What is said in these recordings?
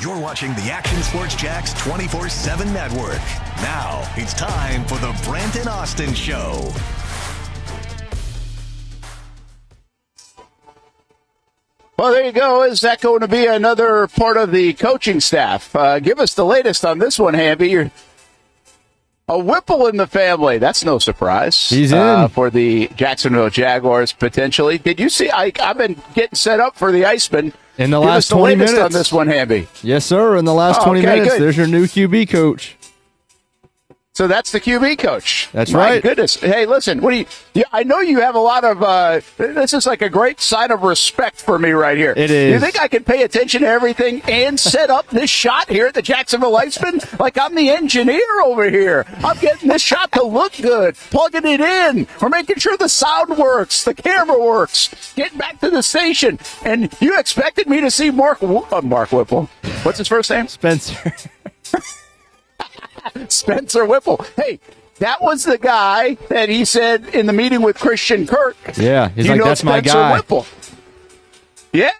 You're watching the Action Sports Jax 24/7 network. Now it's time for the Brent and Austen Show. Well, there you go. Is that going to be another part of the coaching staff? Give us the latest on this one, Hamby. You're a Whipple in the family. That's no surprise. He's in. For the Jacksonville Jaguars, potentially. Did you see? I've been getting set up for the Iceman. In the Give last us the 20 latest minutes. on this one, Hamby. Yes, sir. In the last 20 Okay, minutes, good. there's your new QB coach. So that's the QB coach. That's My right. goodness. Hey, listen, what do you, I know you have a lot of, this is like a great sign of respect for me right here. It is. You think I can pay attention to everything and set up this shot here at the Jacksonville Iceman? Like I'm the engineer over here. I'm getting this shot to look good, plugging it in. We're making sure the sound works, the camera works, getting back to the station. And you expected me to see Mark Whipple. What's his first name? Spencer. Spencer Whipple. Hey, that was the guy that he said in the meeting with Christian Kirk. Yeah, he's You like, know that's my Spencer guy. Whipple. Yeah.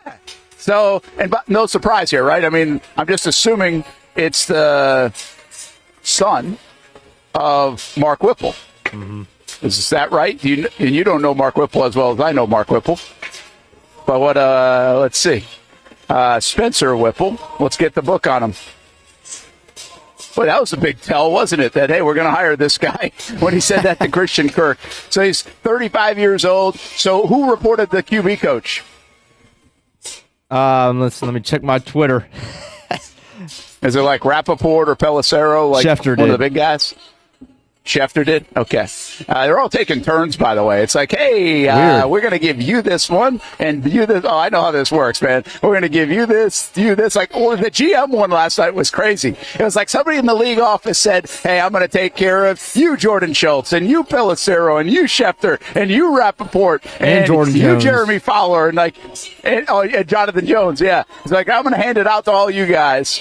So, but no surprise here, right? I mean, I'm just assuming it's the son of Mark Whipple. Mm-hmm. Is that right? You don't know Mark Whipple as well as I know Mark Whipple. But what? Let's see. Spencer Whipple. Let's get the book on him. Well, that was a big tell, wasn't it? That, hey, we're going to hire this guy when he said that to Christian Kirk. So he's 35 years old. So who reported the QB coach? Let me check my Twitter. Is it like Rappaport or Pelissero? Like Schefter one did. of the big guys? Schefter did? Okay. They're all taking turns, by the way. It's like, hey, we're going to give you this one and you this. Oh, I know how this works, man. We're going to give you this, you this. Like, well, the GM one last night was crazy. It was like somebody in the league office said, hey, I'm going to take care of you, Jordan Schultz, and you, Pelissero, and you, Schefter, and you, Rappaport, And Jordan you, Jones. Jeremy Fowler, and and Jonathan Jones. Yeah. It's like, I'm going to hand it out to all you guys.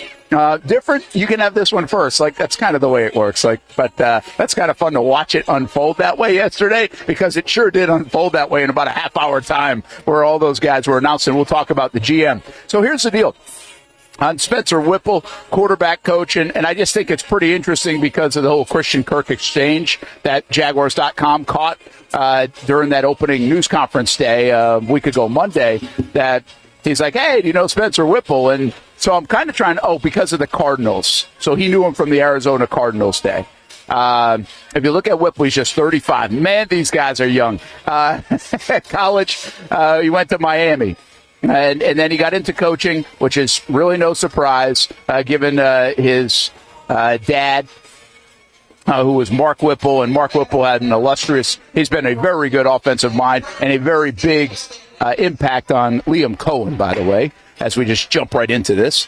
Different. You can have this one first. Like that's kind of the way it works. But that's kind of fun to watch it unfold that way yesterday because it sure did unfold that way in about a half-hour time where all those guys were announced. And we'll talk about the GM. So here's the deal. On Spencer Whipple, quarterback coach, and I just think it's pretty interesting because of the whole Christian Kirk exchange that Jaguars.com caught during that opening news conference day a week ago Monday that he's like, hey, do you know Spencer Whipple? And so I'm kind of trying to, because of the Cardinals. So he knew him from the Arizona Cardinals day. If you look at Whipple, he's just 35. Man, these guys are young. At college, he went to Miami. And then he got into coaching, which is really no surprise, given his dad, who was Mark Whipple. And Mark Whipple had an he's been a very good offensive mind and a very big impact on Liam Coen, by the way, as we just jump right into this.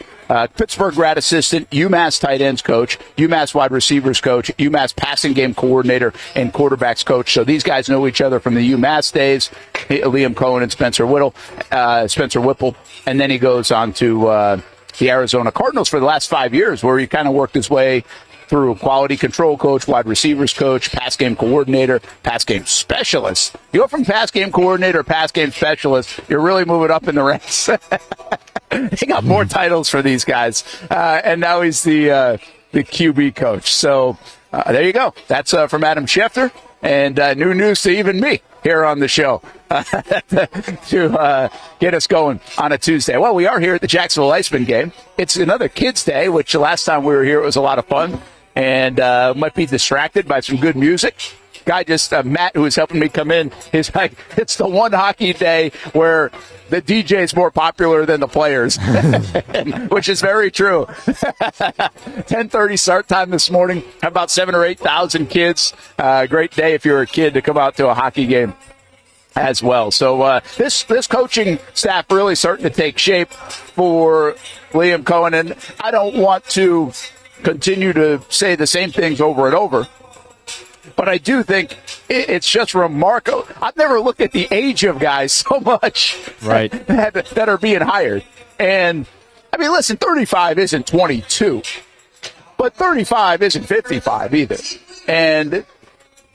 Pittsburgh grad assistant, UMass tight ends coach, UMass wide receivers coach, UMass passing game coordinator, and quarterbacks coach. So these guys know each other from the UMass days, Liam Coen and Spencer Whipple. And then he goes on to the Arizona Cardinals for the last 5 years, where he kind of worked his way through quality control coach, wide receivers coach, pass game coordinator, pass game specialist. You go from pass game coordinator, pass game specialist, you're really moving up in the ranks. He got more titles for these guys. And now he's the QB coach. So there you go. That's from Adam Schefter. And new news to even me here on the show to get us going on a Tuesday. Well, we are here at the Jacksonville Iceman game. It's another Kids Day, which the last time we were here, it was a lot of fun. And might be distracted by some good music. Guy Matt, who was helping me come in, he's like, it's the one hockey day where the DJ is more popular than the players, which is very true. 10:30 start time this morning. About 7,000 or 8,000 kids. Great day if you're a kid to come out to a hockey game as well. So this coaching staff really starting to take shape for Liam Coen, and I don't want to continue to say the same things over and over. But I do think it's just remarkable. I've never looked at the age of guys so much right. that are being hired. And, I mean, listen, 35 isn't 22. But 35 isn't 55 either. And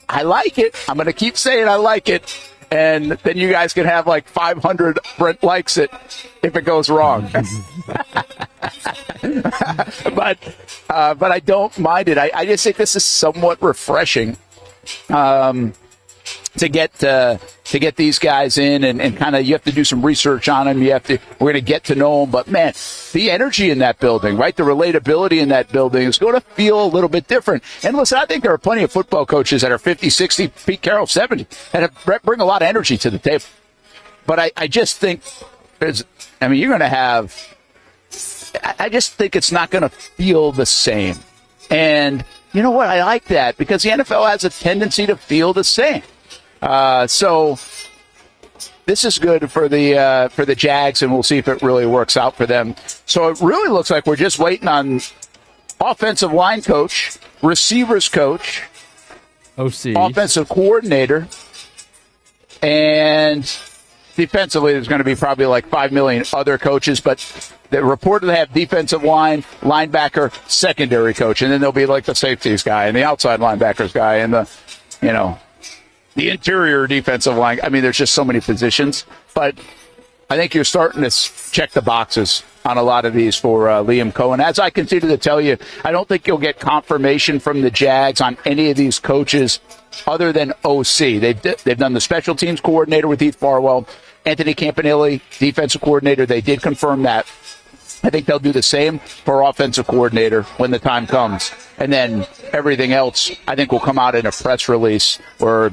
I like it. I'm going to keep saying I like it. And then you guys can have like 500 Brent likes it if it goes wrong. but I don't mind it. I just think this is somewhat refreshing to get these guys in and kind of, you have to do some research on them. We're going to get to know them. But, man, the energy in that building, right, the relatability in that building is going to feel a little bit different. And, listen, I think there are plenty of football coaches that are 50, 60, Pete Carroll 70, and bring a lot of energy to the table. But I just think you're going to have – I just think it's not going to feel the same. And you know what? I like that because the NFL has a tendency to feel the same. So this is good for the Jags, and we'll see if it really works out for them. So it really looks like we're just waiting on offensive line coach, receivers coach, OC, offensive coordinator, and defensively there's going to be probably like 5 million other coaches, but they reportedly have defensive line, linebacker, secondary coach, and then there'll be like the safeties guy and the outside linebackers guy and the interior defensive line. I mean, there's just so many positions. But I think you're starting to check the boxes on a lot of these for Liam Coen. As I continue to tell you, I don't think you'll get confirmation from the Jags on any of these coaches other than OC. They've done the special teams coordinator with Heath Farwell. Anthony Campanelli, defensive coordinator, they did confirm that. I think they'll do the same for offensive coordinator when the time comes. And then everything else, I think, will come out in a press release where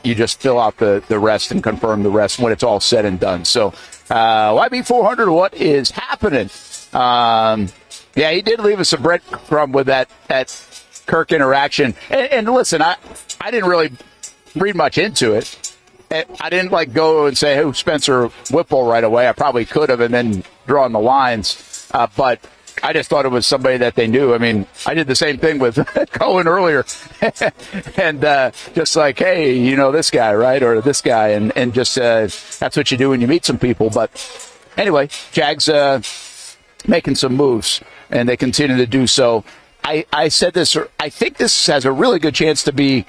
you just fill out the rest and confirm the rest when it's all said and done. So, YB400, what is happening? He did leave us a breadcrumb with that Kirk interaction. And listen, I didn't really read much into it. I didn't go and say, who Spencer Whipple right away. I probably could have and then drawn the lines. But I just thought it was somebody that they knew. I mean, I did the same thing with Coen earlier. And just like, hey, you know this guy, right? Or this guy. And just that's what you do when you meet some people. But anyway, Jags making some moves, and they continue to do so. I said this, I think this has a really good chance to be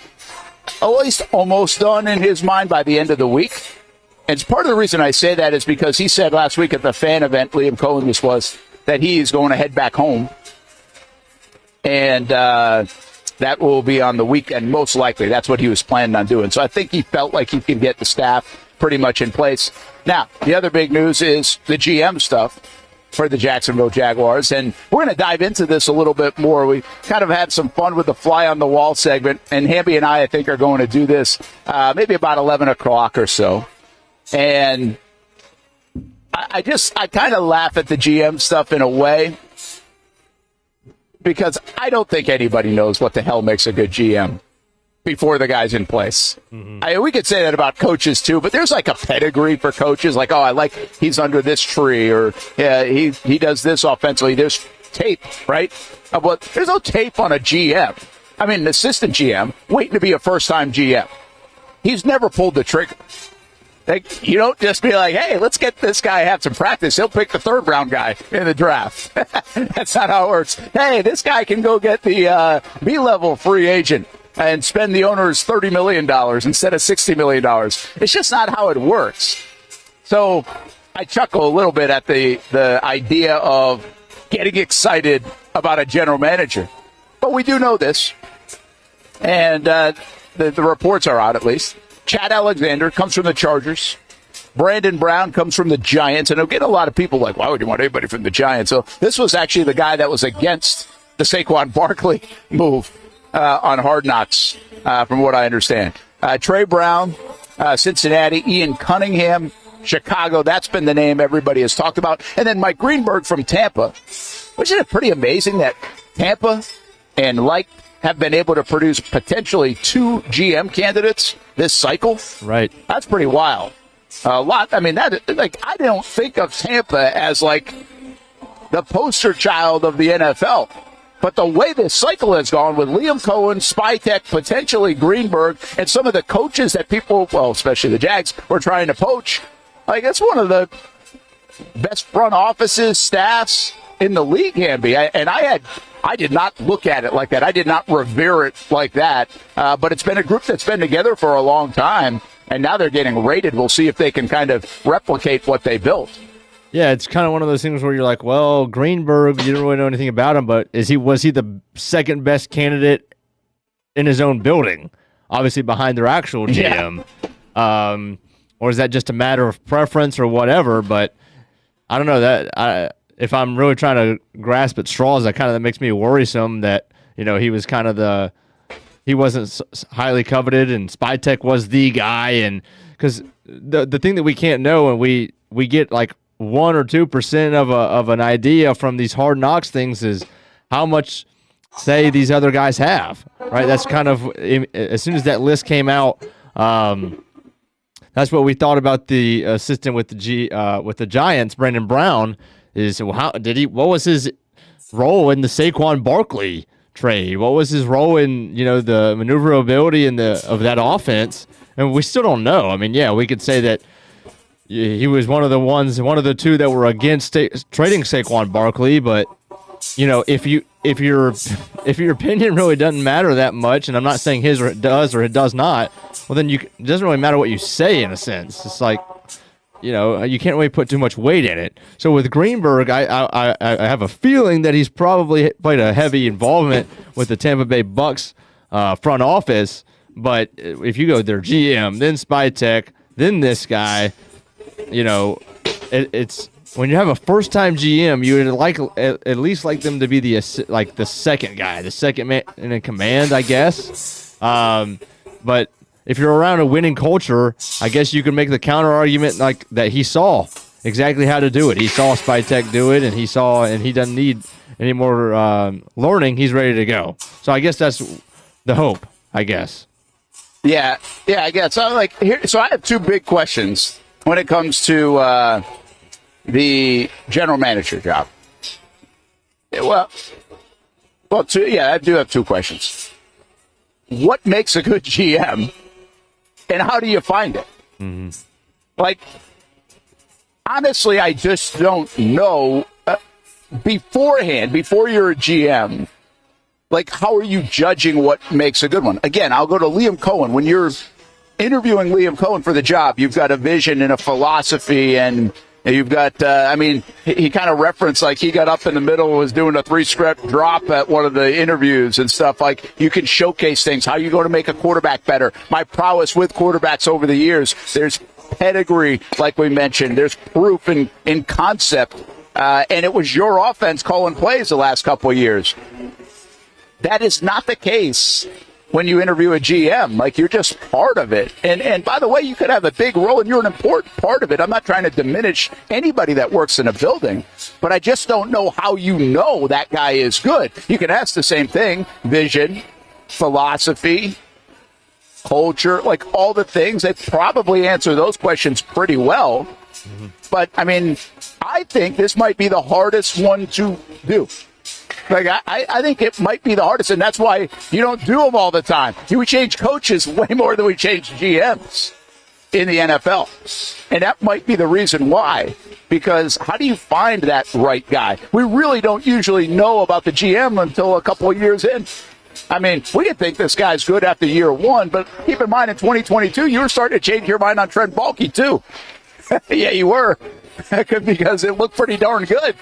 at least almost done in his mind by the end of the week. And part of the reason I say that is because he said last week at the fan event, Liam Coen was, that he is going to head back home. And that will be on the weekend, most likely. That's what he was planning on doing. So I think he felt like he could get the staff pretty much in place. Now, the other big news is the GM stuff for the Jacksonville Jaguars. And we're going to dive into this a little bit more. We kind of had some fun with the fly on the wall segment. And Hamby and I think, are going to do this maybe about 11 o'clock or so. And I kind of laugh at the GM stuff in a way because I don't think anybody knows what the hell makes a good GM before the guy's in place. Mm-hmm. We could say that about coaches too, but there's like a pedigree for coaches. Like, he's under this tree, or he does this offensively. There's tape, right? But there's no tape on a GM. I mean, an assistant GM waiting to be a first-time GM. He's never pulled the trigger. Like, you don't just be like, hey, let's get this guy have some practice. He'll pick the third-round guy in the draft. That's not how it works. Hey, this guy can go get the B-level free agent and spend the owner's $30 million instead of $60 million. It's just not how it works. So I chuckle a little bit at the idea of getting excited about a general manager. But we do know this, and the reports are out at least. Chad Alexander comes from the Chargers. Brandon Brown comes from the Giants. And I'm getting a lot of people like, why would you want anybody from the Giants? So this was actually the guy that was against the Saquon Barkley move on Hard Knocks, from what I understand. Trey Brown, Cincinnati. Ian Cunningham, Chicago. That's been the name everybody has talked about. And then Mike Greenberg from Tampa. Isn't it pretty amazing that Tampa and have been able to produce potentially 2 GM candidates this cycle? Right. That's pretty wild. A lot. I mean, I don't think of Tampa as the poster child of the NFL. But the way this cycle has gone with Liam Coen, Spytek, potentially Greenberg, and some of the coaches that people, well, especially the Jags, were trying to poach, it's one of the best front offices, staffs in the league, Hamby. I did not look at it like that. I did not revere it like that. But it's been a group that's been together for a long time, and now they're getting rated. We'll see if they can kind of replicate what they built. Yeah, it's kind of one of those things where you're like, well, Greenberg, you don't really know anything about him, but was he the second best candidate in his own building? Obviously behind their actual GM. Yeah. Or is that just a matter of preference or whatever? But I don't know if I'm really trying to grasp at straws, that makes me worrisome that, he was he wasn't highly coveted and Spytek was the guy. And because the thing that we can't know, and we get like 1 or 2% of an idea from these Hard Knocks things, is how much say these other guys have, right? That's kind of, as soon as that list came out, that's what we thought about the assistant with the Giants, Brandon Brown, is what was his role in the Saquon Barkley trade? What was his role in, the maneuverability of that offense? And we still don't know. I mean, yeah, we could say that he was one of the two that were against trading Saquon Barkley, but if your opinion really doesn't matter that much, and I'm not saying his or it does not, well then it doesn't really matter what you say in a sense. It's like, you can't really put too much weight in it. So with Greenberg, I have a feeling that he's probably played a heavy involvement with the Tampa Bay Bucks front office. But if you go their GM, then Spytek, then this guy, it's when you have a first-time GM, you would at least like them to be the second guy, the second man in command, I guess. But if you're around a winning culture, I guess you can make the counter argument like that he saw exactly how to do it. He saw Spytek do it, and he doesn't need any more learning. He's ready to go. So I guess that's the hope, I guess. Yeah, I guess. So I have two big questions when it comes to the general manager job. Well, I do have two questions. What makes a good GM, and how do you find it? Mm-hmm. Honestly, I just don't know beforehand, before you're a GM. How are you judging what makes a good one? Again, I'll go to Liam Coen. When you're interviewing Liam Coen for the job, you've got a vision and a philosophy, and you've got, he kind of referenced, he got up in the middle, was doing a 3-step drop at one of the interviews and stuff. You can showcase things, how you go to make a quarterback better. My prowess with quarterbacks over the years, there's pedigree, like we mentioned. There's proof in concept. And it was your offense calling plays the last couple of years. That is not the case when you interview a GM. You're just part of it. And by the way, you could have a big role, and you're an important part of it. I'm not trying to diminish anybody that works in a building, but I just don't know how you know that guy is good. You can ask the same thing: vision, philosophy, culture, all the things. They probably answer those questions pretty well. Mm-hmm. But, I think this might be the hardest one to do. I think it might be the hardest, and that's why you don't do them all the time. We change coaches way more than we change GMs in the NFL. And that might be the reason why. Because how do you find that right guy? We really don't usually know about the GM until a couple of years in. We can think this guy's good after year one, but keep in mind in 2022, you were starting to change your mind on Trent Baalke, too. Yeah, you were. Because it looked pretty darn good.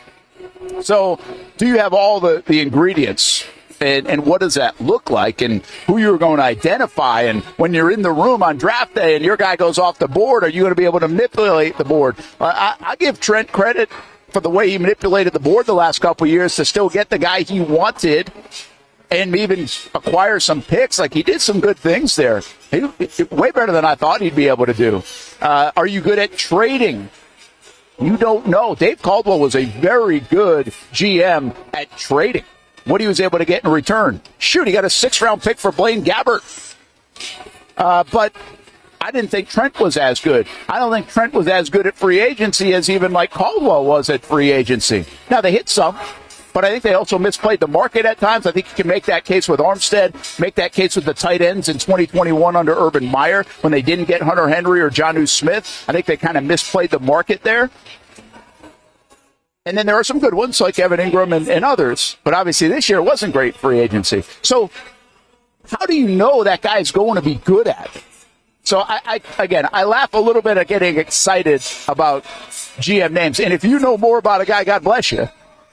So do you have all the ingredients, and what does that look like, and who you're going to identify? And when you're in the room on draft day and your guy goes off the board, are you going to be able to manipulate the board? I give Trent credit for the way he manipulated the board the last couple of years to still get the guy he wanted and even acquire some picks. He did some good things there. Way better than I thought he'd be able to do. Are you good at trading? You don't know. Dave Caldwell was a very good GM at trading. What he was able to get in return. Shoot, he got a 6th-round pick for Blaine Gabbert. But I didn't think Trent was as good. I don't think Trent was as good at free agency as even Caldwell was at free agency. Now, they hit some, but I think they also misplayed the market at times. I think you can make that case with Armstead, make that case with the tight ends in 2021 under Urban Meyer when they didn't get Hunter Henry or Jonnu Smith. I think they kind of misplayed the market there. And then there are some good ones like Evan Ingram and others. But obviously this year it wasn't great free agency. So how do you know that guy's going to be good at it? So I laugh a little bit at getting excited about GM names. And if you know more about a guy, God bless you.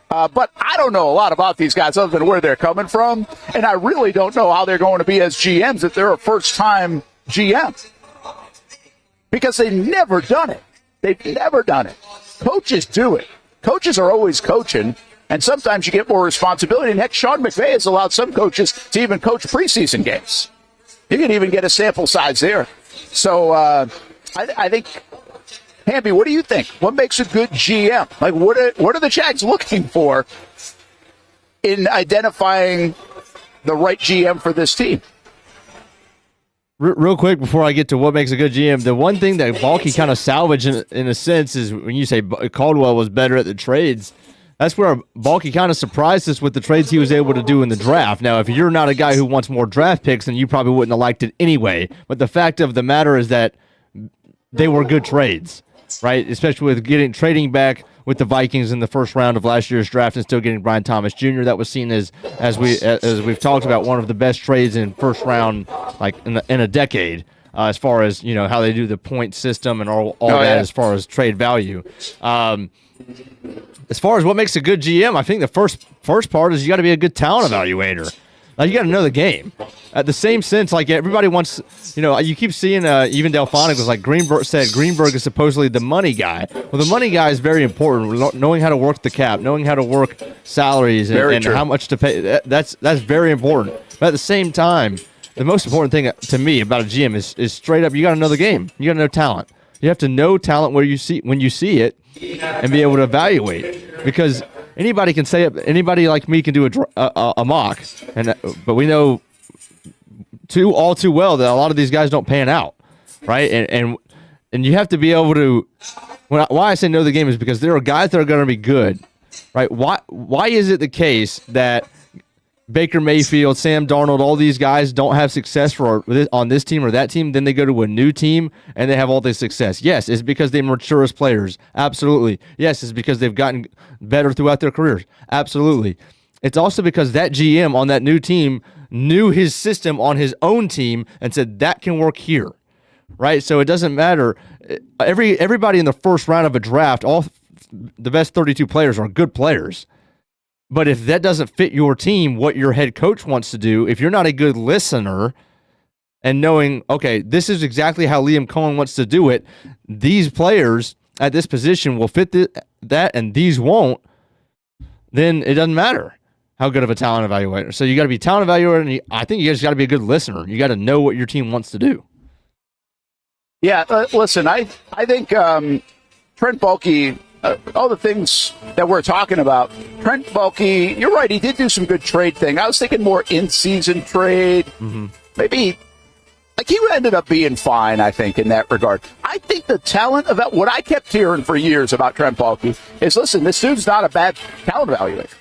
But I don't know a lot about these guys other than where they're coming from. And I really don't know how they're going to be as GMs if they're a first-time GM. Because they've never done it. They've never done it. Coaches do it. Coaches are always coaching. And sometimes you get more responsibility. And heck, Sean McVay has allowed some coaches to even coach preseason games. You can even get a sample size there. So I think, Hamby, what do you think? What makes a good GM? Like, what are the Jags looking for in identifying the right GM for this team? Real quick before I get to what makes a good GM, the one thing that Balky kind of salvaged in a sense is when you say Caldwell was better at the trades. That's where Balky kind of surprised us with the trades he was able to do in the draft. Now, if you're not a guy who wants more draft picks, then you probably wouldn't have liked it anyway. But the fact of the matter is that they were good trades, right? Especially with trading back with the Vikings in the first round of last year's draft and still getting Brian Thomas Jr. That was seen as we've talked about, one of the best trades in first round, like in a decade, as far as how they do the point system and all that as far as trade value. As far as what makes a good GM, I think the first part is you got to be a good talent evaluator. Like, you got to know the game. At the same sense, like, everybody wants, you keep seeing, even Delphonic was like, Greenberg is supposedly the money guy. Well, the money guy is very important. Knowing how to work the cap, knowing how to work salaries and how much to pay. That's very important. But at the same time, the most important thing to me about a GM is straight up, you got to know the game. You got to know talent. You have to know talent when you see it and be able to evaluate, because anybody can say it. Anybody like me can do a mock, but we know all too well that a lot of these guys don't pan out, right? And you have to be able to. Why I say know the game is because there are guys that are going to be good, right? Why is it the case that Baker Mayfield, Sam Darnold, all these guys don't have success on this team or that team, then they go to a new team and they have all this success? Yes, it's because they mature as players. Absolutely. Yes, it's because they've gotten better throughout their careers. Absolutely. It's also because that GM on that new team knew his system on his own team and said, that can work here, right? So it doesn't matter. Everybody in the first round of a draft, all the best 32 players are good players. But if that doesn't fit your team, what your head coach wants to do, if you're not a good listener and knowing, okay, this is exactly how Liam Coen wants to do it, these players at this position will fit that and these won't, then it doesn't matter how good of a talent evaluator. So you got to be a talent evaluator, and I think you guys got to be a good listener. You got to know what your team wants to do. Yeah, listen, I think Trent Baalke, all the things that we're talking about, Trent Baalke, you're right, he did do some good trade thing. I was thinking more in-season trade. Mm-hmm. Maybe, like, he ended up being fine, I think, in that regard. I think the talent about what I kept hearing for years about Trent Baalke is, listen, this dude's not a bad talent evaluator.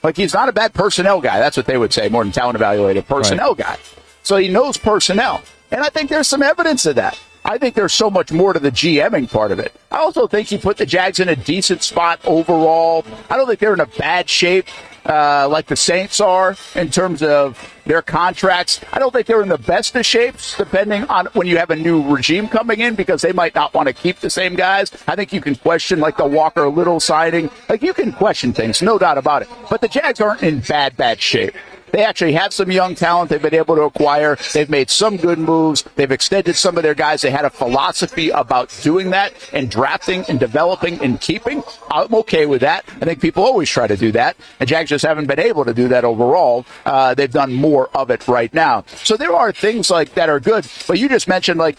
Like, he's not a bad personnel guy. That's what they would say, more than talent evaluator, personnel guy. So he knows personnel. And I think there's some evidence of that. I think there's so much more to the GMing part of it. I also think he put the Jags in a decent spot overall. I don't think they're in a bad shape like the Saints are in terms of their contracts. I don't think they're in the best of shapes, depending on when you have a new regime coming in, because they might not want to keep the same guys. I think you can question, like, the Walker Little signing. Like, you can question things, no doubt about it. But the Jags aren't in bad shape. They actually have some young talent they've been able to acquire. They've made some good moves. They've extended some of their guys. They had a philosophy about doing that and drafting and developing and keeping. I'm okay with that. I think people always try to do that. And Jags just haven't been able to do that overall. They've done more of it right now. So there are things like that are good. But you just mentioned, like,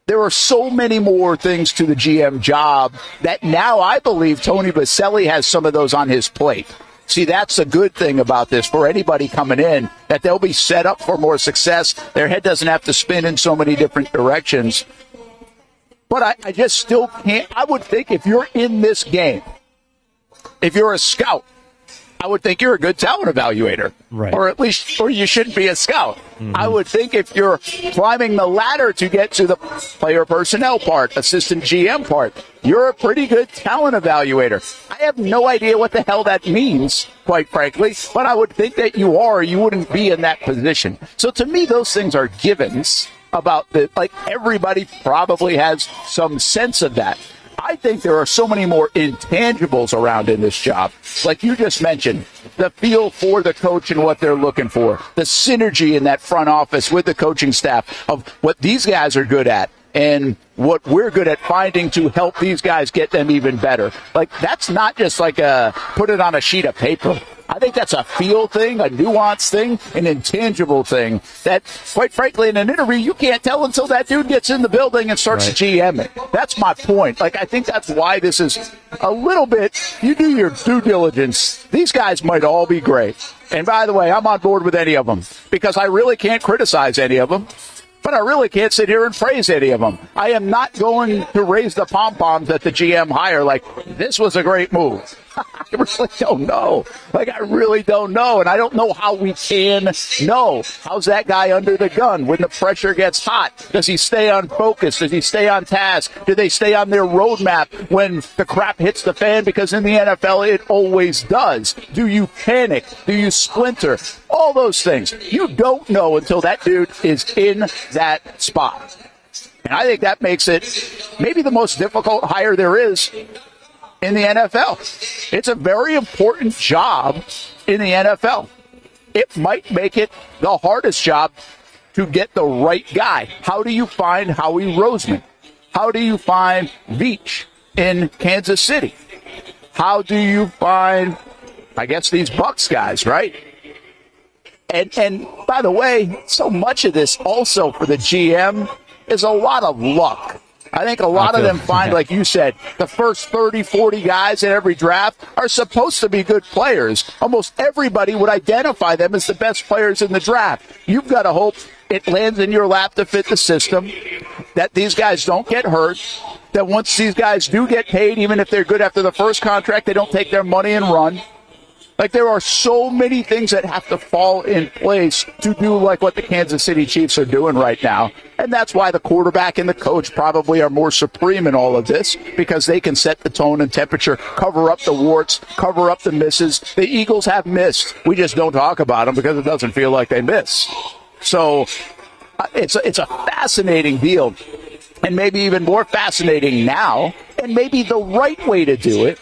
there are so many more things to the GM job that now I believe Tony Boselli has some of those on his plate. See, that's a good thing about this for anybody coming in, that they'll be set up for more success. Their head doesn't have to spin in so many different directions. But I just still can't. I would think if you're in this game, if you're a scout, I would think you're a good talent evaluator. Right. Or at least, or you shouldn't be a scout. Mm-hmm. I would think if you're climbing the ladder to get to the player personnel part, assistant GM part, you're a pretty good talent evaluator. I have no idea what the hell that means, quite frankly, but I would think that you are, or you wouldn't be in that position. So to me, those things are givens about the, like, everybody probably has some sense of that. I think there are so many more intangibles around in this job. Like you just mentioned, the feel for the coach and what they're looking for, the synergy in that front office with the coaching staff of what these guys are good at and what we're good at finding to help these guys get them even better. Like, that's not just like a put it on a sheet of paper. I think that's a feel thing, a nuance thing, an intangible thing that, quite frankly, in an interview, you can't tell until that dude gets in the building and starts GMing. That's my point. Like, I think that's why this is a little bit, you do your due diligence. These guys might all be great. And by the way, I'm on board with any of them because I really can't criticize any of them. But I really can't sit here and praise any of them. I am not going to raise the pom-poms at the GM hire like, this was a great move. I really don't know. Like, I really don't know. And I don't know how we can know. How's that guy under the gun when the pressure gets hot? Does he stay on focus? Does he stay on task? Do they stay on their roadmap when the crap hits the fan? Because in the NFL, it always does. Do you panic? Do you splinter? All those things. You don't know until that dude is in that spot. And I think that makes it maybe the most difficult hire there is in the NFL. It's a very important job in the NFL. It might make it the hardest job to get the right guy. How do you find Howie Roseman? How do you find Veach in Kansas City? How do you find, I guess, these Bucs guys, right? And by the way, so much of this also for the GM is a lot of luck. I think a lot of them find, like you said, the first 30, 40 guys in every draft are supposed to be good players. Almost everybody would identify them as the best players in the draft. You've got to hope it lands in your lap to fit the system, that these guys don't get hurt, that once these guys do get paid, even if they're good after the first contract, they don't take their money and run. Like, there are so many things that have to fall in place to do like what the Kansas City Chiefs are doing right now. And that's why the quarterback and the coach probably are more supreme in all of this, because they can set the tone and temperature, cover up the warts, cover up the misses. The Eagles have missed. We just don't talk about them because it doesn't feel like they miss. So it's a fascinating deal, and maybe even more fascinating now, and maybe the right way to do it,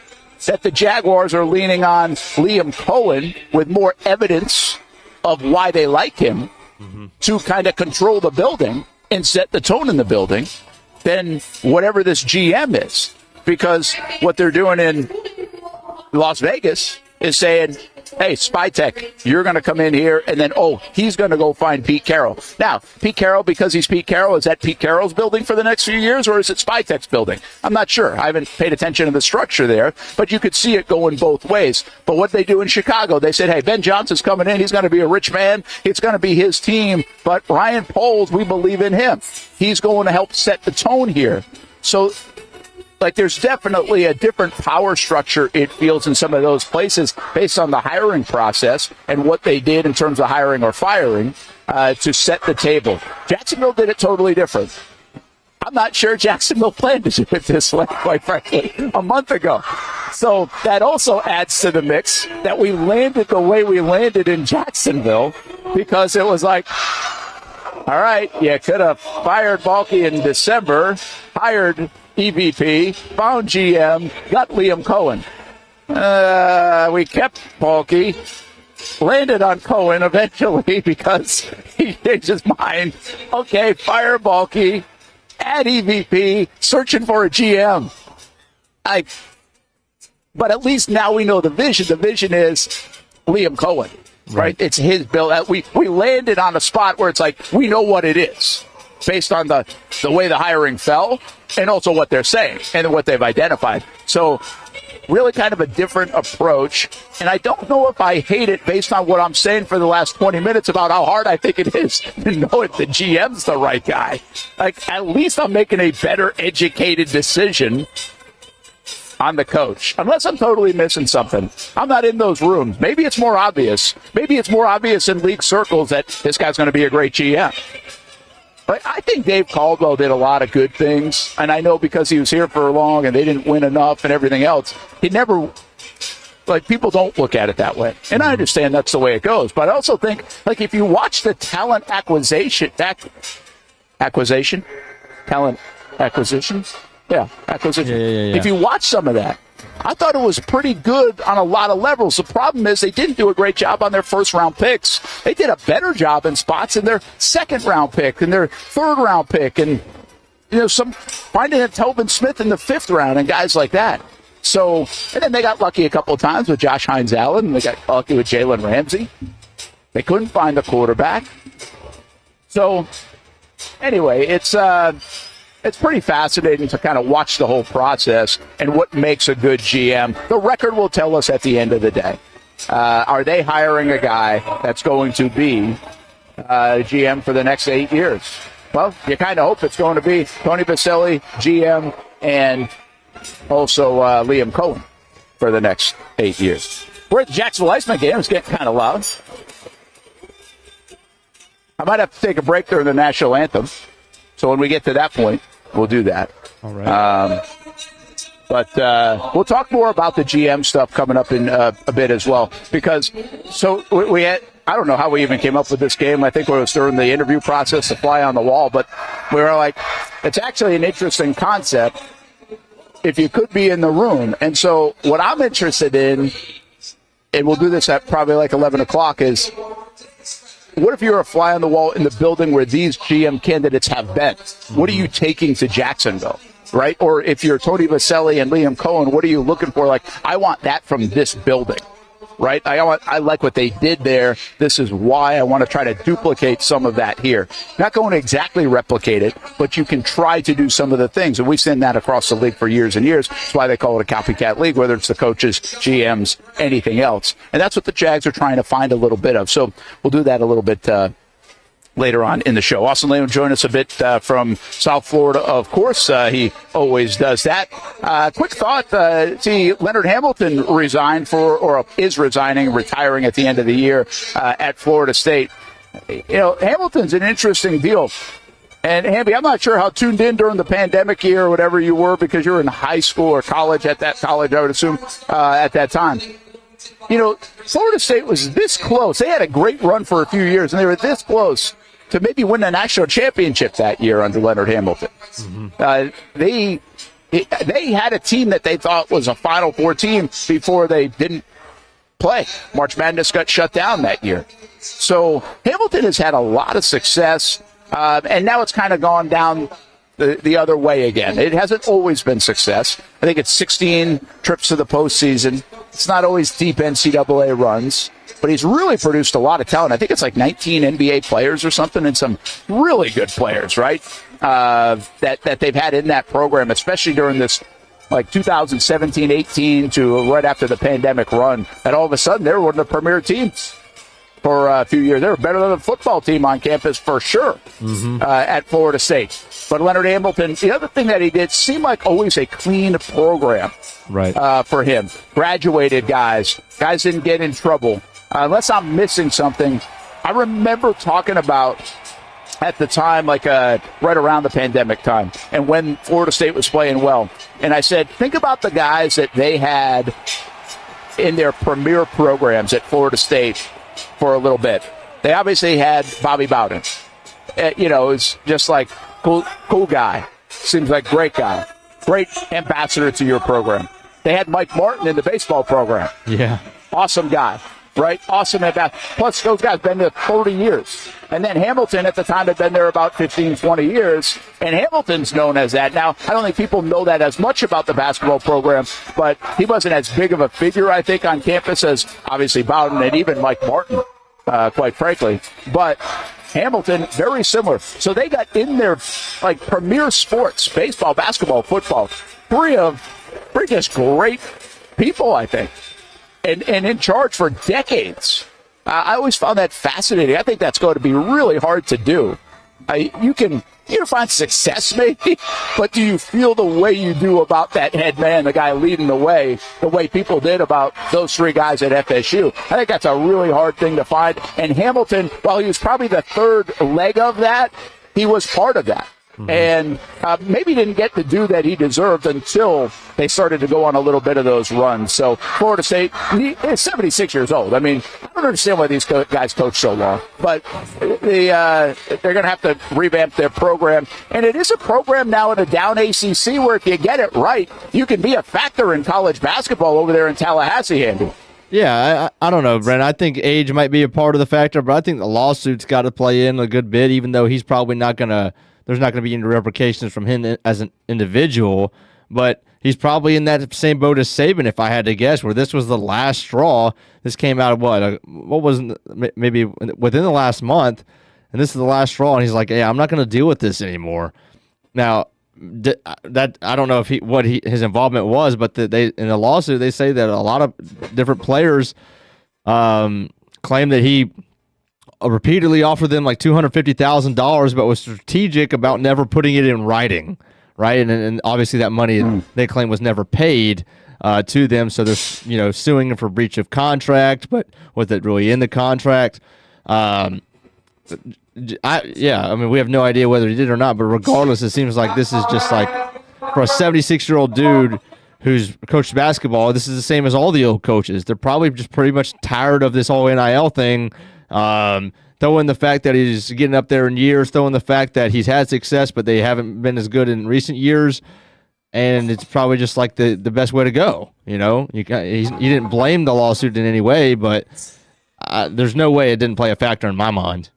that the Jaguars are leaning on Liam Coen with more evidence of why they like him to kind of control the building and set the tone in the building than whatever this GM is. Because what they're doing in Las Vegas is saying, hey, Spytek, you're going to come in here, and then, he's going to go find Pete Carroll. Now, Pete Carroll, because he's Pete Carroll, is that Pete Carroll's building for the next few years, or is it Spytek's building? I'm not sure. I haven't paid attention to the structure there, but you could see it going both ways. But what they do in Chicago, they said, hey, Ben Johnson's coming in. He's going to be a rich man. It's going to be his team. But Ryan Poles, we believe in him. He's going to help set the tone here. So, like, there's definitely a different power structure, it feels, in some of those places based on the hiring process and what they did in terms of hiring or firing to set the table. Jacksonville did it totally different. I'm not sure Jacksonville planned to do it this way, quite frankly, a month ago. So that also adds to the mix that we landed the way we landed in Jacksonville, because it was like, all right, you could have fired Balky in December, hired EVP, found GM, got Liam Coen. We kept Balky, landed on Coen eventually because he changed his mind. Okay, fire Balky, add EVP, searching for a GM. But at least now we know the vision. The vision is Liam Coen, right? It's his build. We landed on a spot where it's like, we know what it is, based on the way the hiring fell and also what they're saying and what they've identified. So really kind of a different approach. And I don't know if I hate it based on what I'm saying for the last 20 minutes about how hard I think it is to know if the GM's the right guy. Like, at least I'm making a better educated decision on the coach, unless I'm totally missing something. I'm not in those rooms. Maybe it's more obvious. Maybe it's more obvious in league circles that this guy's going to be a great GM. But I think Dave Caldwell did a lot of good things, and I know because he was here for long and they didn't win enough and everything else, he never, like, people don't look at it that way. And I understand that's the way it goes, but I also think, like, if you watch the talent acquisition, Yeah, acquisition. Yeah. If you watch some of that, I thought it was pretty good on a lot of levels. The problem is they didn't do a great job on their first-round picks. They did a better job in spots in their second-round pick and their third-round pick, and some finding a Tobin Smith in the fifth round and guys like that. So, and then they got lucky a couple of times with Josh Hines-Allen, and they got lucky with Jalen Ramsey. They couldn't find the quarterback. So, anyway, it's pretty fascinating to kind of watch the whole process and what makes a good GM. The record will tell us at the end of the day. Are they hiring a guy that's going to be GM for the next 8 years? Well, you kind of hope it's going to be Tony Boselli, GM, and also Liam Coen for the next 8 years. We're at the Jacksonville Iceman game. It's getting kind of loud. I might have to take a break during the national anthem. So when we get to that point, we'll do that. All right. But we'll talk more about the GM stuff coming up in a bit as well. Because, we had, I don't know how we even came up with this game. I think it was during the interview process, the fly on the wall. But we were like, it's actually an interesting concept if you could be in the room. And so what I'm interested in, and we'll do this at probably like 11 o'clock, is what if you're a fly on the wall in the building where these GM candidates have been? What are you taking to Jacksonville, right? Or if you're Tony Boselli and Liam Coen, what are you looking for? Like, I want that from this building, right? I like what they did there. This is why I want to try to duplicate some of that here. Not going to exactly replicate it, but you can try to do some of the things. And we've seen that across the league for years and years. That's why they call it a copycat league, whether it's the coaches, GMs, anything else. And that's what the Jags are trying to find a little bit of. So we'll do that a little bit later on in the show. Austen Lane will join us a bit from South Florida, of course. He always does that. Quick thought, see, Leonard Hamilton resigned is resigning, retiring at the end of the year at Florida State. Hamilton's an interesting deal. And, Hamby, I'm not sure how tuned in during the pandemic year or whatever you were, because you were in high school or college, I would assume, at that time. Florida State was this close. They had a great run for a few years, and they were this close to maybe win the national championship that year under Leonard Hamilton. Mm-hmm. They had a team that they thought was a Final Four team before they didn't play. March Madness got shut down that year. So Hamilton has had a lot of success, and now it's kind of gone down the other way again. It hasn't always been success. I think it's 16 trips to the postseason. It's not always deep NCAA runs, but he's really produced a lot of talent. I think it's like 19 NBA players or something, and some really good players, right? That they've had in that program, especially during this like 2017-18 to right after the pandemic run. And all of a sudden, they were one of the premier teams for a few years. They were better than the football team on campus for sure at Florida State. But Leonard Hamilton, the other thing that he did seemed like always a clean program, right? For him. Graduated guys didn't get in trouble. Unless I'm missing something, I remember talking about at the time, like right around the pandemic time, and when Florida State was playing well. And I said, think about the guys that they had in their premier programs at Florida State for a little bit. They obviously had Bobby Bowden. It's just like cool guy. Seems like great guy. Great ambassador to your program. They had Mike Martin in the baseball program. Yeah. Awesome guy. Right? Awesome at that. Plus, those guys been there 30 years. And then Hamilton, at the time, had been there about 15, 20 years. And Hamilton's known as that. Now, I don't think people know that as much about the basketball program, but he wasn't as big of a figure, I think, on campus as, obviously, Bowden and even Mike Martin, quite frankly. But Hamilton, very similar. So they got in their, like, premier sports, baseball, basketball, football, three just great people, I think. And in charge for decades. I always found that fascinating. I think that's going to be really hard to do. You can find success maybe, but do you feel the way you do about that head man, the guy leading the way people did about those three guys at FSU? I think that's a really hard thing to find. And Hamilton, while he was probably the third leg of that, he was part of that. and maybe didn't get the due that he deserved until they started to go on a little bit of those runs. So Florida State is 76 years old. I mean, I don't understand why these guys coach so long, but they're going to have to revamp their program. And it is a program now in a down ACC where if you get it right, you can be a factor in college basketball over there in Tallahassee, Andy. Yeah, I don't know, Brent. I think age might be a part of the factor, but I think the lawsuit's got to play in a good bit, even though he's probably not going to – there's not going to be any repercussions from him as an individual, but he's probably in that same boat as Saban, if I had to guess, where this was the last straw. This came out of what was maybe within the last month, and this is the last straw, and he's like, hey, I'm not going to deal with this anymore. Now, that I don't know if his involvement was, but they in the lawsuit they say that a lot of different players claim that he repeatedly offered them like $250,000, but was strategic about never putting it in writing, right? And obviously that money they claim was never paid to them, so they're suing him for breach of contract. But was it really in the contract? I mean, we have no idea whether he did or not, but regardless, it seems like this is just like for a 76-year-old dude who's coached basketball, this is the same as all the old coaches. They're probably just pretty much tired of this whole NIL thing, throwing the fact that he's getting up there in years, throwing the fact that he's had success, but they haven't been as good in recent years, and it's probably just like the best way to go. You didn't blame the lawsuit in any way, but there's no way it didn't play a factor in my mind.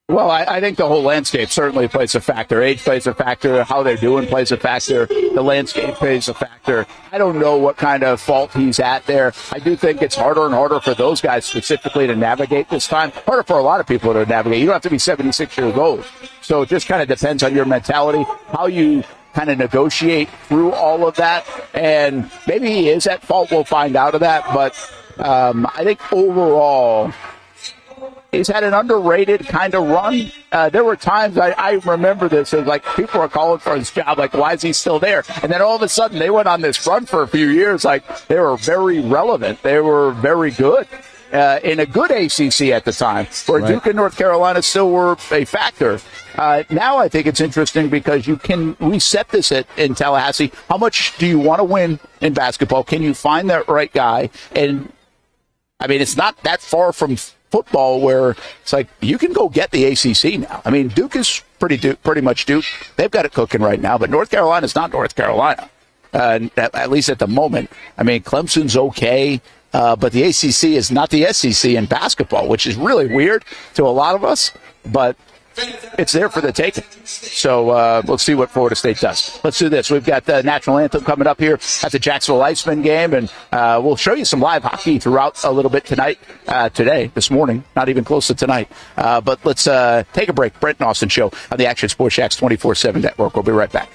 Well, I think the whole landscape certainly plays a factor. Age plays a factor. How they're doing plays a factor. The landscape plays a factor. I don't know what kind of fault he's at there. I do think it's harder and harder for those guys specifically to navigate this time. Harder for a lot of people to navigate. You don't have to be 76 years old. So it just kind of depends on your mentality, how you kind of negotiate through all of that. And maybe he is at fault. We'll find out of that. But I think overall, he's had an underrated kind of run. There were times I remember this as like people were calling for his job, like why is he still there? And then all of a sudden they went on this run for a few years, like they were very relevant. They were very good in a good ACC at the time, where right. Duke and North Carolina still were a factor. Now I think it's interesting because you can reset this in Tallahassee. How much do you want to win in basketball? Can you find that right guy? And I mean, it's not that far from football where it's like you can go get the ACC now. I mean, Duke is pretty much Duke. They've got it cooking right now, but North Carolina is not North Carolina, at least at the moment. I mean, Clemson's okay, but the ACC is not the SEC in basketball, which is really weird to a lot of us, but it's there for the taking. So we'll see what Florida State does. Let's do this. We've got the national anthem coming up here at the Jacksonville Iceman game, and we'll show you some live hockey throughout a little bit this morning, not even close to tonight. But let's take a break. Brent and Austen Show on the Action Sports Jax 24/7 Network. We'll be right back.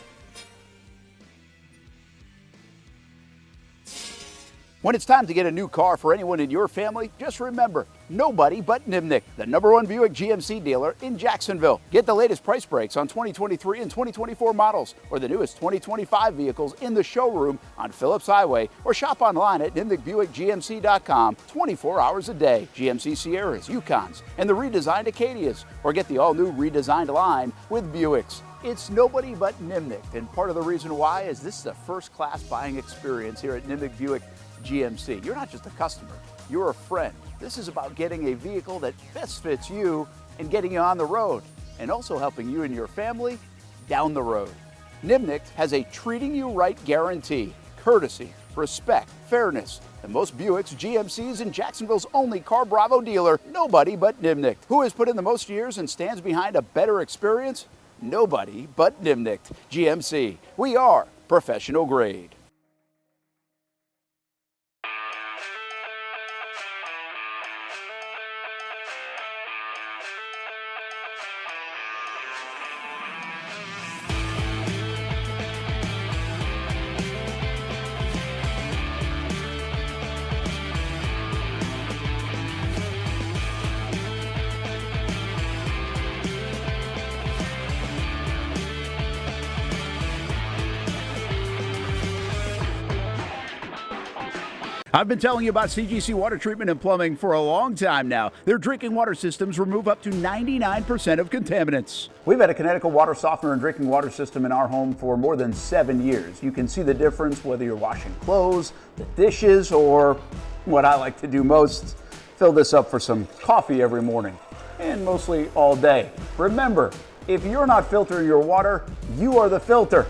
When it's time to get a new car for anyone in your family, just remember, nobody but Nimnick, the #1 Buick GMC dealer in Jacksonville. Get the latest price breaks on 2023 and 2024 models or the newest 2025 vehicles in the showroom on Phillips Highway, or shop online at nimnickbuickgmc.com 24 hours a day. GMC Sierras, Yukons, and the redesigned Acadias, or get the all-new redesigned line with Buicks. It's nobody but Nimnick, and part of the reason why is this is a first-class buying experience here at Nimnick Buick GMC. You're not just a customer, you're a friend. This is about getting a vehicle that best fits you and getting you on the road, and also helping you and your family down the road. Nimnick has a treating you right guarantee, courtesy, respect, fairness. And most Buicks, GMCs, and Jacksonville's only Car Bravo dealer, nobody but Nimnick. Who has put in the most years and stands behind a better experience? Nobody but Nimnick. GMC. We are professional grade. I've been telling you about CGC Water Treatment and Plumbing for a long time now. Their drinking water systems remove up to 99% of contaminants. We've had a Connecticut water softener and drinking water system in our home for more than 7 years. You can see the difference whether you're washing clothes, the dishes, or what I like to do most, fill this up for some coffee every morning, and mostly all day. Remember, if you're not filtering your water, you are the filter.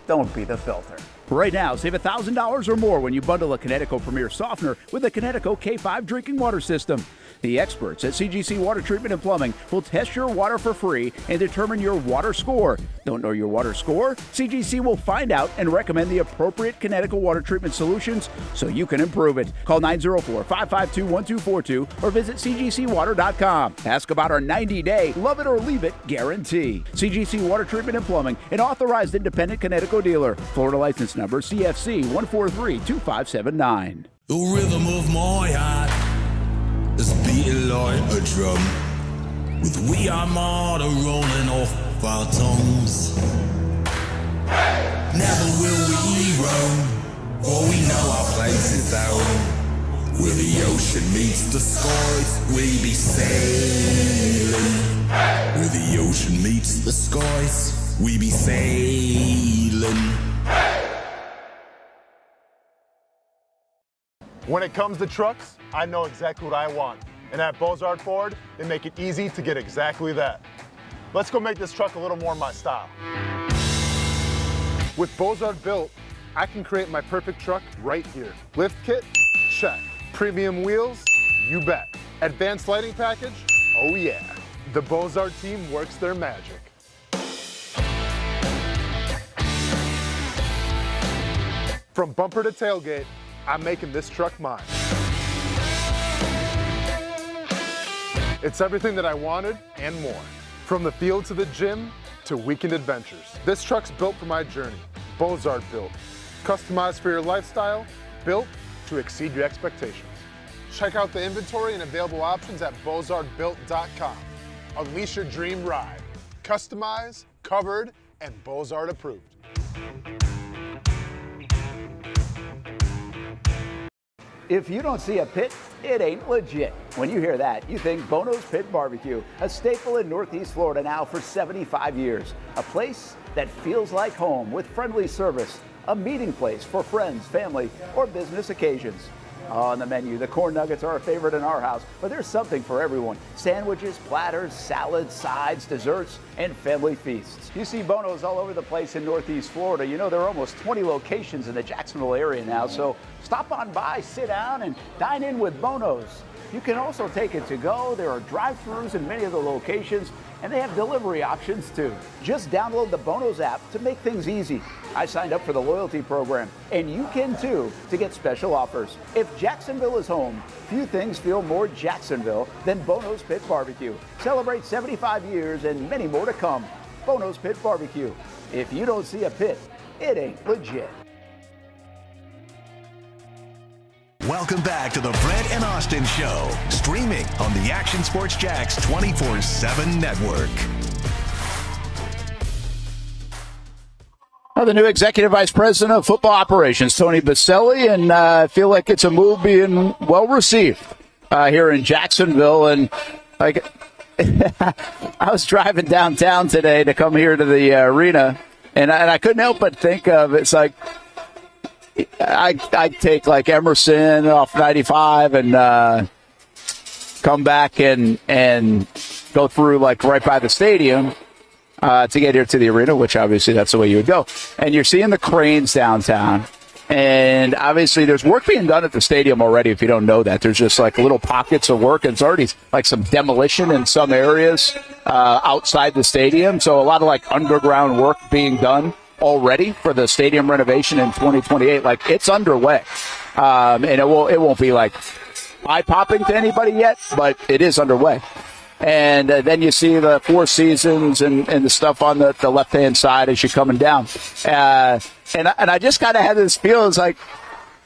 Don't be the filter. Right now, save $1,000 or more when you bundle a Connecticut Premier Softener with a Connecticut K5 drinking water system. The experts at CGC Water Treatment and Plumbing will test your water for free and determine your water score. Don't know your water score? CGC will find out and recommend the appropriate Connecticut water treatment solutions so you can improve it. Call 904-552-1242 or visit cgcwater.com. Ask about our 90-day love it or leave it guarantee. CGC Water Treatment and Plumbing, an authorized independent Connecticut dealer. Florida license number CFC 1432579. The rhythm of my heart is beating like a drum, with we are martyr rolling off our tongues. Never will we roam, for we know our place is home. Where the ocean meets the skies, we be sailing. Where the ocean meets the skies, we be sailing. When it comes to trucks, I know exactly what I want. And at Bozard Ford, they make it easy to get exactly that. Let's go make this truck a little more my style. With Bozard Built, I can create my perfect truck right here. Lift kit? Check. Premium wheels? You bet. Advanced lighting package? Oh yeah. The Bozard team works their magic. From bumper to tailgate, I'm making this truck mine. It's everything that I wanted and more. From the field to the gym to weekend adventures. This truck's built for my journey. Bozard Built. Customized for your lifestyle, built to exceed your expectations. Check out the inventory and available options at bozardbuilt.com. Unleash your dream ride. Customized, covered, and Bozard approved. If you don't see a pit, it ain't legit. When you hear that, you think Bono's Pit Barbecue, a staple in Northeast Florida now for 75 years. A place that feels like home with friendly service, a meeting place for friends, family, or business occasions. On the menu, the corn nuggets are a favorite in our house, but there's something for everyone. Sandwiches, platters, salads, sides, desserts, and family feasts. You see Bono's all over the place in Northeast Florida. You know, there are almost 20 locations in the Jacksonville area now, so stop on by, sit down, and dine in with Bono's. You can also take it to go. There are drive-thrus in many of the locations, and they have delivery options too. Just download the Bono's app to make things easy. I signed up for the loyalty program, and you can too, to get special offers. If Jacksonville is home, few things feel more Jacksonville than Bono's Pit Barbecue. Celebrate 75 years and many more to come. Bono's Pit Barbecue. If you don't see a pit, it ain't legit. Welcome back to the Brent and Austen Show, streaming on the Action Sports Jax 24/7 network. The new Executive Vice President of Football Operations, Tony Boselli, and I feel like it's a move being well received here in Jacksonville. And like, I was driving downtown today to come here to the arena, and I couldn't help but think of it's like I take like Emerson off 95 and come back and go through like right by the stadium. To get here to the arena, which obviously that's the way you would go. And you're seeing the cranes downtown. And obviously there's work being done at the stadium already, if you don't know that. There's just like little pockets of work. It's already like some demolition in some areas outside the stadium. So a lot of like underground work being done already for the stadium renovation in 2028. Like it's underway. And it won't be like eye-popping to anybody yet, but it is underway. And then you see the Four Seasons and the stuff on the left-hand side as you're coming down. And I just kind of had this feel. It's like,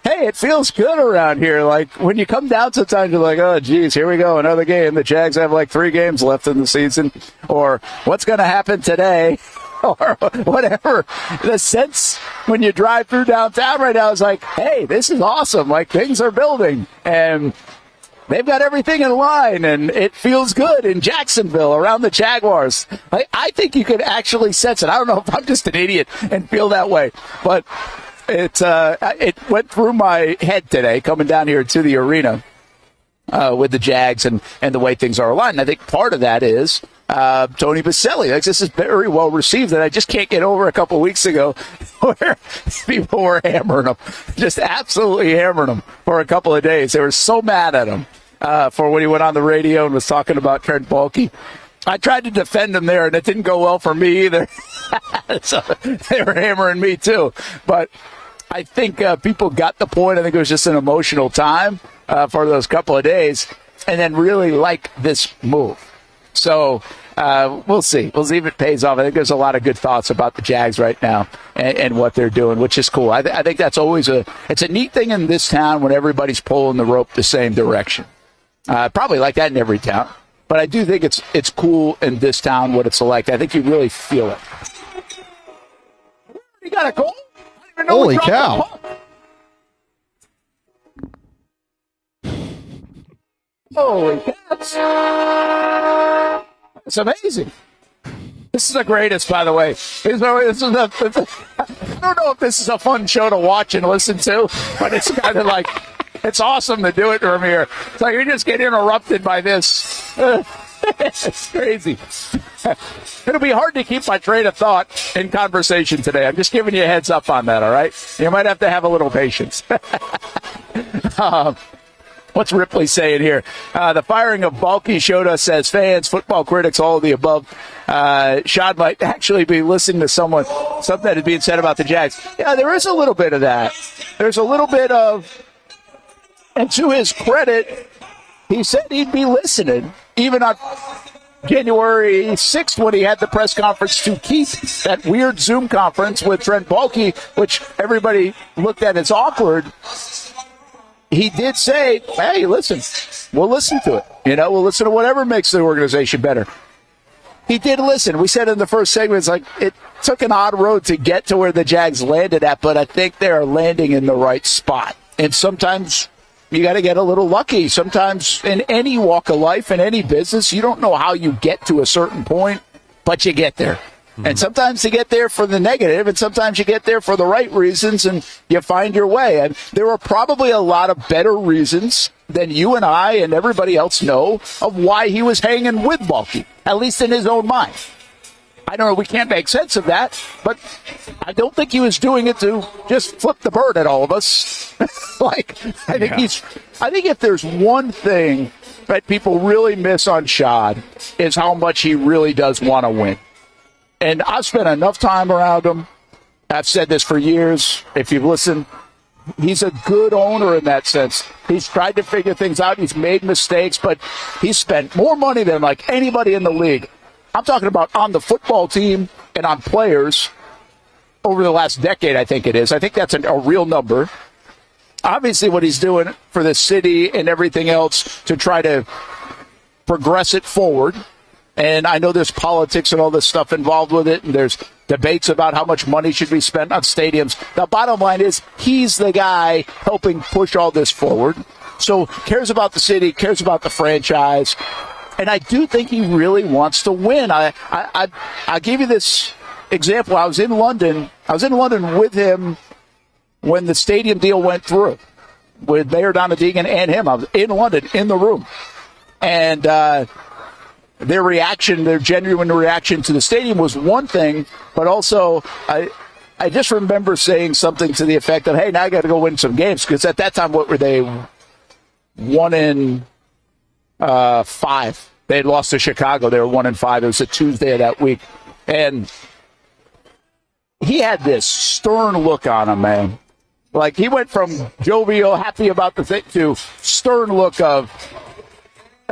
hey, it feels good around here. Like, when you come down sometimes, you're like, oh, geez, here we go, another game. The Jags have like 3 games left in the season. Or what's going to happen today? or whatever. The sense when you drive through downtown right now is like, hey, this is awesome. Like, things are building, and they've got everything in line, and it feels good in Jacksonville around the Jaguars. I think you could actually sense it. I don't know if I'm just an idiot and feel that way, but it went through my head today coming down here to the arena with the Jags and the way things are aligned. And I think part of that is Tony Boselli. Like, this is very well received, and I just can't get over a couple of weeks ago where people were hammering him, just absolutely hammering him for a couple of days. They were so mad at him for when he went on the radio and was talking about Trent Baalke. I tried to defend him there, and it didn't go well for me either. So they were hammering me too. But I think people got the point. I think it was just an emotional time for those couple of days, and then really like this move. So we'll see. We'll see if it pays off. I think there's a lot of good thoughts about the Jags right now and what they're doing, which is cool. I think that's always it's a neat thing in this town when everybody's pulling the rope the same direction. Probably like that in every town. But I do think it's cool in this town what it's like. I think you really feel it. You got a goal? Holy cow. Holy cow. It's amazing. This is the greatest, by the way. I don't know if this is a fun show to watch and listen to, but it's kind of like, it's awesome to do it from here. So you just get interrupted by this. It's crazy. It'll be hard to keep my train of thought in conversation today. I'm just giving you a heads up on that, all right? You might have to have a little patience. What's Ripley saying here? The firing of Baalke showed us as fans, football critics, all of the above. Shad might actually be listening to something that is being said about the Jags. Yeah, there is a little bit of that. There's a little bit of, and to his credit, he said he'd be listening, even on January 6th when he had the press conference to keep that weird Zoom conference with Trent Baalke, which everybody looked at as awkward. He did say, hey, listen, we'll listen to it. We'll listen to whatever makes the organization better. He did listen. We said in the first segment, it's like it took an odd road to get to where the Jags landed at, but I think they're landing in the right spot. And sometimes you got to get a little lucky. Sometimes in any walk of life, in any business, you don't know how you get to a certain point, but you get there. And sometimes you get there for the negative, and sometimes you get there for the right reasons, and you find your way. And there are probably a lot of better reasons than you and I and everybody else know of why he was hanging with Baalke, at least in his own mind. I don't know, we can't make sense of that, but I don't think he was doing it to just flip the bird at all of us. I think if there's one thing that people really miss on Shad is how much he really does want to win. And I've spent enough time around him. I've said this for years. If you've listened, he's a good owner in that sense. He's tried to figure things out. He's made mistakes, but he's spent more money than like anybody in the league. I'm talking about on the football team and on players over the last decade, I think it is. I think that's a real number. Obviously, what he's doing for the city and everything else to try to progress it forward. And I know there's politics and all this stuff involved with it, and there's debates about how much money should be spent on stadiums. The bottom line is he's the guy helping push all this forward. So cares about the city, cares about the franchise. And I do think he really wants to win. I'll give you this example. I was in London with him when the stadium deal went through with Mayor Donna Deegan and him. I was in London in the room. And their reaction, their genuine reaction to the stadium was one thing, but also I just remember saying something to the effect of, hey, now I got to go win some games. Because at that time, what were they? 1-5. They had lost to Chicago. They were 1-5. It was a Tuesday of that week. And he had this stern look on him, man. Like, he went from jovial, happy about the thing, to stern look of,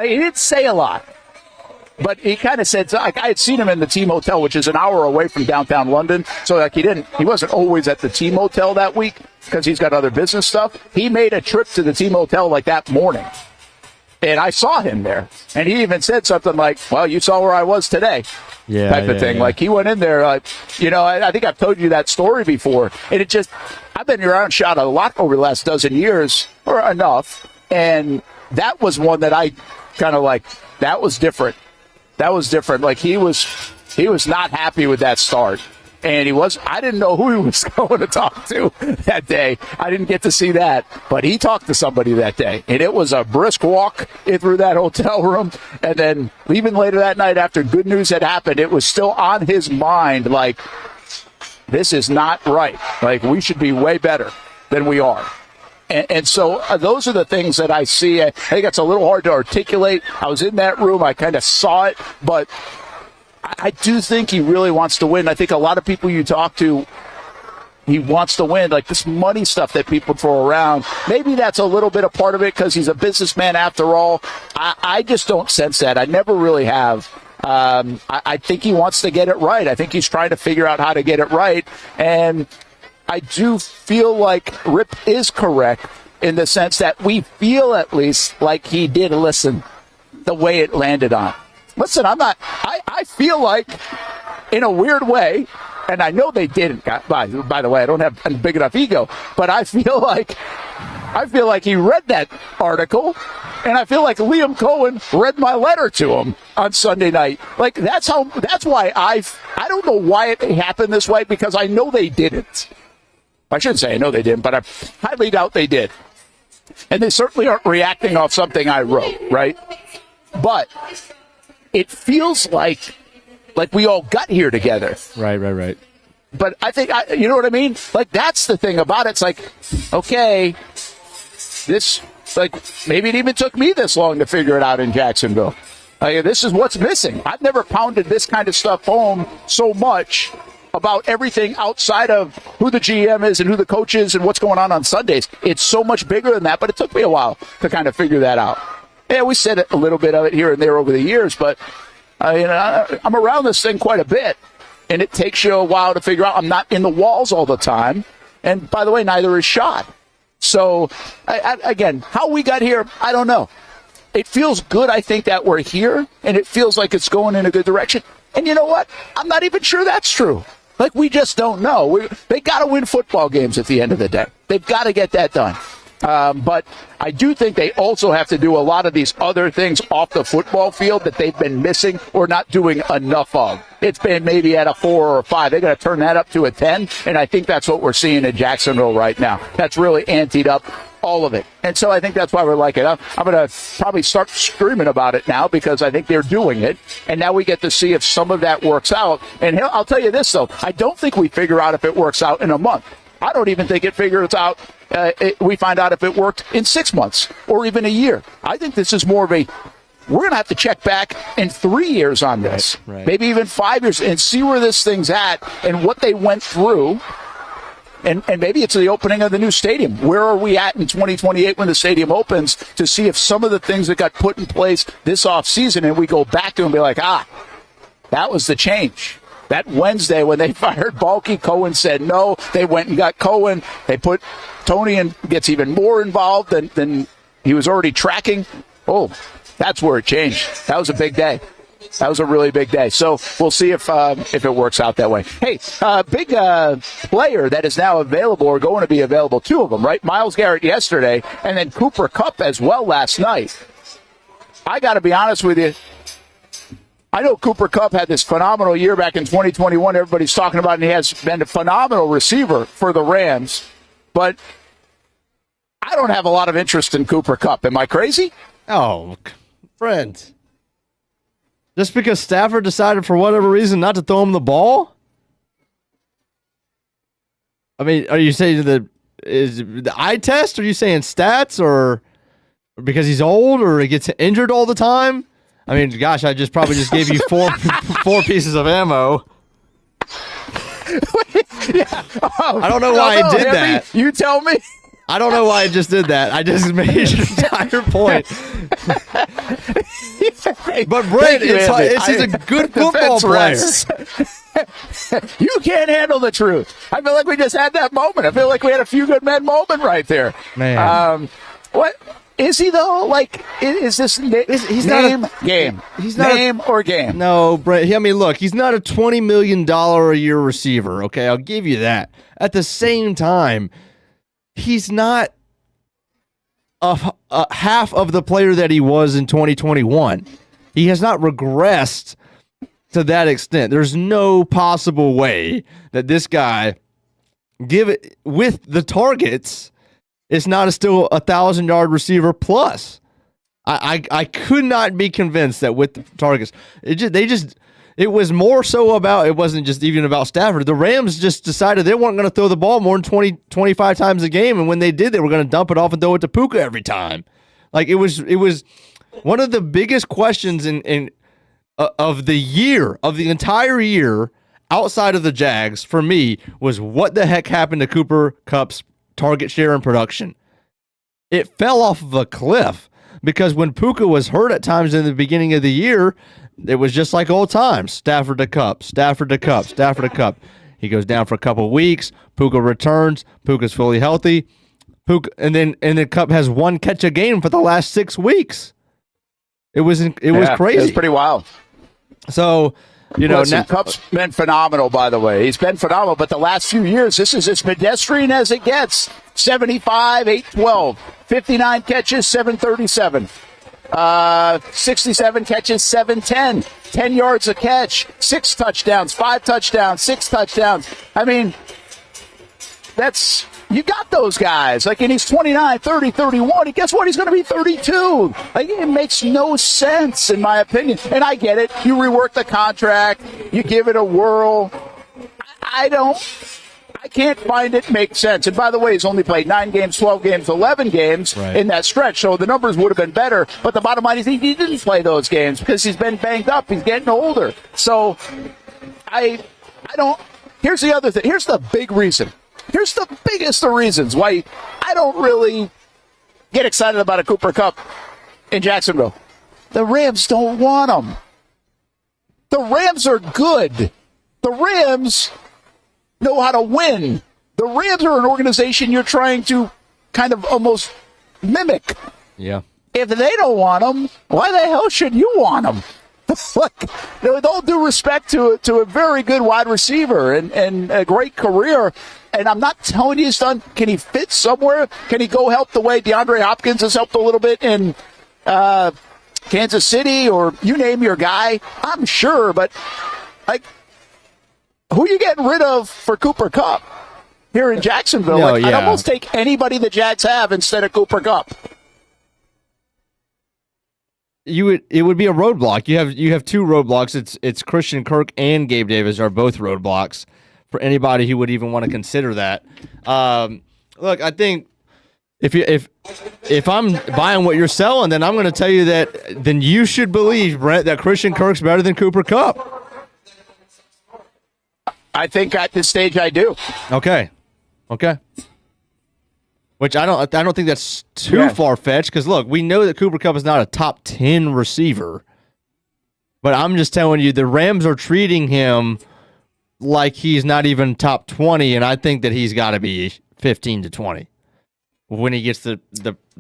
he didn't say a lot. But he kind of said, like, I had seen him in the team hotel, which is an hour away from downtown London. So, like, he wasn't always at the team hotel that week because he's got other business stuff. He made a trip to the team hotel like that morning. And I saw him there. And he even said something like, well, you saw where I was today. type of thing. Yeah. Like he went in there, I think I've told you that story before, and I've been around shot a lot over the last dozen years, or enough, and that was one that I kind of like. That was different. Like he was not happy with that start. And I didn't know who he was going to talk to that day. I didn't get to see that. But he talked to somebody that day. And it was a brisk walk through that hotel room. And then even later that night after good news had happened, it was still on his mind like, this is not right. Like, we should be way better than we are. And so those are the things that I see. I think it's a little hard to articulate. I was in that room. I kind of saw it. But I do think he really wants to win. I think a lot of people you talk to, he wants to win. Like this money stuff that people throw around, maybe that's a little bit a part of it because he's a businessman after all. I just don't sense that. I never really have. I think he wants to get it right. I think he's trying to figure out how to get it right. And I do feel like Rip is correct in the sense that we feel at least like he did listen the way it landed on. Listen, I feel like, in a weird way, and I know they didn't, by the way, I don't have a big enough ego, but I feel like he read that article, and I feel like Liam Coen read my letter to him on Sunday night. Like, that's why I don't know why it happened this way, because I know they didn't. I shouldn't say I know they didn't, but I highly doubt they did. And they certainly aren't reacting off something I wrote, right? But it feels like we all got here together. Right. But I think, you know what I mean? Like, that's the thing about it. It's like, okay, this, like, maybe it even took me this long to figure it out in Jacksonville. This is what's missing. I've never pounded this kind of stuff home so much about everything outside of who the GM is and who the coach is and what's going on Sundays. It's so much bigger than that, but it took me a while to kind of figure that out. Yeah, we said a little bit of it here and there over the years, but I'm around this thing quite a bit, and it takes you a while to figure out. I'm not in the walls all the time, and by the way, neither is Shot. So, again, how we got here, I don't know. It feels good, I think, that we're here, and it feels like it's going in a good direction. And you know what? I'm not even sure that's true. Like, we just don't know. They got to win football games at the end of the day. They've got to get that done. But I do think they also have to do a lot of these other things off the football field that they've been missing or not doing enough of. It's been maybe at a 4 or a 5. They're going to turn that up to a 10, and I think that's what we're seeing in Jacksonville right now. That's really anteed up all of it. And so I think that's why we're like it. I'm going to probably start screaming about it now because I think they're doing it, and now we get to see if some of that works out. And I'll tell you this, though. I don't think we figure out if it works out in a month. I don't even think it figures out. We find out if it worked in 6 months or even a year. I think this is more of we're going to have to check back in 3 years on this, right. Maybe even 5 years, and see where this thing's at and what they went through. And maybe it's the opening of the new stadium. Where are we at in 2028 when the stadium opens to see if some of the things that got put in place this offseason and we go back to and be like, that was the change. That Wednesday when they fired Balky, Coen said no. They went and got Coen. They put Tony and gets even more involved than he was already tracking. Oh, that's where it changed. That was a big day. That was a really big day. So we'll see if it works out that way. Hey, big player that is now available or going to be available, 2 of them, right? Myles Garrett yesterday and then Cooper Kupp as well last night. I got to be honest with you. I know Cooper Kupp had this phenomenal year back in 2021. Everybody's talking about it, and he has been a phenomenal receiver for the Rams. But I don't have a lot of interest in Cooper Kupp. Am I crazy? Oh, friend. Just because Stafford decided for whatever reason not to throw him the ball? I mean, are you saying is the eye test? Or are you saying stats? Or because he's old or he gets injured all the time? I mean, gosh, I probably just gave you four pieces of ammo. Yeah. Oh, I don't know why I did that. You tell me. I don't know why I just did that. I just made an entire point. But Brent, he's a good football player. You can't handle the truth. I feel like we just had that moment. I feel like we had a few good men moment right there. Man. What? Is he though? Like, is this he's name not game? He's not name or game? No, Brent. I mean, look, he's not a $20 million a year receiver. Okay, I'll give you that. At the same time, he's not a half of the player that he was in 2021. He has not regressed to that extent. There's no possible way that this guy, with the targets, is not still 1,000-yard receiver plus. I could not be convinced that with the targets, it was more so about, it wasn't just even about Stafford. The Rams just decided they weren't going to throw the ball more than 20, 25 times a game, and when they did, they were going to dump it off and throw it to Puka every time. Like, it was one of the biggest questions of the year, of the entire year, outside of the Jags, for me, was what the heck happened to Cooper Kupp's target share and production. It fell off of a cliff because when Puka was hurt at times in the beginning of the year, it was just like old times. Stafford to Kupp, Stafford to Kupp, Stafford to Kupp. He goes down for a couple of weeks. Puka returns. Puka's fully healthy. And then Kupp has one catch a game for the last 6 weeks. It was crazy. It was pretty wild. So, Kupp's been phenomenal, by the way. He's been phenomenal, but the last few years, this is as pedestrian as it gets. 75, 812, 59 catches, 737. 67 catches, 710, 10 yards a catch, 6 touchdowns, 5 touchdowns, 6 touchdowns. I mean, you got those guys. Like, and he's 29, 30, 31. And guess what? He's going to be 32. Like, it makes no sense, in my opinion. And I get it. You rework the contract. You give it a whirl. I can't find it make sense. And by the way, he's only played 9 games, 12 games, 11 games in that stretch, so the numbers would have been better. But the bottom line is he didn't play those games because he's been banged up. He's getting older. So I don't. Here's the other thing. Here's the big reason. Here's the biggest of reasons why I don't really get excited about a Cooper Kupp in Jacksonville. The Rams don't want him. The Rams are good. The Rams know how to win. The Rams are an organization you're trying to kind of almost mimic. Yeah. If they don't want them, why the hell should you want them? Look, with all due respect to a very good wide receiver and a great career, and I'm not telling you he's done. Can he fit somewhere? Can he go help the way DeAndre Hopkins has helped a little bit in Kansas City, or you name your guy? I'm sure, but like, who are you getting rid of for Cooper Kupp here in Jacksonville? I'd almost take anybody the Jags have instead of Cooper Kupp. It would be a roadblock. You have 2 roadblocks. It's Christian Kirk and Gabe Davis are both roadblocks for anybody who would even want to consider that. Look, I think if I'm buying what you're selling, then I'm going to tell you that then you should believe, Brent, that Christian Kirk's better than Cooper Kupp. I think at this stage I do. Okay. Which I don't think that's too far-fetched, because look, we know that Cooper Kupp is not a top 10 receiver. But I'm just telling you, the Rams are treating him like he's not even top 20, and I think that he's got to be 15 to 20 when he gets the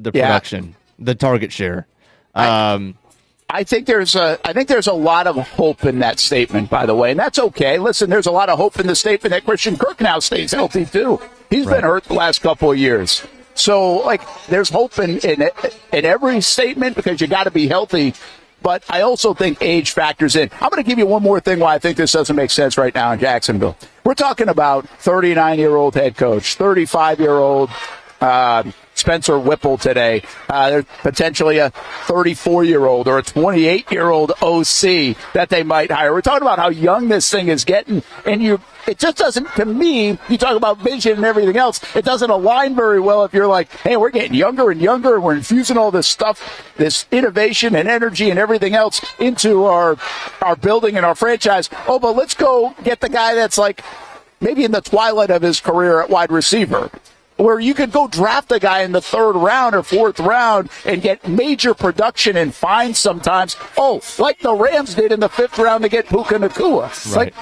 production, the target share. I think there's a lot of hope in that statement, by the way, and that's okay. Listen, there's a lot of hope in the statement that Christian Kirk now stays healthy too. He's been hurt the last couple of years, so like there's hope in every statement because you got to be healthy. But I also think age factors in. I'm going to give you one more thing why I think this doesn't make sense right now in Jacksonville. We're talking about 39-year-old head coach, 35-year-old. Spencer Whipple today. There's potentially a 34-year-old or a 28-year-old OC that they might hire. We're talking about how young this thing is getting, and it just doesn't, to me, you talk about vision and everything else, it doesn't align very well if you're like, hey, we're getting younger and younger, and we're infusing all this stuff, this innovation and energy and everything else into our building and our franchise. Oh, but let's go get the guy that's like maybe in the twilight of his career at wide receiver, where you could go draft a guy in the 3rd round or 4th round and get major production and find sometimes, like the Rams did in the 5th round to get Puka Nacua. Right. Like,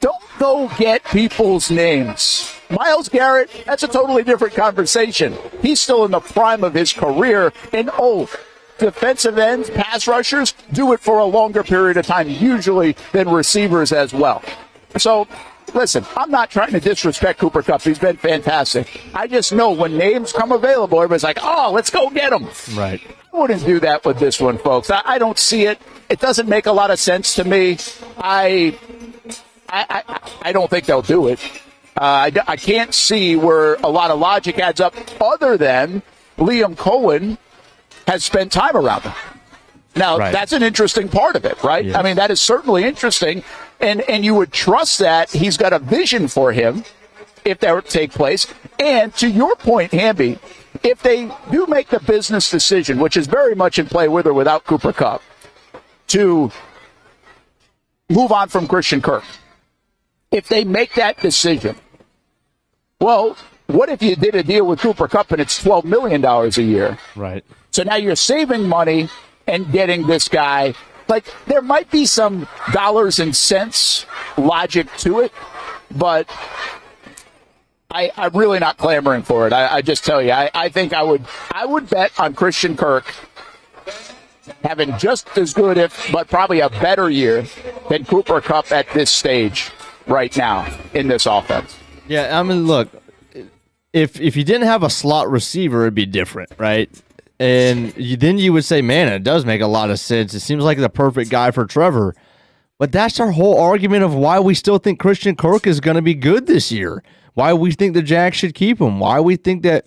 don't go get people's names. Myles Garrett, that's a totally different conversation. He's still in the prime of his career. And, defensive ends, pass rushers, do it for a longer period of time, usually than receivers as well. So, listen, I'm not trying to disrespect Cooper Kupp. He's been fantastic. I just know when names come available, everybody's like, let's go get him. Right. I wouldn't do that with this one, folks. I don't see it. It doesn't make a lot of sense to me. I don't think they'll do it. I can't see where a lot of logic adds up other than Liam Coen has spent time around him. Now, That's an interesting part of it, right? Yeah. I mean, that is certainly interesting, and you would trust that he's got a vision for him if that would take place. And to your point, Hamby, if they do make the business decision, which is very much in play with or without Cooper Kupp, to move on from Christian Kirk, if they make that decision, well, what if you did a deal with Cooper Kupp and it's $12 million a year? Right. So now you're saving money and getting this guy. Like, there might be some dollars and cents logic to it, but I'm really not clamoring for it. I just tell you, I think I would bet on Christian Kirk having just as good, but probably a better year than Cooper Kupp at this stage right now in this offense. Yeah, I mean, look, if you didn't have a slot receiver, it'd be different, right? And then you would say, man, it does make a lot of sense. It seems like the perfect guy for Trevor. But that's our whole argument of why we still think Christian Kirk is going to be good this year. Why we think the Jags should keep him. Why we think that,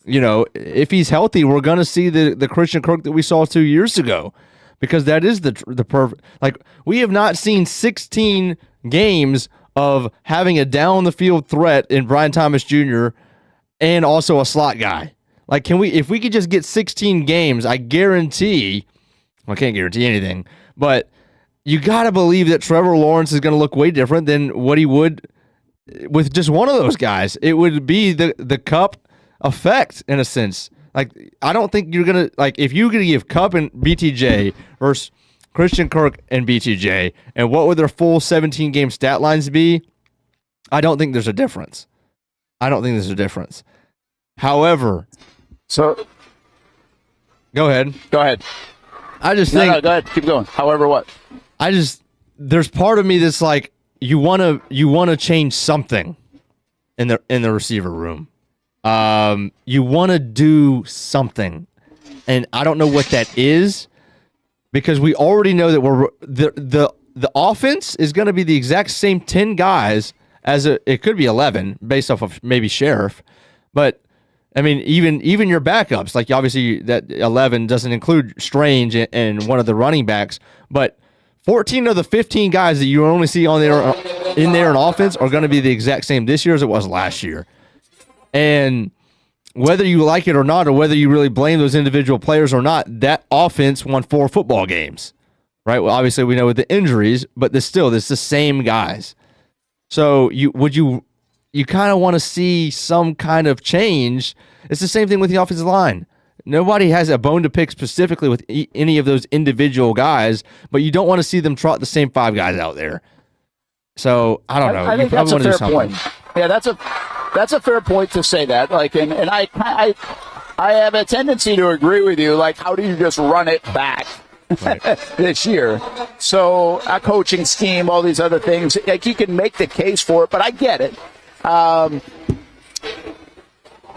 if he's healthy, we're going to see the Christian Kirk that we saw 2 years ago. Because that is the perfect. Like, we have not seen 16 games of having a down-the-field threat in Brian Thomas Jr. and also a slot guy. Like, if we could just get 16 games, I guarantee, I can't guarantee anything, but you got to believe that Trevor Lawrence is going to look way different than what he would with just one of those guys. It would be the Kupp effect, in a sense. Like, I don't think you're going to, like, if you're going to give Kupp and BTJ versus Christian Kirk and BTJ, and what would their full 17-game stat lines be? I don't think there's a difference. However, so go ahead. I just think. No, go ahead. Keep going. However, what? There's part of me that's like, you want to change something in the receiver room. You want to do something, and I don't know what that is, because we already know that the offense is going to be the exact same 10 guys as it could be 11 based off of maybe Sheriff, but I mean even your backups, like obviously that 11 doesn't include Strange and one of the running backs, but 14 of the 15 guys that you only see in there in offense are going to be the exact same this year as it was last year. And whether you like it or not, or whether you really blame those individual players or not, that offense won 4 football games, right? Well, obviously we know with the injuries, but it's the same guys. So you kind of want to see some kind of change. It's the same thing with the offensive line. Nobody has a bone to pick specifically with any of those individual guys, but you don't want to see them trot the same 5 guys out there. So I don't know. I think that's a fair point. Yeah, that's a fair point to say that. Like, and I have a tendency to agree with you. Like, how do you just run it back this year? So a coaching scheme, all these other things. Like, you can make the case for it, but I get it.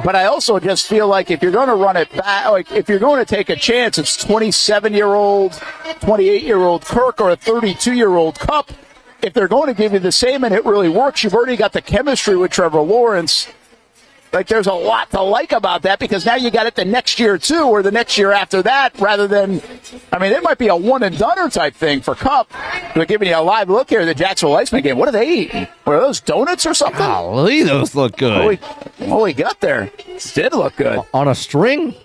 But I also just feel like if you're going to run it back, like if you're going to take a chance, it's 27-year-old, 28-year-old Kirk or a 32-year-old Kupp. If they're going to give you the same and it really works, you've already got the chemistry with Trevor Lawrence. Like, there's a lot to like about that, because now you got it the next year too, or the next year after that, rather than, I mean, it might be a one-and-doner type thing for Kupp. They're giving you a live look here at the Jacksonville Iceman game. What are they eating? Were those donuts or something? Golly, those look good. What we got there did look good. On a string?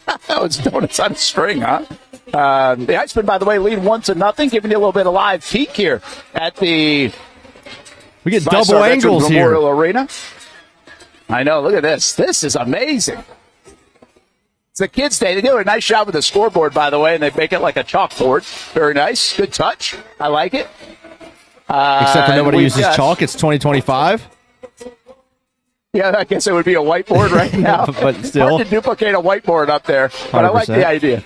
That was donuts on a string, huh? The Iceman, by the way, lead 1-0, giving you a little bit of live peek here at the we get double angles here. Memorial Arena. I know. Look at this. This is amazing. It's the kids' day. They do a nice job with the scoreboard, by the way, and they make it like a chalkboard. Very nice. Good touch. I like it. Except for nobody uses chalk. It's 2025. Yeah, I guess it would be a whiteboard right now. But still. Hard to duplicate a whiteboard up there. But 100%. I like the idea.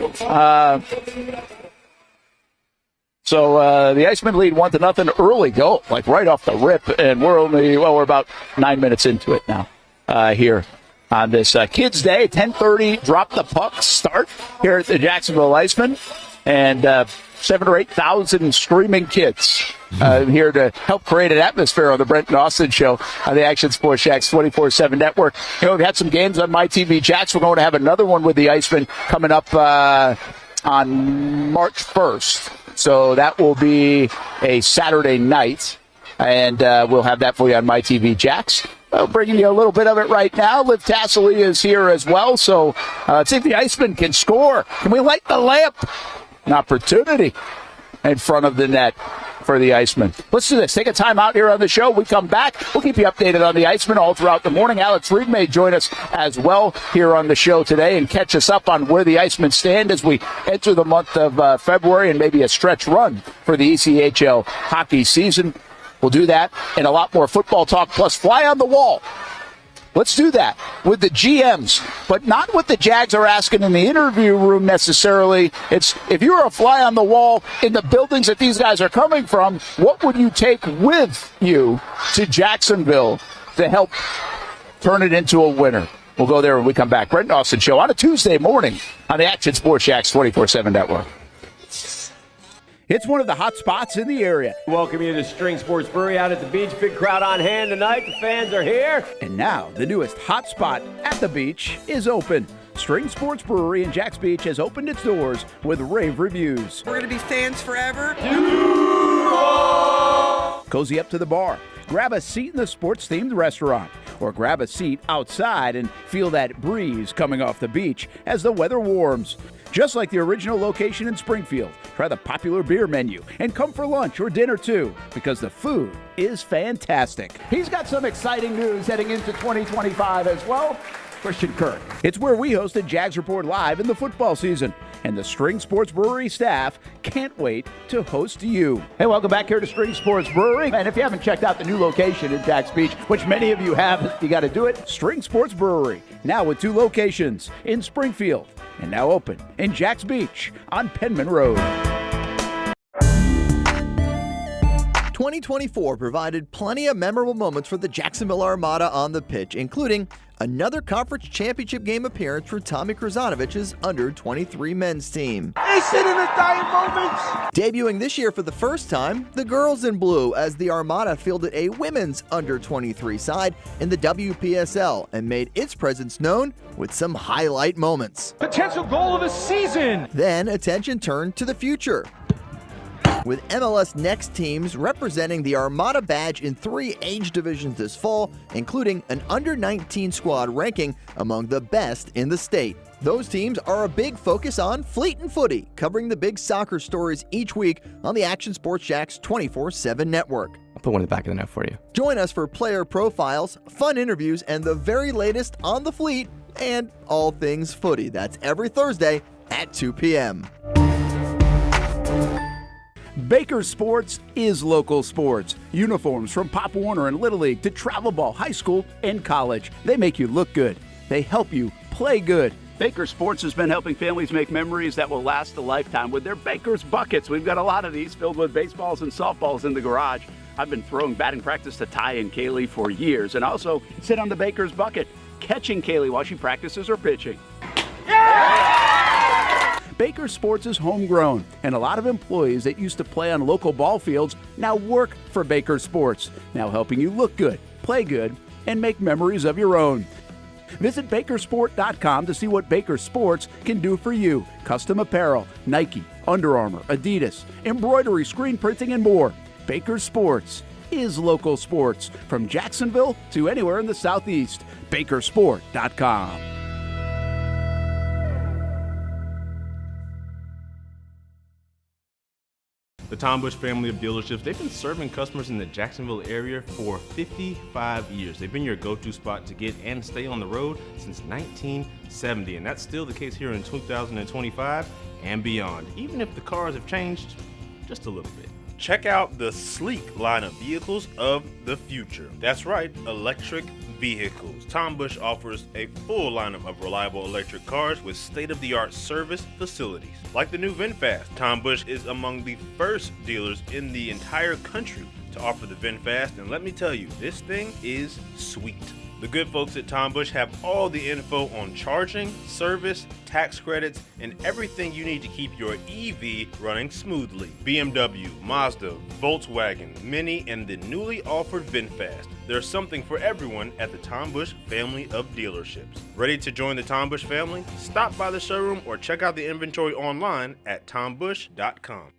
So the Icemen lead 1-0 early goal, like right off the rip. And we're about 9 minutes into it now here on this Kids Day. 10:30, drop the puck start here at the Jacksonville Icemen. And 7,000 or 8,000 screaming kids here to help create an atmosphere on the Brent and Austen show on the Action Sports Jacks 24/7 network. You know, we've had some games on MyTV Jacks. We're going to have another one with the Icemen coming up on March 1st. So that will be a Saturday night, and we'll have that for you on MyTV Jacks. Bringing you a little bit of it right now. Liv Tassley is here as well, so let's see if the Icemen can score. Can we light the lamp? An opportunity in front of the net for the Icemen. Let's do this. Take a time out here on the show. We come back. We'll keep you updated on the Icemen all throughout the morning. Alex Reed may join us as well here on the show today and catch us up on where the Icemen stand as we enter the month of February and maybe a stretch run for the ECHL hockey season. We'll do that and a lot more football talk plus fly on the wall. Let's do that with the GMs, but not what the Jags are asking in the interview room necessarily. It's if you were a fly on the wall in the buildings that these guys are coming from, what would you take with you to Jacksonville to help turn it into a winner? We'll go there when we come back. Brent and Austen Show on a Tuesday morning on the Action Sports Jacks 24/7 network. It's one of the hot spots in the area. Welcome you to String Sports Brewery out at the beach. Big crowd on hand tonight. The fans are here. And now the newest hot spot at the beach is open. String Sports Brewery in Jacks Beach has opened its doors with rave reviews. We're going to be fans forever. Cozy up to the bar. Grab a seat in the sports-themed restaurant. Or grab a seat outside and feel that breeze coming off the beach as the weather warms. Just like the original location in Springfield, try the popular beer menu and come for lunch or dinner too, because the food is fantastic. He's got some exciting news heading into 2025 as well. Christian Kirk. It's where we hosted Jags Report Live in the football season, and the String Sports Brewery staff can't wait to host you. Hey, welcome back here to String Sports Brewery. And if you haven't checked out the new location in Jacks Beach, which many of you have, you got to do it. String Sports Brewery, now with 2 locations in Springfield and now open in Jacks Beach on Penman Road. 2024 provided plenty of memorable moments for the Jacksonville Armada on the pitch, including another conference championship game appearance for Tommy Krasanovich's under-23 men's team. Debuting this year for the first time, the girls in blue as the Armada fielded a women's under-23 side in the WPSL and made its presence known with some highlight moments. Potential goal of the season. Then attention turned to the future, with MLS Next teams representing the Armada badge in 3 age divisions this fall, including an under-19 squad ranking among the best in the state. Those teams are a big focus on Fleet and Footy, covering the big soccer stories each week on the Action Sports Jacks 24/7 network. I'll put one in the back of the note for you. Join us for player profiles, fun interviews, and the very latest on the Fleet and all things footy. That's every Thursday at 2 p.m. Baker Sports is local sports. Uniforms from Pop Warner and Little League to travel ball, high school, and college. They make you look good. They help you play good. Baker Sports has been helping families make memories that will last a lifetime with their Baker's Buckets. We've got a lot of these filled with baseballs and softballs in the garage. I've been throwing batting practice to Ty and Kaylee for years, and also sit on the Baker's Bucket, catching Kaylee while she practices her pitching. Baker Sports is homegrown, and a lot of employees that used to play on local ball fields now work for Baker Sports, now helping you look good, play good, and make memories of your own. Visit Bakersport.com to see what Baker Sports can do for you. Custom apparel, Nike, Under Armour, Adidas, embroidery, screen printing, and more. Baker Sports is local sports from Jacksonville to anywhere in the Southeast. Bakersport.com. The Tom Bush family of dealerships, they've been serving customers in the Jacksonville area for 55 years. They've been your go-to spot to get and stay on the road since 1970, and that's still the case here in 2025 and beyond, even if the cars have changed just a little bit. Check out the sleek line of vehicles of the future. That's right, electric vehicles. Tom Busch offers a full lineup of reliable electric cars with state-of-the-art service facilities. Like the new VinFast, Tom Busch is among the first dealers in the entire country to offer the VinFast, and let me tell you, this thing is sweet. The good folks at Tom Busch have all the info on charging, service, tax credits, and everything you need to keep your EV running smoothly. BMW, Mazda, Volkswagen, Mini, and the newly offered VinFast. There's something for everyone at the Tom Busch family of dealerships. Ready to join the Tom Busch family? Stop by the showroom or check out the inventory online at tombusch.com.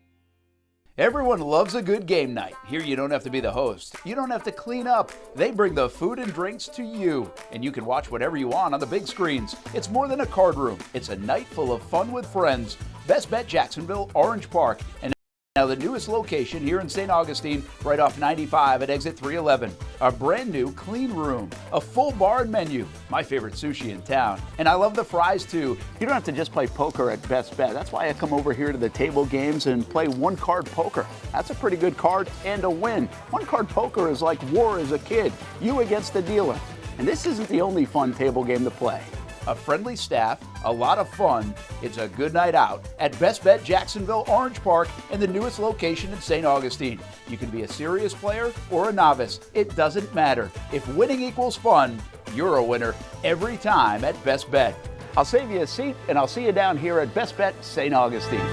Everyone loves a good game night. Here you don't have to be the host. You don't have to clean up. They bring the food and drinks to you, and you can watch whatever you want on the big screens. It's more than a card room. It's a night full of fun with friends. Best Bet Jacksonville, Orange Park, and now the newest location here in St. Augustine, right off 95 at exit 311. A brand new clean room, a full bar and menu, my favorite sushi in town. And I love the fries too. You don't have to just play poker at Best Bet. That's why I come over here to the table games and play one card poker. That's a pretty good card and a win. One card poker is like war as a kid, you against the dealer. And this isn't the only fun table game to play. A friendly staff, a lot of fun. It's a good night out at Best Bet Jacksonville, Orange Park, and the newest location in St. Augustine. You can be a serious player or a novice. It doesn't matter. If winning equals fun, you're a winner every time at Best Bet. I'll save you a seat, and I'll see you down here at Best Bet St. Augustine.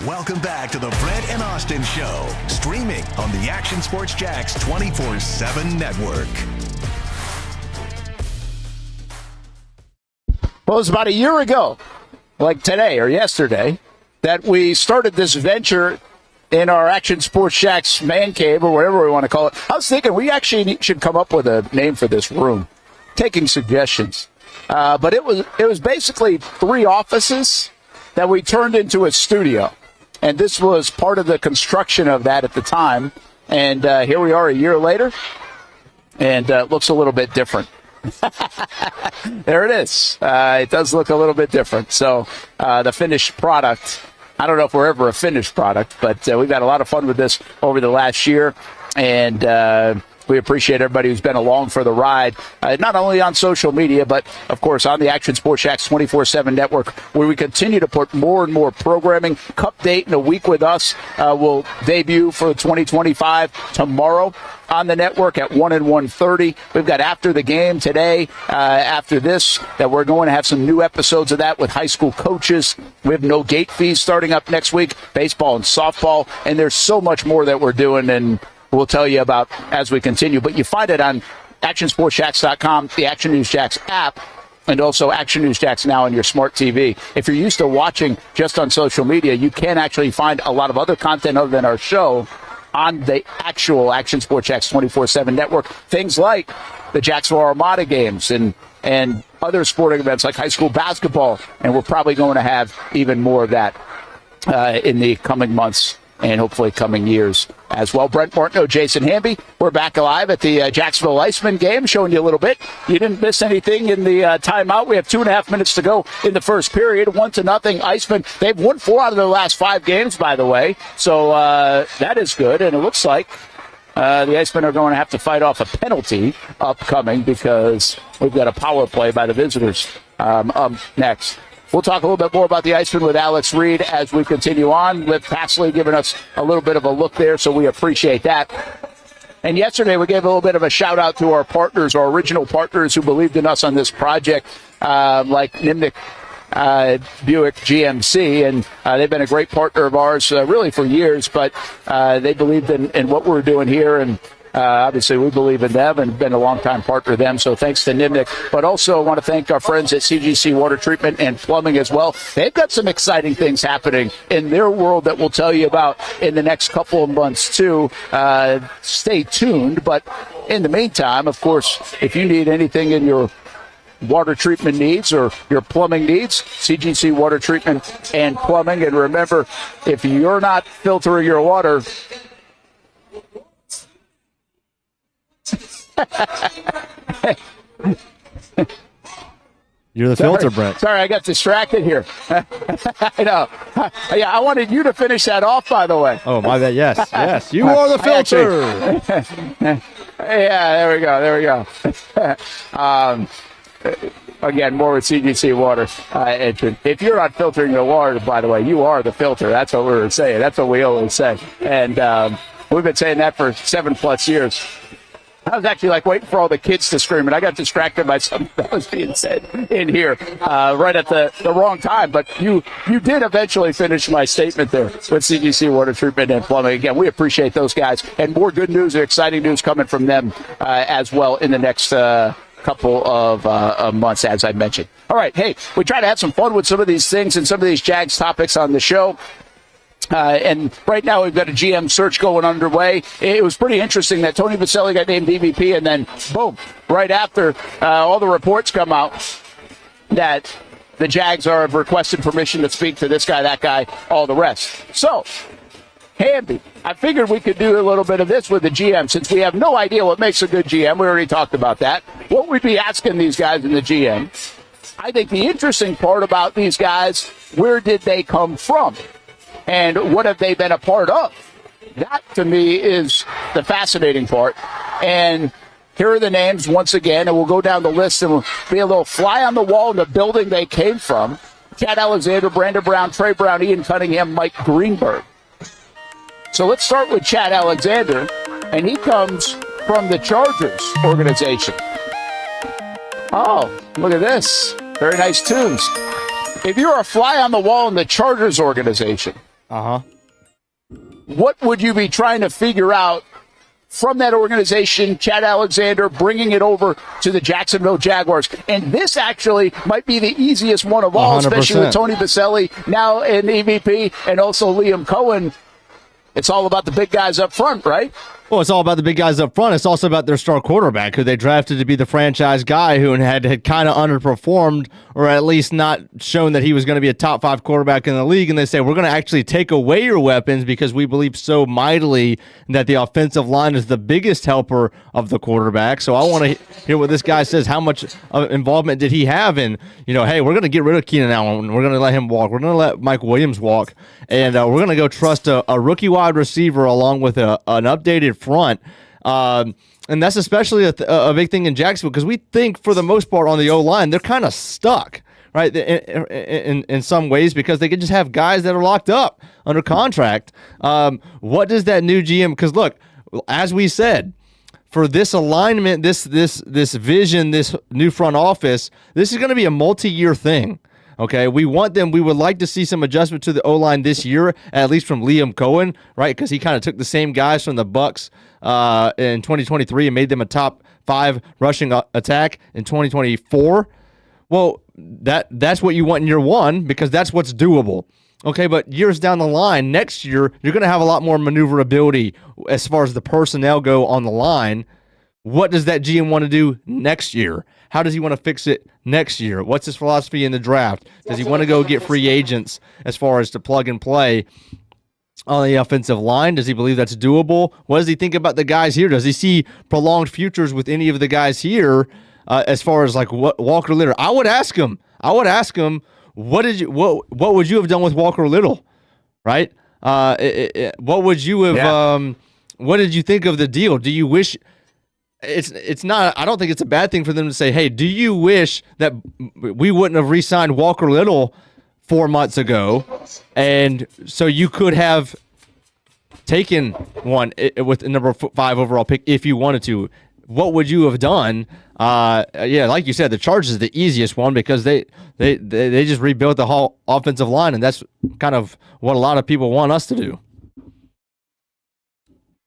Welcome back to the Brent and Austin Show, streaming on the Action Sports Jax 24/7 network. Well, it was about a year ago, like today or yesterday, that we started this venture in our Action Sports Jax man cave, or whatever we want to call it. I was thinking we actually should come up with a name for this room, taking suggestions. But it was basically 3 offices that we turned into a studio. And this was part of the construction of that at the time. And here we are a year later, and it looks a little bit different. There it is. It does look a little bit different. So the finished product, I don't know if we're ever a finished product, but we've had a lot of fun with this over the last year. And we appreciate everybody who's been along for the ride, not only on social media, but, of course, on the Action Sports Jax 24/7 network, where we continue to put more and more programming. Cup date in a week with us will debut for 2025 tomorrow on the network at 1 and 1:30. We've got After the Game today, after this, that we're going to have some new episodes of that with high school coaches. We have no gate fees starting up next week, baseball and softball, and there's so much more that we're doing, and we'll tell you about as we continue. But you find it on actionsportsjax.com, the Action News Jax app, and also Action News Jax now on your smart TV. If you're used to watching just on social media, you can actually find a lot of other content other than our show on the actual Action Sports Jax 24/7 network. Things like the Jacksonville Armada games and other sporting events like high school basketball. And we're probably going to have even more of that in the coming months and hopefully coming years as well. Brent Martineau, Jason Hamby. We're back alive at the Jacksonville Iceman game, showing you a little bit. You didn't miss anything in the timeout. We have 2.5 minutes to go in the first period. 1-0 Iceman. They've won 4 out of their last 5 games, by the way. So that is good. And it looks like the Icemen are going to have to fight off a penalty upcoming because we've got a power play by the visitors up next. We'll talk a little bit more about the Iceman with Alex Reed as we continue on. Liv Passley giving us a little bit of a look there, so we appreciate that. And yesterday we gave a little bit of a shout-out to our partners, our original partners who believed in us on this project, like Nimnik Buick GMC, and they've been a great partner of ours really for years, but they believed in what we're doing here, and obviously, we believe in them and been a long-time partner of them, so thanks to Nimnik. But also, I want to thank our friends at CGC Water Treatment and Plumbing as well. They've got some exciting things happening in their world that we'll tell you about in the next couple of months, too. Stay tuned. But in the meantime, of course, if you need anything in your water treatment needs or your plumbing needs, CGC Water Treatment and Plumbing. And remember, if you're not filtering your water, you're the filter, Brent. Sorry, I got distracted here. I know. Yeah, I wanted you to finish that off, by the way. Oh, my bad. Yes, yes. You are the filter. Yeah, there we go. Again, more with CGC Water. If you're not filtering the water, by the way, you are the filter. That's what we were saying. That's what we always say. And we've been saying that for 7+ years. I was actually waiting for all the kids to scream, and I got distracted by something that was being said in here right at the wrong time. But you did eventually finish my statement there with CGC Water Treatment and Plumbing. Again, we appreciate those guys, and more good news and exciting news coming from them as well in the next couple of months, as I mentioned. All right, hey, we try to have some fun with some of these things and some of these Jags topics on the show. And right now we've got a GM search going underway. It was pretty interesting that Tony Boselli got named EVP, and then, boom, right after all the reports come out that the Jags have requested permission to speak to this guy, that guy, all the rest. So, Hamby, I figured we could do a little bit of this with the GM since we have no idea what makes a good GM. We already talked about that. What we'd be asking these guys in the GM. I think the interesting part about these guys, where did they come from? And what have they been a part of? That, to me, is the fascinating part. And here are the names once again, and we'll go down the list and we'll be a little fly on the wall in the building they came from. Chad Alexander, Brandon Brown, Trey Brown, Ian Cunningham, Mike Greenberg. So let's start with Chad Alexander, and he comes from the Chargers organization. Oh, look at this. Very nice tunes. If you're a fly on the wall in the Chargers organization, what would you be trying to figure out from that organization, Chad Alexander, bringing it over to the Jacksonville Jaguars? And this actually might be the easiest one of all, 100%. Especially with Tony Boselli now in EVP and also Liam Coen. It's all about the big guys up front, right? Well, it's all about the big guys up front. It's also about their star quarterback, who they drafted to be the franchise guy, who had kind of underperformed, or at least not shown that he was going to be a top 5 quarterback in the league. And they say, we're going to actually take away your weapons because we believe so mightily that the offensive line is the biggest helper of the quarterback. So I want to hear what this guy says. How much involvement did he have in, hey, we're going to get rid of Keenan Allen. We're going to let him walk. We're going to let Mike Williams walk. And we're going to go trust a rookie wide receiver along with an updated front. And that's especially a big thing in Jacksonville, because we think for the most part on the O-line, they're kind of stuck, right, in some ways, because they could just have guys that are locked up under contract. What does that new GM, because look, as we said, for this alignment, this vision, this new front office, this is going to be a multi-year thing. Okay, we would like to see some adjustment to the O-line this year, at least from Liam Coen, right? Because he kind of took the same guys from the Bucs in 2023 and made them a top 5 rushing attack in 2024. Well, that's what you want in year one, because that's what's doable. Okay, but years down the line, next year, you're going to have a lot more maneuverability as far as the personnel go on the line. What does that GM want to do next year? How does he want to fix it next year? What's his philosophy in the draft? Does he want to go get free agents as far as to plug and play on the offensive line? Does he believe that's doable? What does he think about the guys here? Does he see prolonged futures with any of the guys here as far as what Walker Little? I would ask him, what would you have done with Walker Little, right? What would you have? What did you think of the deal? Do you wish? It's not. I don't think it's a bad thing for them to say, "Hey, do you wish that we wouldn't have re-signed Walker Little 4 months ago, and so you could have taken one with the number 5 overall pick if you wanted to? What would you have done?" Like you said, the Chargers is the easiest one because they just rebuilt the whole offensive line, and that's kind of what a lot of people want us to do.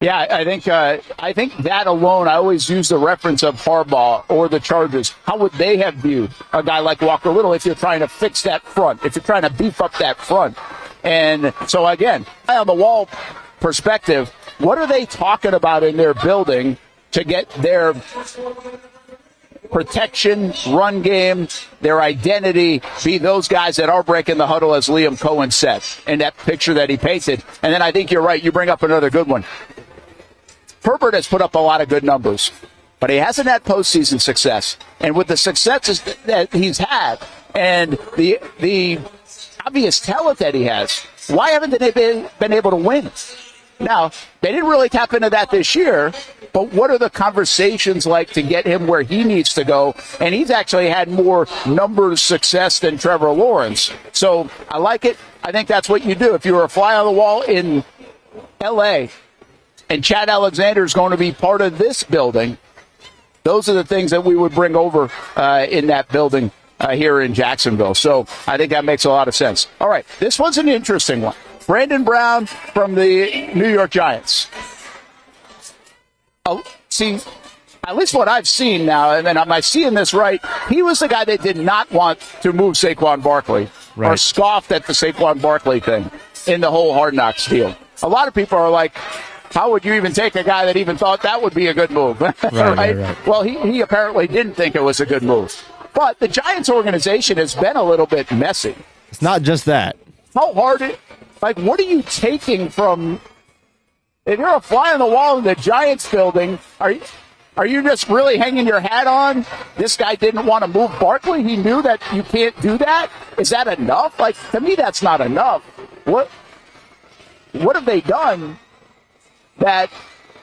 Yeah, I think that alone, I always use the reference of Harbaugh or the Chargers. How would they have viewed a guy like Walker Little if you're trying to fix that front, if you're trying to beef up that front? And so, again, on the wall perspective, what are they talking about in their building to get their protection, run game, their identity, be those guys that are breaking the huddle, as Liam Coen said, in that picture that he painted? And then I think you're right. You bring up another good one. Herbert has put up a lot of good numbers, but he hasn't had postseason success. And with the successes that he's had and the obvious talent that he has. Why haven't they been able to win? Now, they didn't really tap into that this year, but what are the conversations like to get him where he needs to go? And he's actually had more numbers success than Trevor Lawrence. So I like it. I think that's what you do. If you were a fly on the wall in L.A. and Chad Alexander is going to be part of this building, those are the things that we would bring over in that building here in Jacksonville. So I think that makes a lot of sense. All right, this one's an interesting one. Brandon Brown from the New York Giants. See, at least what I've seen now, and then am I seeing this right? He was the guy that did not want to move Saquon Barkley or scoffed at the Saquon Barkley thing in the whole Hard Knocks deal. A lot of people are like, how would you even take a guy that even thought that would be a good move? Right? Well, he apparently didn't think it was a good move. But the Giants organization has been a little bit messy. It's not just that. How hard what are you taking from, if you're a fly on the wall in the Giants building, are you just really hanging your hat on? This guy didn't want to move Barkley. He knew that you can't do that. Is that enough? To me, that's not enough. What have they done that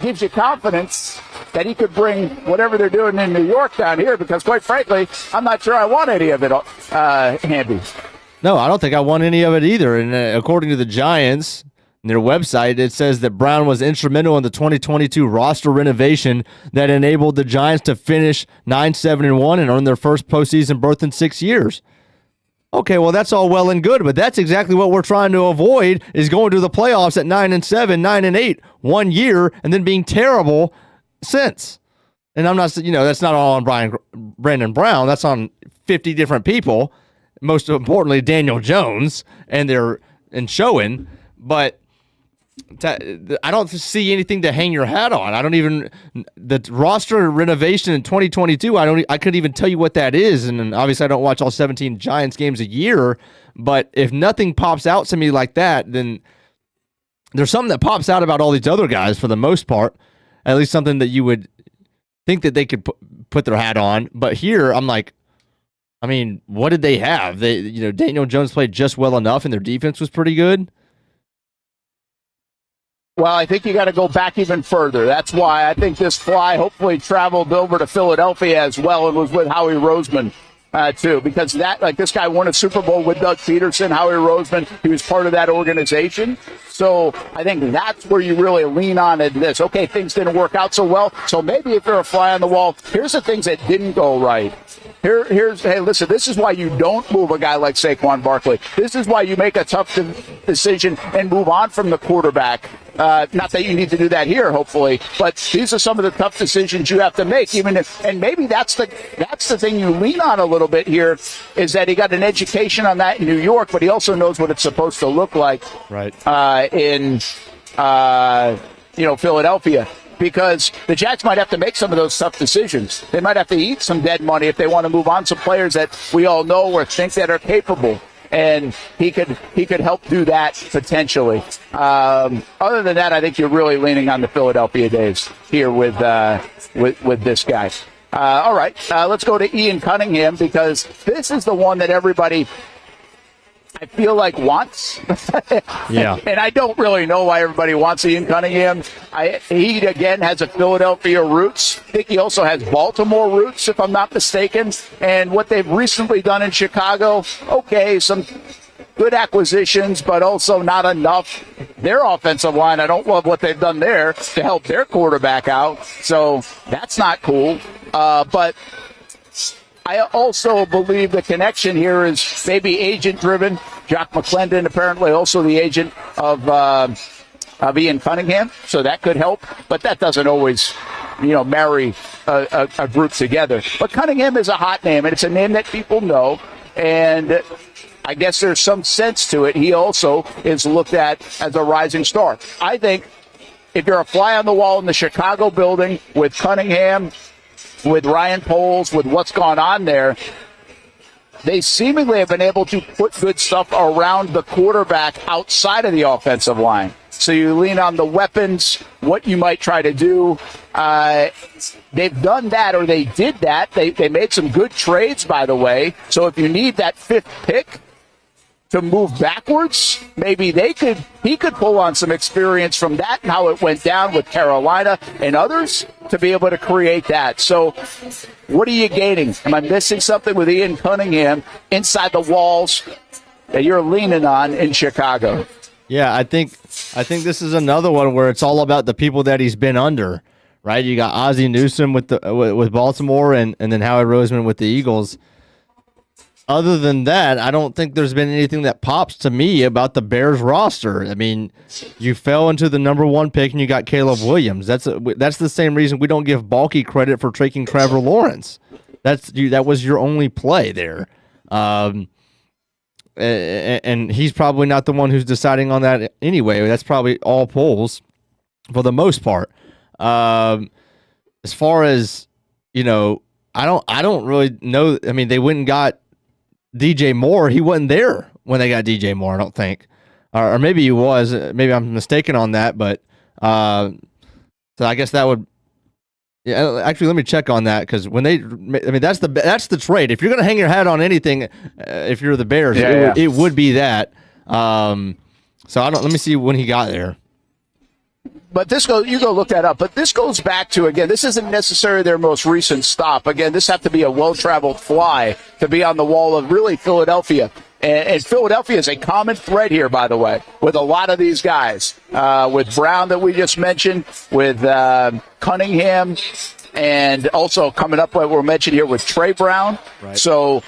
gives you confidence that he could bring whatever they're doing in New York down here? Because quite frankly, I'm not sure I want any of it, Hamby. No, I don't think I want any of it either. And according to the Giants, their website, it says that Brown was instrumental in the 2022 roster renovation that enabled the Giants to finish 9-7-1 and earn their first postseason berth in 6 years. Okay, well, that's all well and good, but that's exactly what we're trying to avoid, is going to the playoffs at 9-7, 9-8, 1 year, and then being terrible since. And I'm not, that's not all on Brandon Brown. That's on 50 different people. Most importantly, Daniel Jones and Coen. But I don't see anything to hang your hat on. The roster renovation in 2022, I couldn't even tell you what that is. And obviously I don't watch all 17 Giants games a year, but if nothing pops out to me like that, then there's something that pops out about all these other guys for the most part, at least something that you would think that they could put their hat on. But here I'm like, what did they have? Daniel Jones played just well enough and their defense was pretty good. Well, I think you got to go back even further. That's why I think this fly hopefully traveled over to Philadelphia as well and was with Howie Roseman, too. Because this guy won a Super Bowl with Doug Peterson, Howie Roseman. He was part of that organization. So I think that's where you really lean on in this. Okay, things didn't work out so well. So maybe if you're a fly on the wall, here's the things that didn't go right. Hey, listen, this is why you don't move a guy like Saquon Barkley. This is why you make a tough decision and move on from the quarterback. Not that you need to do that here, hopefully, but these are some of the tough decisions you have to make. And maybe that's the thing you lean on a little bit here, is that he got an education on that in New York, but he also knows what it's supposed to look like, in Philadelphia. Because the Jags might have to make some of those tough decisions. They might have to eat some dead money if they want to move on some players that we all know or think that are capable. And he could help do that potentially. Other than that, I think you're really leaning on the Philadelphia days here with this guy. All right, let's go to Ian Cunningham, because this is the one that everybody, I feel like, wants. Yeah. And I don't really know why everybody wants Ian Cunningham. He, again, has a Philadelphia roots. I think he also has Baltimore roots, if I'm not mistaken. And what they've recently done in Chicago, okay, some good acquisitions, but also not enough. Their offensive line, I don't love what they've done there to help their quarterback out. So that's not cool. But I also believe the connection here is maybe agent-driven. Jock McClendon apparently also the agent of Ian Cunningham, so that could help. But that doesn't always, marry a group together. But Cunningham is a hot name, and it's a name that people know, and I guess there's some sense to it. He also is looked at as a rising star. I think if you're a fly on the wall in the Chicago building with Cunningham, with Ryan Poles, with what's gone on there, they seemingly have been able to put good stuff around the quarterback outside of the offensive line. So you lean on the weapons, what you might try to do. They've done that, or they did that. They made some good trades, by the way. So if you need that fifth pick, to move backwards, maybe he could pull on some experience from that and how it went down with Carolina and others to be able to create that. So what are you gaining? Am I missing something with Ian Cunningham inside the walls that you're leaning on in Chicago? Yeah, I think this is another one where it's all about the people that he's been under, right? You got Ozzie Newsome with Baltimore and then Howard Roseman with the Eagles. Other than that, I don't think there's been anything that pops to me about the Bears roster. I mean, you fell into the number 1 pick and you got Caleb Williams. That's the same reason we don't give Balky credit for taking Trevor Lawrence. That was your only play there. And he's probably not the one who's deciding on that anyway. That's probably all polls for the most part. As far as, I don't really know. I mean, they went and got DJ Moore. He wasn't there when they got DJ Moore, I don't think. Or maybe he was. Maybe I'm mistaken on that. But so I guess that would. Yeah, actually, let me check on that because that's the trade. If you're going to hang your hat on anything, if you're the Bears, it would be that. So let me see when he got there. But you go look that up. But this goes back to, again, this isn't necessarily their most recent stop. Again, this have to be a well-traveled fly to be on the wall of really Philadelphia. And Philadelphia is a common thread here, by the way, with a lot of these guys. With Brown that we just mentioned, with Cunningham, and also coming up, what we're mentioning here with Trey Brown. Right. So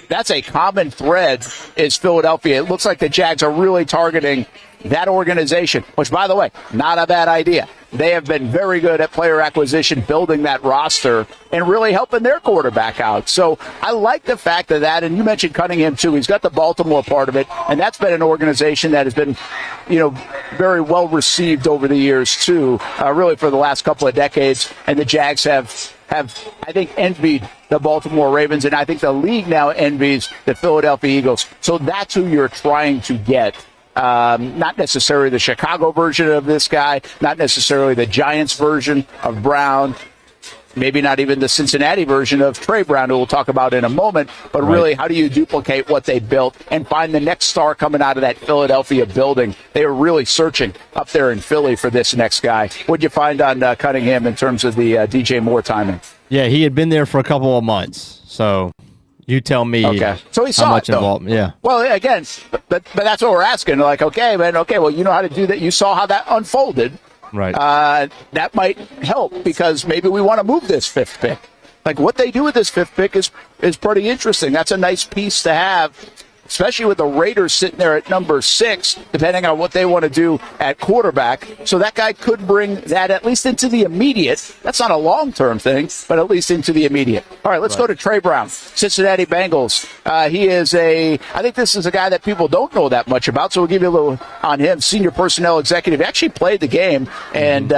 that's a common thread is Philadelphia. It looks like the Jags are really targeting that organization, which, by the way, not a bad idea. They have been very good at player acquisition, building that roster, and really helping their quarterback out. So I like the fact of that. And you mentioned Cunningham, too. He's got the Baltimore part of it, and that's been an organization that has been, very well received over the years, too, really for the last couple of decades. And the Jags have I think, envied the Baltimore Ravens, and I think the league now envies the Philadelphia Eagles. So that's who you're trying to get. Not necessarily the Chicago version of this guy, not necessarily the Giants version of Brown, maybe not even the Cincinnati version of Trey Brown, who we'll talk about in a moment, but really how do you duplicate what they built and find the next star coming out of that Philadelphia building? They are really searching up there in Philly for this next guy. What'd you find on Cunningham in terms of the DJ Moore timing? Yeah, he had been there for a couple of months, so... You tell me. Okay. So he saw how much it, though. Involvement. Yeah. Well, again, but that's what we're asking. Like, okay, man. Okay, well, you know how to do that. You saw how that unfolded. Right. That might help because maybe we want to move this 5th pick. Like what they do with this 5th pick is pretty interesting. That's a nice piece to have, especially with the Raiders sitting there at number 6, depending on what they want to do at quarterback. So that guy could bring that at least into the immediate. That's not a long-term thing, but at least into the immediate. All right, let's go to Trey Brown, Cincinnati Bengals. He is I think this is a guy that people don't know that much about, so we'll give you a little on him. Senior personnel executive. He actually played the game and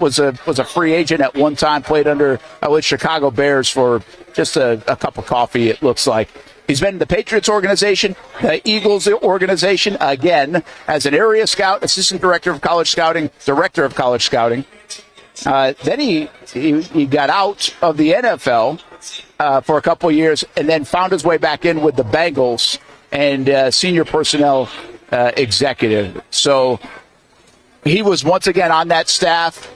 was a free agent at one time, played under with Chicago Bears for just a cup of coffee, it looks like. He's been in the Patriots organization, the Eagles organization, again, as an area scout, assistant director of college scouting, director of college scouting. Then he got out of the NFL for a couple of years and then found his way back in with the Bengals and senior personnel executive. So he was once again on that staff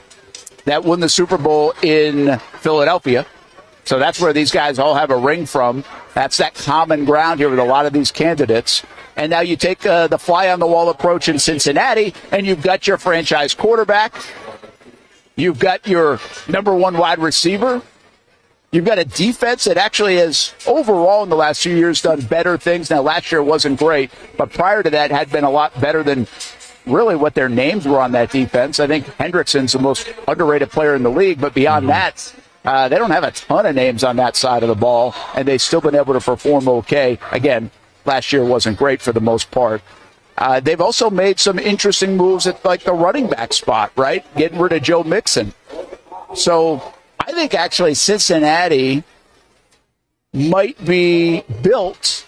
that won the Super Bowl in Philadelphia. So that's where these guys all have a ring from. That's that common ground here with a lot of these candidates. And now you take the fly-on-the-wall approach in Cincinnati, and you've got your franchise quarterback. You've got your number 1 wide receiver. You've got a defense that actually has, overall in the last few years, done better things. Now, last year wasn't great, but prior to that had been a lot better than really what their names were on that defense. I think Hendrickson's the most underrated player in the league, but beyond that, they don't have a ton of names on that side of the ball, and they've still been able to perform okay. Again, last year wasn't great for the most part. They've also made some interesting moves at like the running back spot, right? Getting rid of Joe Mixon. So I think actually Cincinnati might be built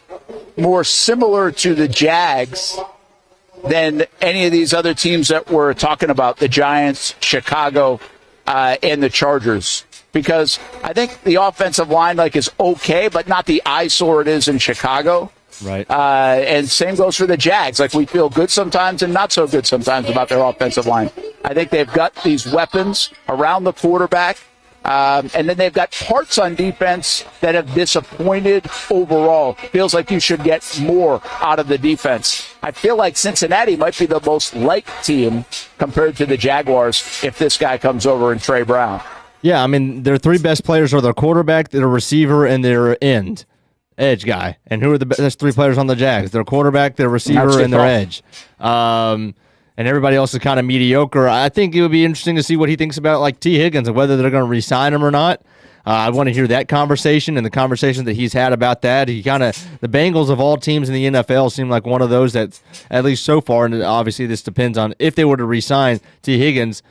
more similar to the Jags than any of these other teams that we're talking about, the Giants, Chicago, and the Chargers. Because I think the offensive line is okay, but not the eyesore it is in Chicago. Right. And same goes for the Jags. Like, we feel good sometimes and not so good sometimes about their offensive line. I think they've got these weapons around the quarterback. And then they've got parts on defense that have disappointed overall. Feels like you should get more out of the defense. I feel like Cincinnati might be the most liked team compared to the Jaguars if this guy comes over and Trey Brown. Yeah, I mean, their three best players are their quarterback, their receiver, and their edge guy. And who are the best three players on the Jags? Their quarterback, their receiver, and their edge. And everybody else is kind of mediocre. I think it would be interesting to see what he thinks about like T. Higgins and whether they're going to re-sign him or not. I want to hear that conversation and the conversation that he's had about that. The Bengals of all teams in the NFL seem like one of those that's, at least so far, and obviously this depends on if they were to re-sign T. Higgins,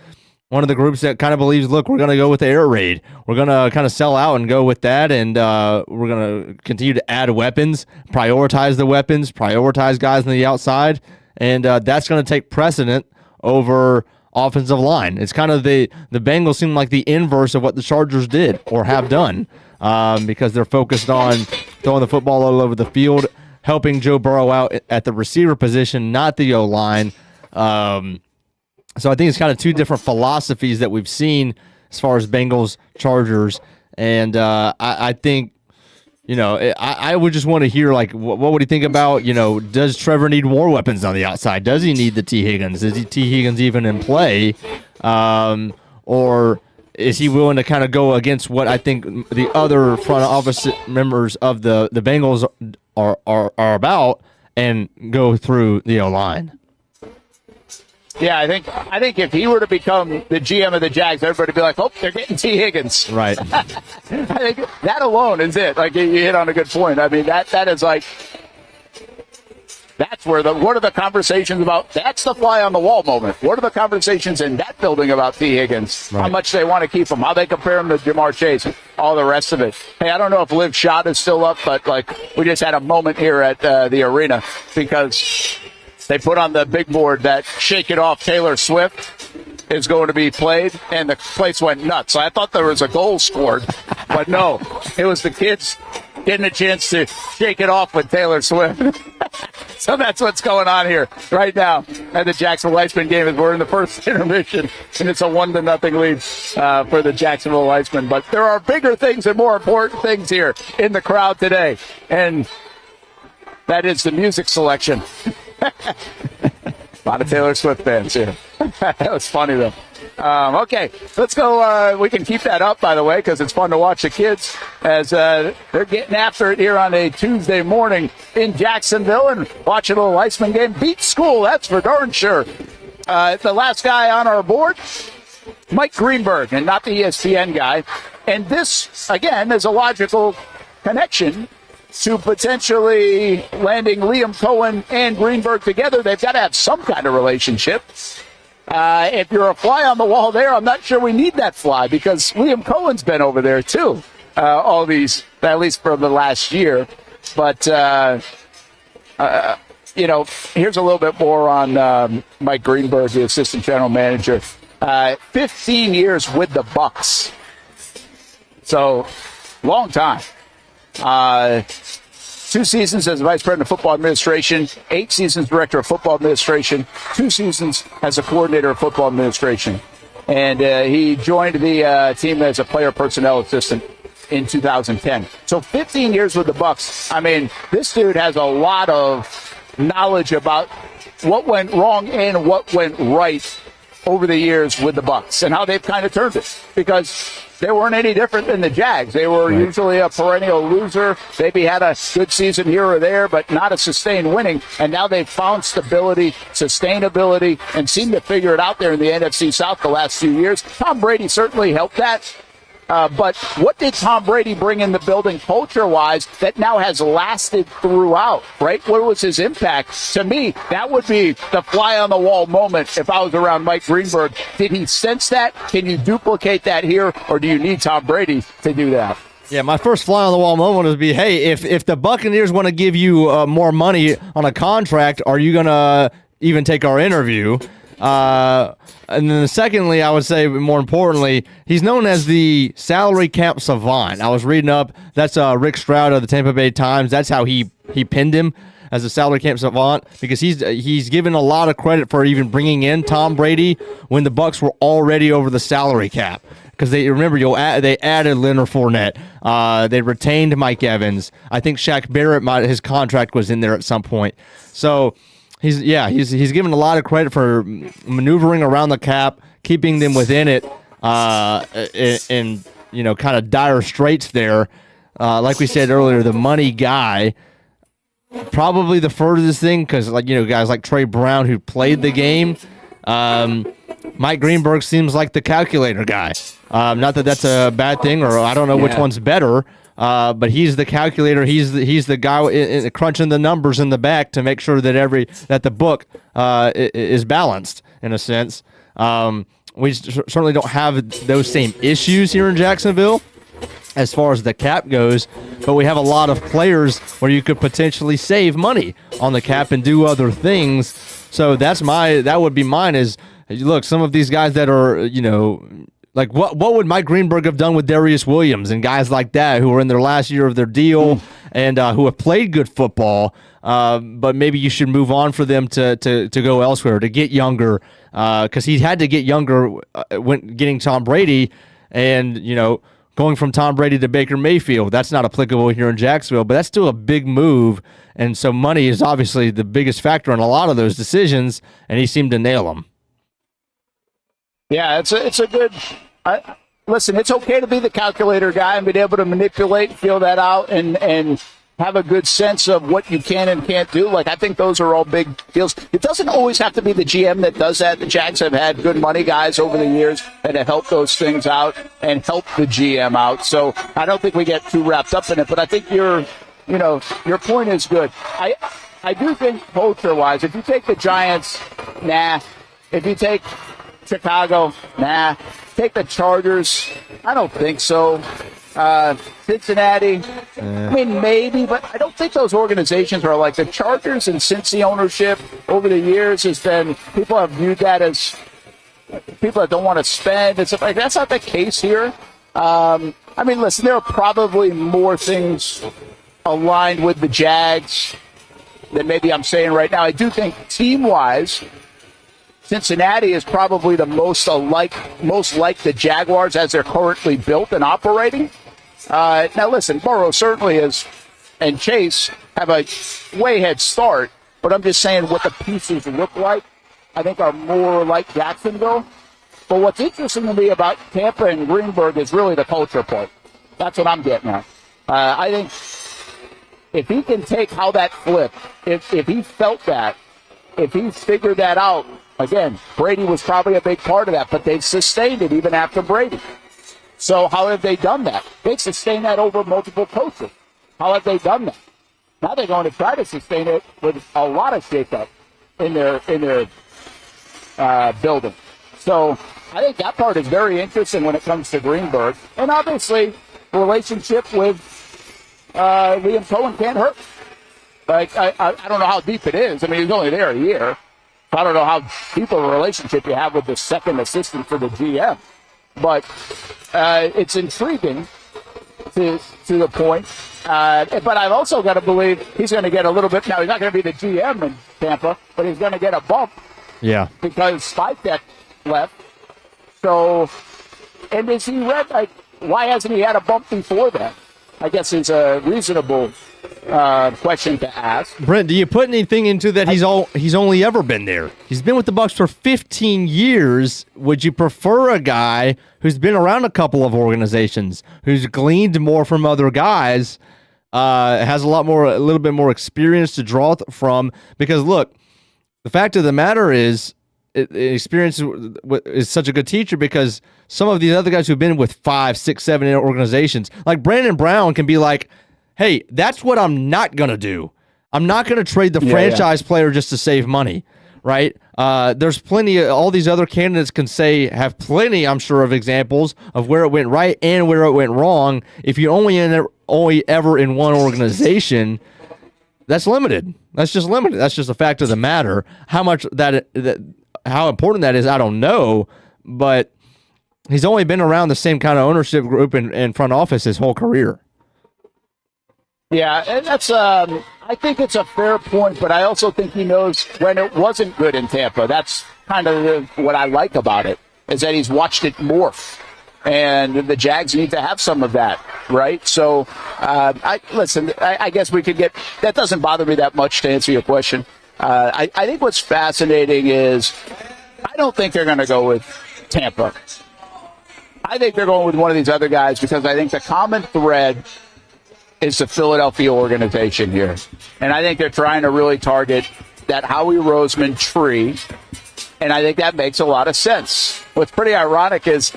one of the groups that kind of believes, look, we're going to go with the air raid. We're going to kind of sell out and go with that, and we're going to continue to add weapons, prioritize the weapons, prioritize guys on the outside, and that's going to take precedent over offensive line. It's kind of the Bengals seem like the inverse of what the Chargers did or have done because they're focused on throwing the football all over the field, helping Joe Burrow out at the receiver position, not the O-line. So I think it's kind of two different philosophies that we've seen as far as Bengals, Chargers, and I think, I would just want to hear, like, what would he think about, does Trevor need more weapons on the outside? Does he need the T. Higgins? Is T. Higgins even in play? Or is he willing to kind of go against what I think the other front office members of the Bengals are about and go through the O-line? Yeah, I think if he were to become the GM of the Jags, everybody would be like, oh, they're getting T. Higgins. Right. I think that alone is it. Like, you hit on a good point. I mean, that is like, that's where what are the conversations about? That's the fly on the wall moment. What are the conversations in that building about T. Higgins? Right. How much they want to keep him, how they compare him to Jamar Chase, all the rest of it. Hey, I don't know if Liv Shot is still up, but like, we just had a moment here at the arena because they put on the big board that Shake It Off Taylor Swift is going to be played, and the place went nuts. So I thought there was a goal scored, but no, it was the kids getting a chance to shake it off with Taylor Swift. So that's what's going on here right now at the Jacksonville Iceman game as we're in the first intermission, and it's a 1-0 lead for the Jacksonville Iceman. But there are bigger things and more important things here in the crowd today, and that is the music selection. A lot of Taylor Swift fans here. That was funny, though. Okay, let's go. We can keep that up, by the way, because it's fun to watch the kids as they're getting after it here on a Tuesday morning in Jacksonville and watching a little Iceman game. Beat school, that's for darn sure. The last guy on our board, Mike Greenberg, and not the ESPN guy. And this, again, is a logical connection to potentially landing Liam Coen and Greenberg together. They've got to have some kind of relationship. If you're a fly on the wall there, I'm not sure we need that fly because Liam Cohen's been over there too, all these, at least for the last year. But, here's a little bit more on Mike Greenberg, the assistant general manager. 15 years with the Bucs. So, long time. 2 seasons as vice president of football administration, 8 seasons director of football administration, 2 seasons as a coordinator of football administration. And he joined the team as a player personnel assistant in 2010. So 15 years with the Bucs. I mean, this dude has a lot of knowledge about what went wrong and what went right over the years with the Bucs and how they've kind of turned it, because they weren't any different than the Jags. They were usually a perennial loser. Maybe had a good season here or there, but not a sustained winning. And now they've found stability, sustainability, and seem to figure it out there in the NFC South the last few years. Tom Brady certainly helped that. But what did Tom Brady bring in the building culture-wise that now has lasted throughout, right? What was his impact? To me, that would be the fly-on-the-wall moment if I was around Mike Greenberg. Did he sense that? Can you duplicate that here, or do you need Tom Brady to do that? Yeah, my first fly-on-the-wall moment would be, hey, if the Buccaneers want to give you more money on a contract, are you going to even take our interview? And then secondly, I would say more importantly, he's known as the salary cap savant. I was reading up, that's Rick Stroud of the Tampa Bay Times. That's how he pinned him as a salary cap savant, because he's given a lot of credit for even bringing in Tom Brady when the Bucs were already over the salary cap. Because they added Leonard Fournette, they retained Mike Evans. I think Shaq Barrett his contract was in there at some point. So he's given a lot of credit for maneuvering around the cap, keeping them within it, in kind of dire straits there. Like we said earlier, the money guy. Probably the furthest thing, because guys like Trey Brown who played the game. Mike Greenberg seems like the calculator guy. Not that that's a bad thing, or I don't know which one's better. But he's the calculator. He's the guy crunching the numbers in the back to make sure that the book is balanced in a sense. We certainly don't have those same issues here in Jacksonville as far as the cap goes, but we have a lot of players where you could potentially save money on the cap and do other things. So that would be mine is, look, some of these guys that are, like what would Mike Greenberg have done with Darius Williams and guys like that who are in their last year of their deal and who have played good football, but maybe you should move on for them to go elsewhere, to get younger, because he had to get younger when getting Tom Brady and, going from Tom Brady to Baker Mayfield. That's not applicable here in Jacksonville, but that's still a big move. And so money is obviously the biggest factor in a lot of those decisions, and he seemed to nail them. Yeah, it's a good. Listen, it's okay to be the calculator guy and be able to manipulate, feel that out, and have a good sense of what you can and can't do. Like, I think those are all big deals. It doesn't always have to be the GM that does that. The Jags have had good money guys over the years that have helped those things out and help the GM out. So I don't think we get too wrapped up in it. But I think your point is good. I do think culture-wise, if you take the Giants, nah. If you take Chicago, nah. Take the Chargers, I don't think so. Cincinnati, I mean, maybe, but I don't think those organizations are like the Chargers and Cincy ownership over the years has been, people have viewed that as people that don't want to spend and stuff like that. That's not the case here. I mean, listen, there are probably more things aligned with the Jags than maybe I'm saying right now. I do think team-wise, Cincinnati is probably the most like the Jaguars as they're currently built and operating. Now, listen, Burrow certainly is, and Chase have a way head start, but I'm just saying what the pieces look like, I think are more like Jacksonville. But what's interesting to me about Tampa and Greenberg is really the culture part. That's what I'm getting at. I think if he can take how that flipped, if he felt that, if he figured that out, again, Brady was probably a big part of that, but they've sustained it even after Brady. So how have they done that? They sustained that over multiple coaches. How have they done that? Now they're going to try to sustain it with a lot of shakeup in their building. So I think that part is very interesting when it comes to Greenberg. And obviously, the relationship with Liam Coen can't hurt. Like, I don't know how deep it is. I mean, he's only there a year. I don't know how deep of a relationship you have with the second assistant for the GM. But it's intriguing to the point. But I've also got to believe he's going to get a little bit. Now, he's not going to be the GM in Tampa, but he's going to get a bump. Yeah. Because Spivek left. So, and is he like, why hasn't he had a bump before that? I guess is a reasonable question to ask. Brent, do you put anything into that he's only ever been there? He's been with the Bucs for 15 years. Would you prefer a guy who's been around a couple of organizations, who's gleaned more from other guys, has a little bit more experience to draw from? Because look, the fact of the matter is, experience is such a good teacher, because some of these other guys who've been with 5, 6, 7 organizations, like Brandon Brown, can be like, hey, that's what I'm not going to do. I'm not going to trade the franchise player just to save money, right? There's plenty of, all these other candidates can have plenty, I'm sure, of examples of where it went right and where it went wrong. If you only ever in one organization, that's limited. That's just limited. That's just a fact of the matter. How much that how important that is, I don't know, but he's only been around the same kind of ownership group and front office his whole career. Yeah, and that's I think it's a fair point, but I also think he knows when it wasn't good in Tampa. That's kind of what I like about it, is that he's watched it morph. And the Jags need to have some of that, right? So, I guess we could get – that doesn't bother me that much, to answer your question. I think what's fascinating is I don't think they're going to go with Tampa. I think they're going with one of these other guys because I think the common thread is the Philadelphia organization here. And I think they're trying to really target that Howie Roseman tree. And I think that makes a lot of sense. What's pretty ironic is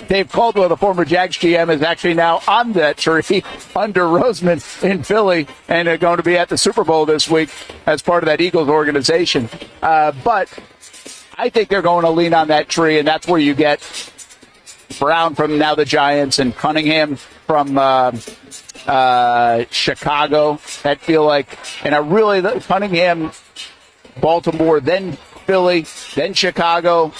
Dave Caldwell, the former Jags GM, is actually now on that tree under Roseman in Philly and they're going to be at the Super Bowl this week as part of that Eagles organization. But I think they're going to lean on that tree, and that's where you get Brown from now the Giants and Cunningham from Chicago. I feel like, and I really, Cunningham, Baltimore, then Philly, then Chicago.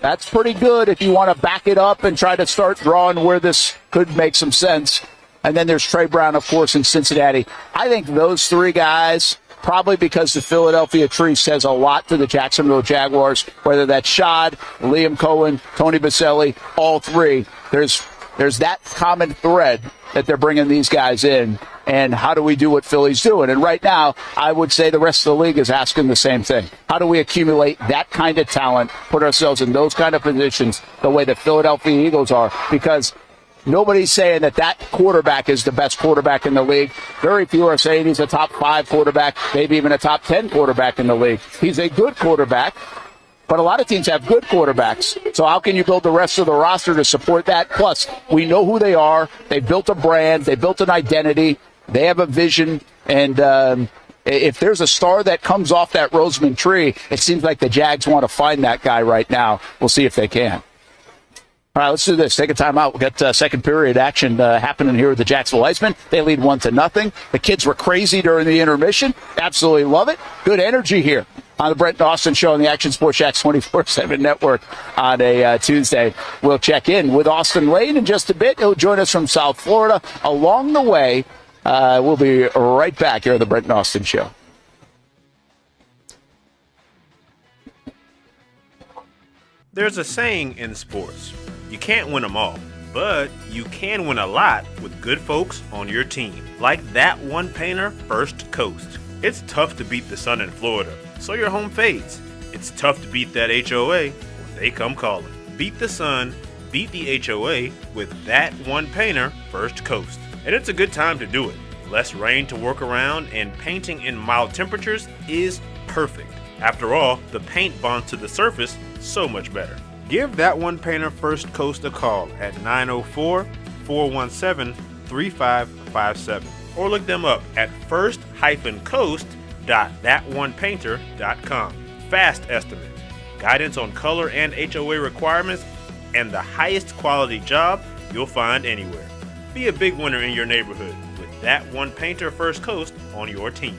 That's pretty good if you want to back it up and try to start drawing where this could make some sense. And then there's Trey Brown, of course, in Cincinnati. I think those three guys, probably because the Philadelphia tree says a lot to the Jacksonville Jaguars, whether that's Shad, Liam Coen, Tony Boselli, all three. There's that common thread that they're bringing these guys in. And how do we do what Philly's doing? And right now, I would say the rest of the league is asking the same thing. How do we accumulate that kind of talent, put ourselves in those kind of positions the way the Philadelphia Eagles are? Because nobody's saying that quarterback is the best quarterback in the league. Very few are saying he's a top 5 quarterback, maybe even a top 10 quarterback in the league. He's a good quarterback. But a lot of teams have good quarterbacks. So how can you build the rest of the roster to support that? Plus, we know who they are. They built a brand. They built an identity. They have a vision. And if there's a star that comes off that Roseman tree, it seems like the Jags want to find that guy right now. We'll see if they can. All right, let's do this. Take a timeout. We've got second period action happening here with the Jacksonville Iceman. They lead 1-0. The kids were crazy during the intermission. Absolutely love it. Good energy here on the Brent and Austen Show on the Action Sports Jax 24/7 network on a Tuesday. We'll check in with Austen Lane in just a bit. He'll join us from South Florida. Along the way, we'll be right back here on the Brent and Austen Show. There's a saying in sports, you can't win them all, but you can win a lot with good folks on your team. Like that one painter, First Coast. It's tough to beat the sun in Florida, so your home fades. It's tough to beat that HOA when they come calling. Beat the sun, beat the HOA with that one painter, First Coast. And it's a good time to do it. Less rain to work around, and painting in mild temperatures is perfect. After all, the paint bonds to the surface so much better. Give that one painter First Coast a call at 904-417-3557 or look them up at first-coast.thatonepainter.com. Fast estimate, guidance on color and HOA requirements, and the highest quality job you'll find anywhere. Be a big winner in your neighborhood with that one painter First Coast on your team.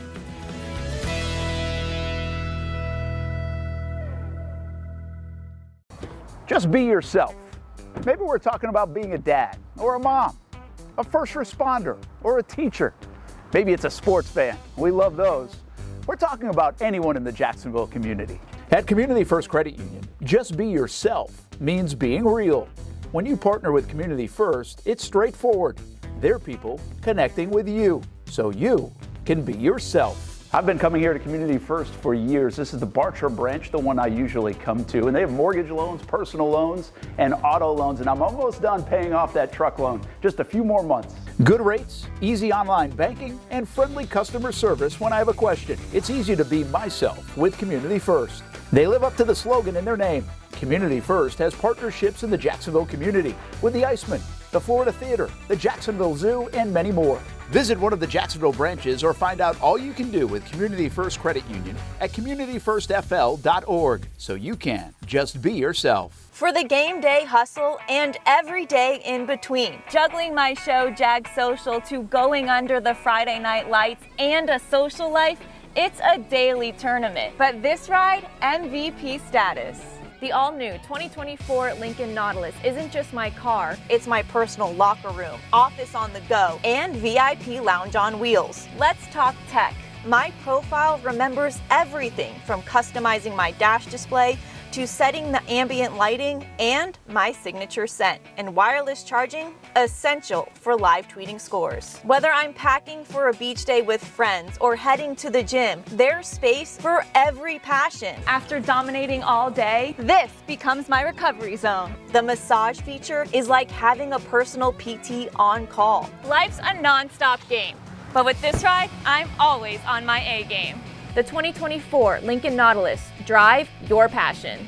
Just be yourself. Maybe we're talking about being a dad or a mom, a first responder or a teacher. Maybe it's a sports fan. We love those. We're talking about anyone in the Jacksonville community. At Community First Credit Union, just be yourself means being real. When you partner with Community First, it's straightforward. They're people connecting with you so you can be yourself. I've been coming here to Community First for years. This is the Bartram branch, the one I usually come to. And they have mortgage loans, personal loans, and auto loans. And I'm almost done paying off that truck loan. Just a few more months. Good rates, easy online banking, and friendly customer service when I have a question. It's easy to be myself with Community First. They live up to the slogan in their name. Community First has partnerships in the Jacksonville community with the Iceman, the Florida Theater, the Jacksonville Zoo, and many more. Visit one of the Jacksonville branches or find out all you can do with Community First Credit Union at communityfirstfl.org so you can just be yourself. For the game day hustle and every day in between, juggling my show Jag Social to going under the Friday night lights and a social life, It's a daily tournament, but this ride, MVP status. The all-new 2024 Lincoln Nautilus isn't just my car, it's my personal locker room, office on the go, and VIP lounge on wheels. Let's talk tech. My profile remembers everything from customizing my dash display to setting the ambient lighting and my signature scent. And wireless charging, essential for live tweeting scores. Whether I'm packing for a beach day with friends or heading to the gym, there's space for every passion. After dominating all day, this becomes my recovery zone. The massage feature is like having a personal PT on call. Life's a non-stop game, but with this ride, I'm always on my A game. The 2024 Lincoln Nautilus. Drive your passion.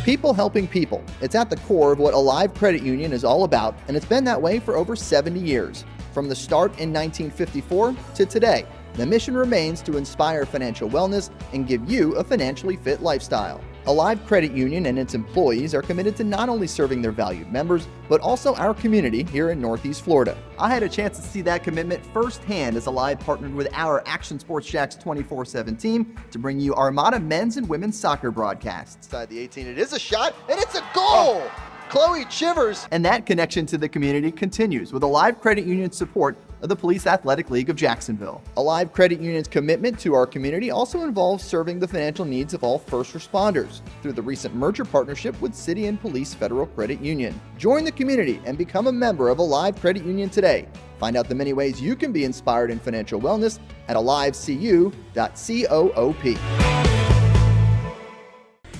People helping people. It's at the core of what Alive Credit Union is all about, and it's been that way for over 70 years. From the start in 1954 to today, the mission remains to inspire financial wellness and give you a financially fit lifestyle. Alive Credit Union and its employees are committed to not only serving their valued members, but also our community here in Northeast Florida. I had a chance to see that commitment firsthand as Alive partnered with our Action Sports Jacks 24/7 team to bring you Armada men's and women's soccer broadcasts. Inside the 18, it is a shot, and it's a goal! Chloe Chivers! And that connection to the community continues with Alive Credit Union's support of the Police Athletic League of Jacksonville. Alive Credit Union's commitment to our community also involves serving the financial needs of all first responders through the recent merger partnership with City and Police Federal Credit Union. Join the community and become a member of Alive Credit Union today. Find out the many ways you can be inspired in financial wellness at alivecu.coop.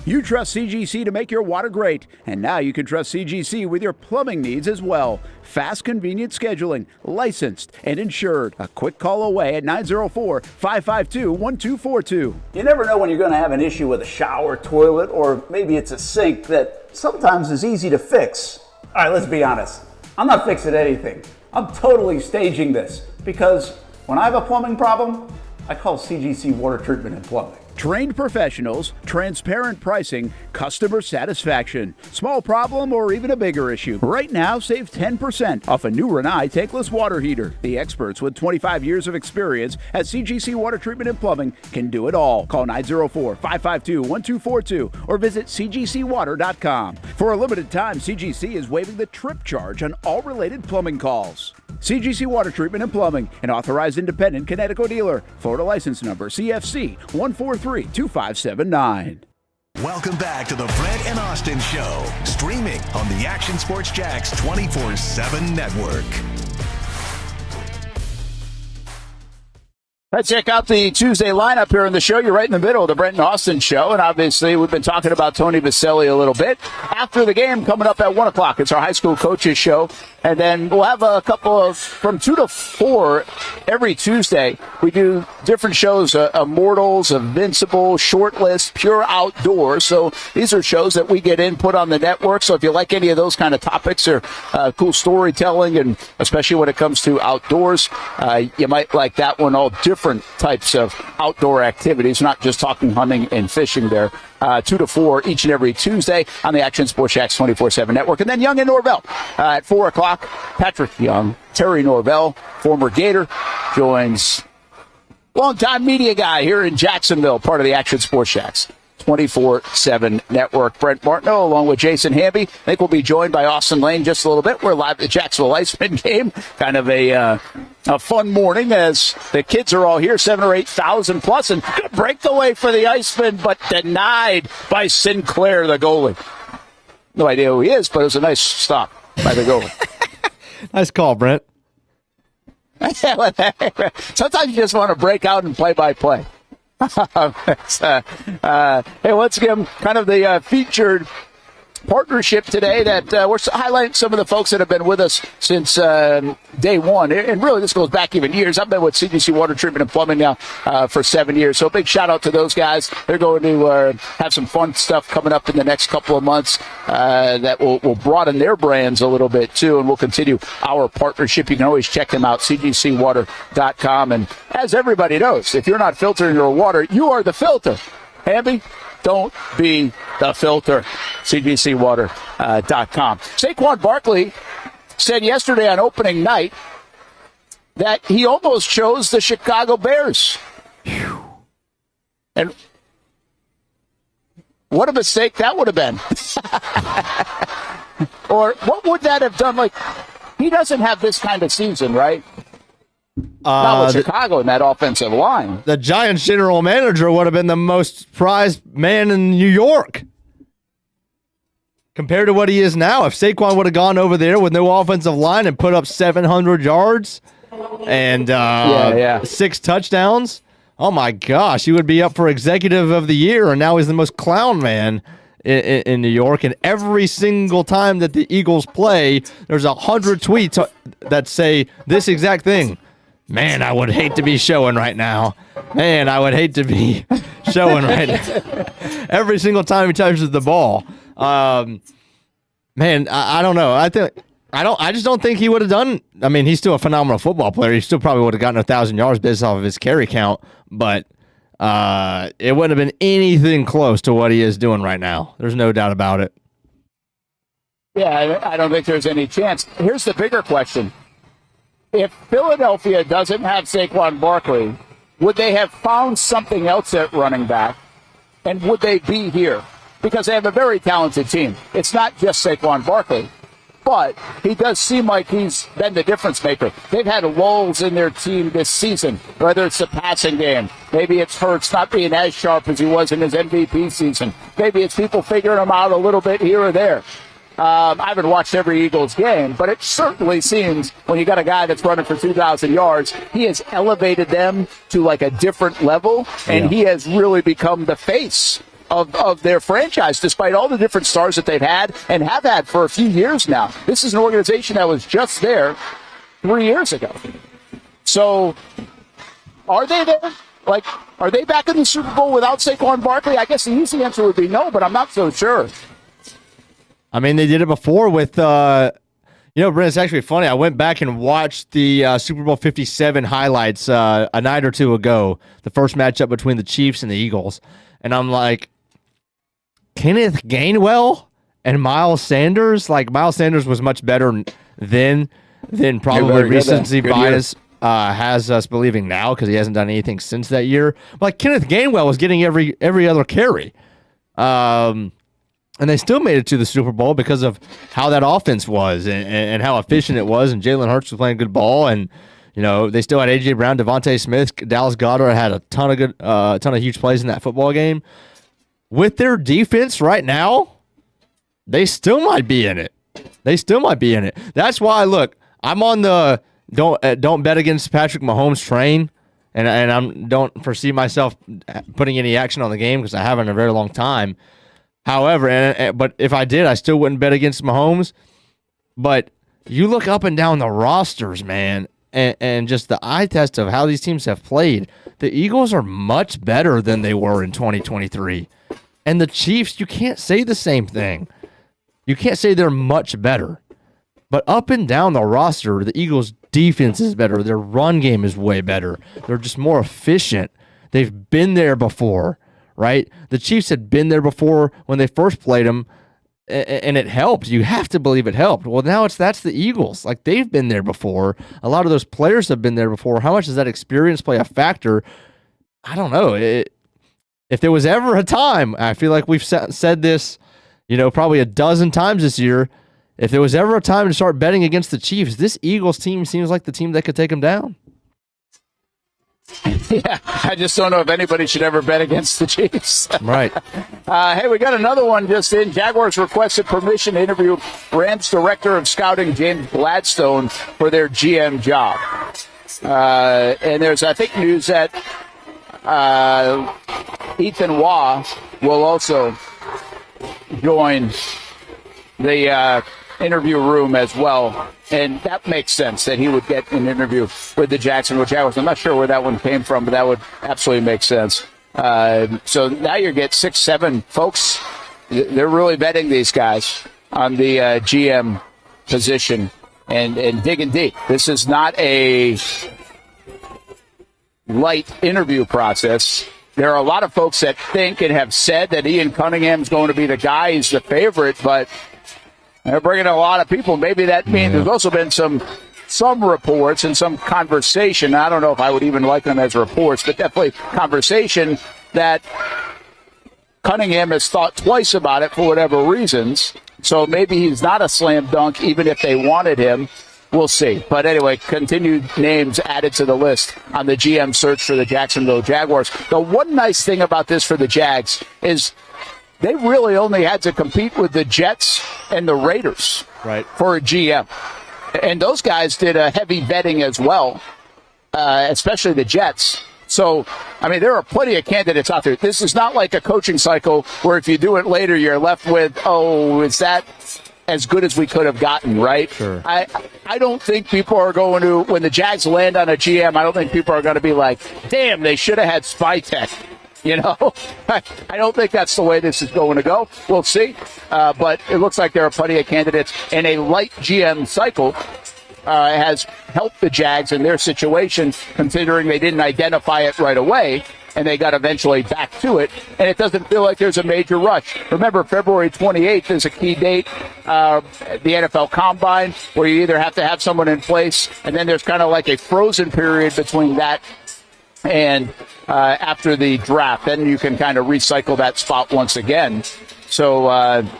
You trust CGC to make your water great, and now you can trust CGC with your plumbing needs as well. Fast, convenient scheduling, licensed and insured. A quick call away at 904-552-1242. You never know when you're going to have an issue with a shower, toilet, or maybe it's a sink that sometimes is easy to fix. All right, let's be honest. I'm not fixing anything. I'm totally staging this because when I have a plumbing problem, I call CGC Water Treatment and Plumbing. Trained professionals, transparent pricing, customer satisfaction. Small problem or even a bigger issue. Right now, save 10% off a new Rinnai tankless water heater. The experts with 25 years of experience at CGC Water Treatment and Plumbing can do it all. Call 904-552-1242 or visit cgcwater.com. For a limited time, CGC is waiving the trip charge on all related plumbing calls. CGC Water Treatment and Plumbing, an authorized independent Connecticut dealer. Florida license number CFC 1432579. Welcome back to the Brent and Austen Show, streaming on the Action Sports Jacks 24/7 network. Let's check out the Tuesday lineup here in the show. You're right in the middle of the Brent and Austen Show, and obviously we've been talking about Tony Boselli a little bit. After the game, coming up at 1 o'clock, it's our high school coaches show, and then we'll have a couple of, from 2 to 4 every Tuesday. We do different shows, Immortals, Invincible, Shortlist, Pure Outdoors. So these are shows that we get input on the network. So if you like any of those kind of topics or cool storytelling, and especially when it comes to outdoors, you might like that one. All different types of outdoor activities, not just talking hunting and fishing there. 2 to 4 each and every Tuesday on the Action Sports Jacks 24/7 network. And then Young and Norvell at 4 o'clock. Patrick Young, Terry Norvell, former Gator, joins longtime media guy here in Jacksonville, part of the Action Sports Jacks 24/7 network. Brent Martineau along with Jason Hamby. I think we'll be joined by Austen Lane just a little bit. We're live at the Jacksonville Iceman game. Kind of a fun morning as the kids are all here, 7,000 or 8,000 plus, and gonna break the way for the Iceman, but denied by Sinclair, the goalie. No idea who he is, but it was a nice stop by the goalie. Nice call, Brent. Sometimes you just want to break out and play-by-play. Hey, let's give them kind of the featured partnership today that we're highlighting some of the folks that have been with us since day one. And really, this goes back even years. I've been with CGC Water Treatment and Plumbing now for 7 years. So a big shout out to those guys. They're going to have some fun stuff coming up in the next couple of months that will broaden their brands a little bit too. And we'll continue our partnership. You can always check them out, cgcwater.com. And as everybody knows, if you're not filtering your water, you are the filter. Hamby, don't be the filter. cgcwater.com. Saquon Barkley said yesterday on opening night that he almost chose the Chicago Bears. And what a mistake that would have been. Or what would that have done? Like, he doesn't have this kind of season, right? Not with Chicago in that offensive line. The Giants general manager would have been the most prized man in New York compared to what he is now. If Saquon would have gone over there with no offensive line and put up 700 yards and 6 touchdowns, oh my gosh, he would be up for executive of the year, and now he's the most clown man in New York. And every single time that the Eagles play, there's 100 tweets that say this exact thing. Man, I would hate to be showing right now. Man, I would hate to be showing right now. Every single time he touches the ball. Man, I don't know. I just don't think he would have done. I mean, he's still a phenomenal football player. He still probably would have gotten 1,000 yards based off of his carry count, but it wouldn't have been anything close to what he is doing right now. There's no doubt about it. Yeah, I don't think there's any chance. Here's the bigger question. If Philadelphia doesn't have Saquon Barkley, would they have found something else at running back, and would they be here? Because they have a very talented team. It's not just Saquon Barkley, but he does seem like he's been the difference maker. They've had lulls in their team this season, whether it's the passing game. Maybe it's Hurts not being as sharp as he was in his MVP season. Maybe it's people figuring him out a little bit here or there. I haven't watched every Eagles game, but it certainly seems when you got a guy that's running for 2,000 yards, he has elevated them to like a different level, and he has really become the face of their franchise, despite all the different stars that they've had and have had for a few years now. This is an organization that was just there 3 years ago. So, are they there? Like, are they back in the Super Bowl without Saquon Barkley? I guess the easy answer would be no, but I'm not so sure. I mean, they did it before with, Brent, it's actually funny. I went back and watched the Super Bowl 57 highlights a night or two ago, the first matchup between the Chiefs and the Eagles. And I'm like, Kenneth Gainwell and Miles Sanders? Like, Miles Sanders was much better then than probably recency bias has us believing now because he hasn't done anything since that year. But like, Kenneth Gainwell was getting every other carry. And they still made it to the Super Bowl because of how that offense was and how efficient it was. And Jalen Hurts was playing good ball. And, they still had A.J. Brown, Devontae Smith, Dallas Goedert had a ton of huge plays in that football game. With their defense right now, they still might be in it. That's why, look, I'm on the don't bet against Patrick Mahomes train. And I don't foresee myself putting any action on the game because I haven't in a very long time. However, but if I did, I still wouldn't bet against Mahomes. But you look up and down the rosters, man, and just the eye test of how these teams have played. The Eagles are much better than they were in 2023. And the Chiefs, you can't say the same thing. You can't say they're much better. But up and down the roster, the Eagles' defense is better. Their run game is way better. They're just more efficient. They've been there before. Right? The Chiefs had been there before when they first played them, and it helped. You have to believe it helped. Well, now that's the Eagles. Like, they've been there before. A lot of those players have been there before. How much does that experience play a factor? I don't know. If there was ever a time, I feel like we've said this, probably a dozen times this year, if there was ever a time to start betting against the Chiefs, this Eagles team seems like the team that could take them down. Yeah, I just don't know if anybody should ever bet against the Chiefs. Right. Hey, we got another one just in. Jaguars requested permission to interview Rams Director of Scouting, James Gladstone, for their GM job. And there's, I think, news that Ethan Waugh will also join the interview room as well. And that makes sense that he would get an interview with the Jacksonville Jaguars. I'm not sure where that one came from, but that would absolutely make sense. So now you get 6, 7 folks. They're really betting these guys on the GM position and digging deep. This is not a light interview process. There are a lot of folks that think and have said that Ian Cunningham's going to be the guy. He's the favorite, but they're bringing a lot of people. Maybe that means there's also been some some reports and some conversation. I don't know if I would even like them as reports, but definitely conversation that Cunningham has thought twice about it for whatever reasons. So maybe he's not a slam dunk, even if they wanted him. We'll see. But anyway, continued names added to the list on the GM search for the Jacksonville Jaguars. The one nice thing about this for the Jags is they really only had to compete with the Jets and the Raiders for a GM. And those guys did a heavy vetting as well, especially the Jets. So, I mean, there are plenty of candidates out there. This is not like a coaching cycle where if you do it later, you're left with, oh, is that as good as we could have gotten, right? Sure. I don't think people are going to, when the Jags land on a GM, I don't think people are going to be like, damn, they should have had Spytek. You know, I don't think that's the way this is going to go. We'll see. But it looks like there are plenty of candidates, and a light GM cycle has helped the Jags in their situation, considering they didn't identify it right away, and they got eventually back to it, and it doesn't feel like there's a major rush. Remember, February 28th is a key date, the NFL Combine, where you either have to have someone in place, and then there's kind of like a frozen period between that and after the draft. Then you can kind of recycle that spot once again. So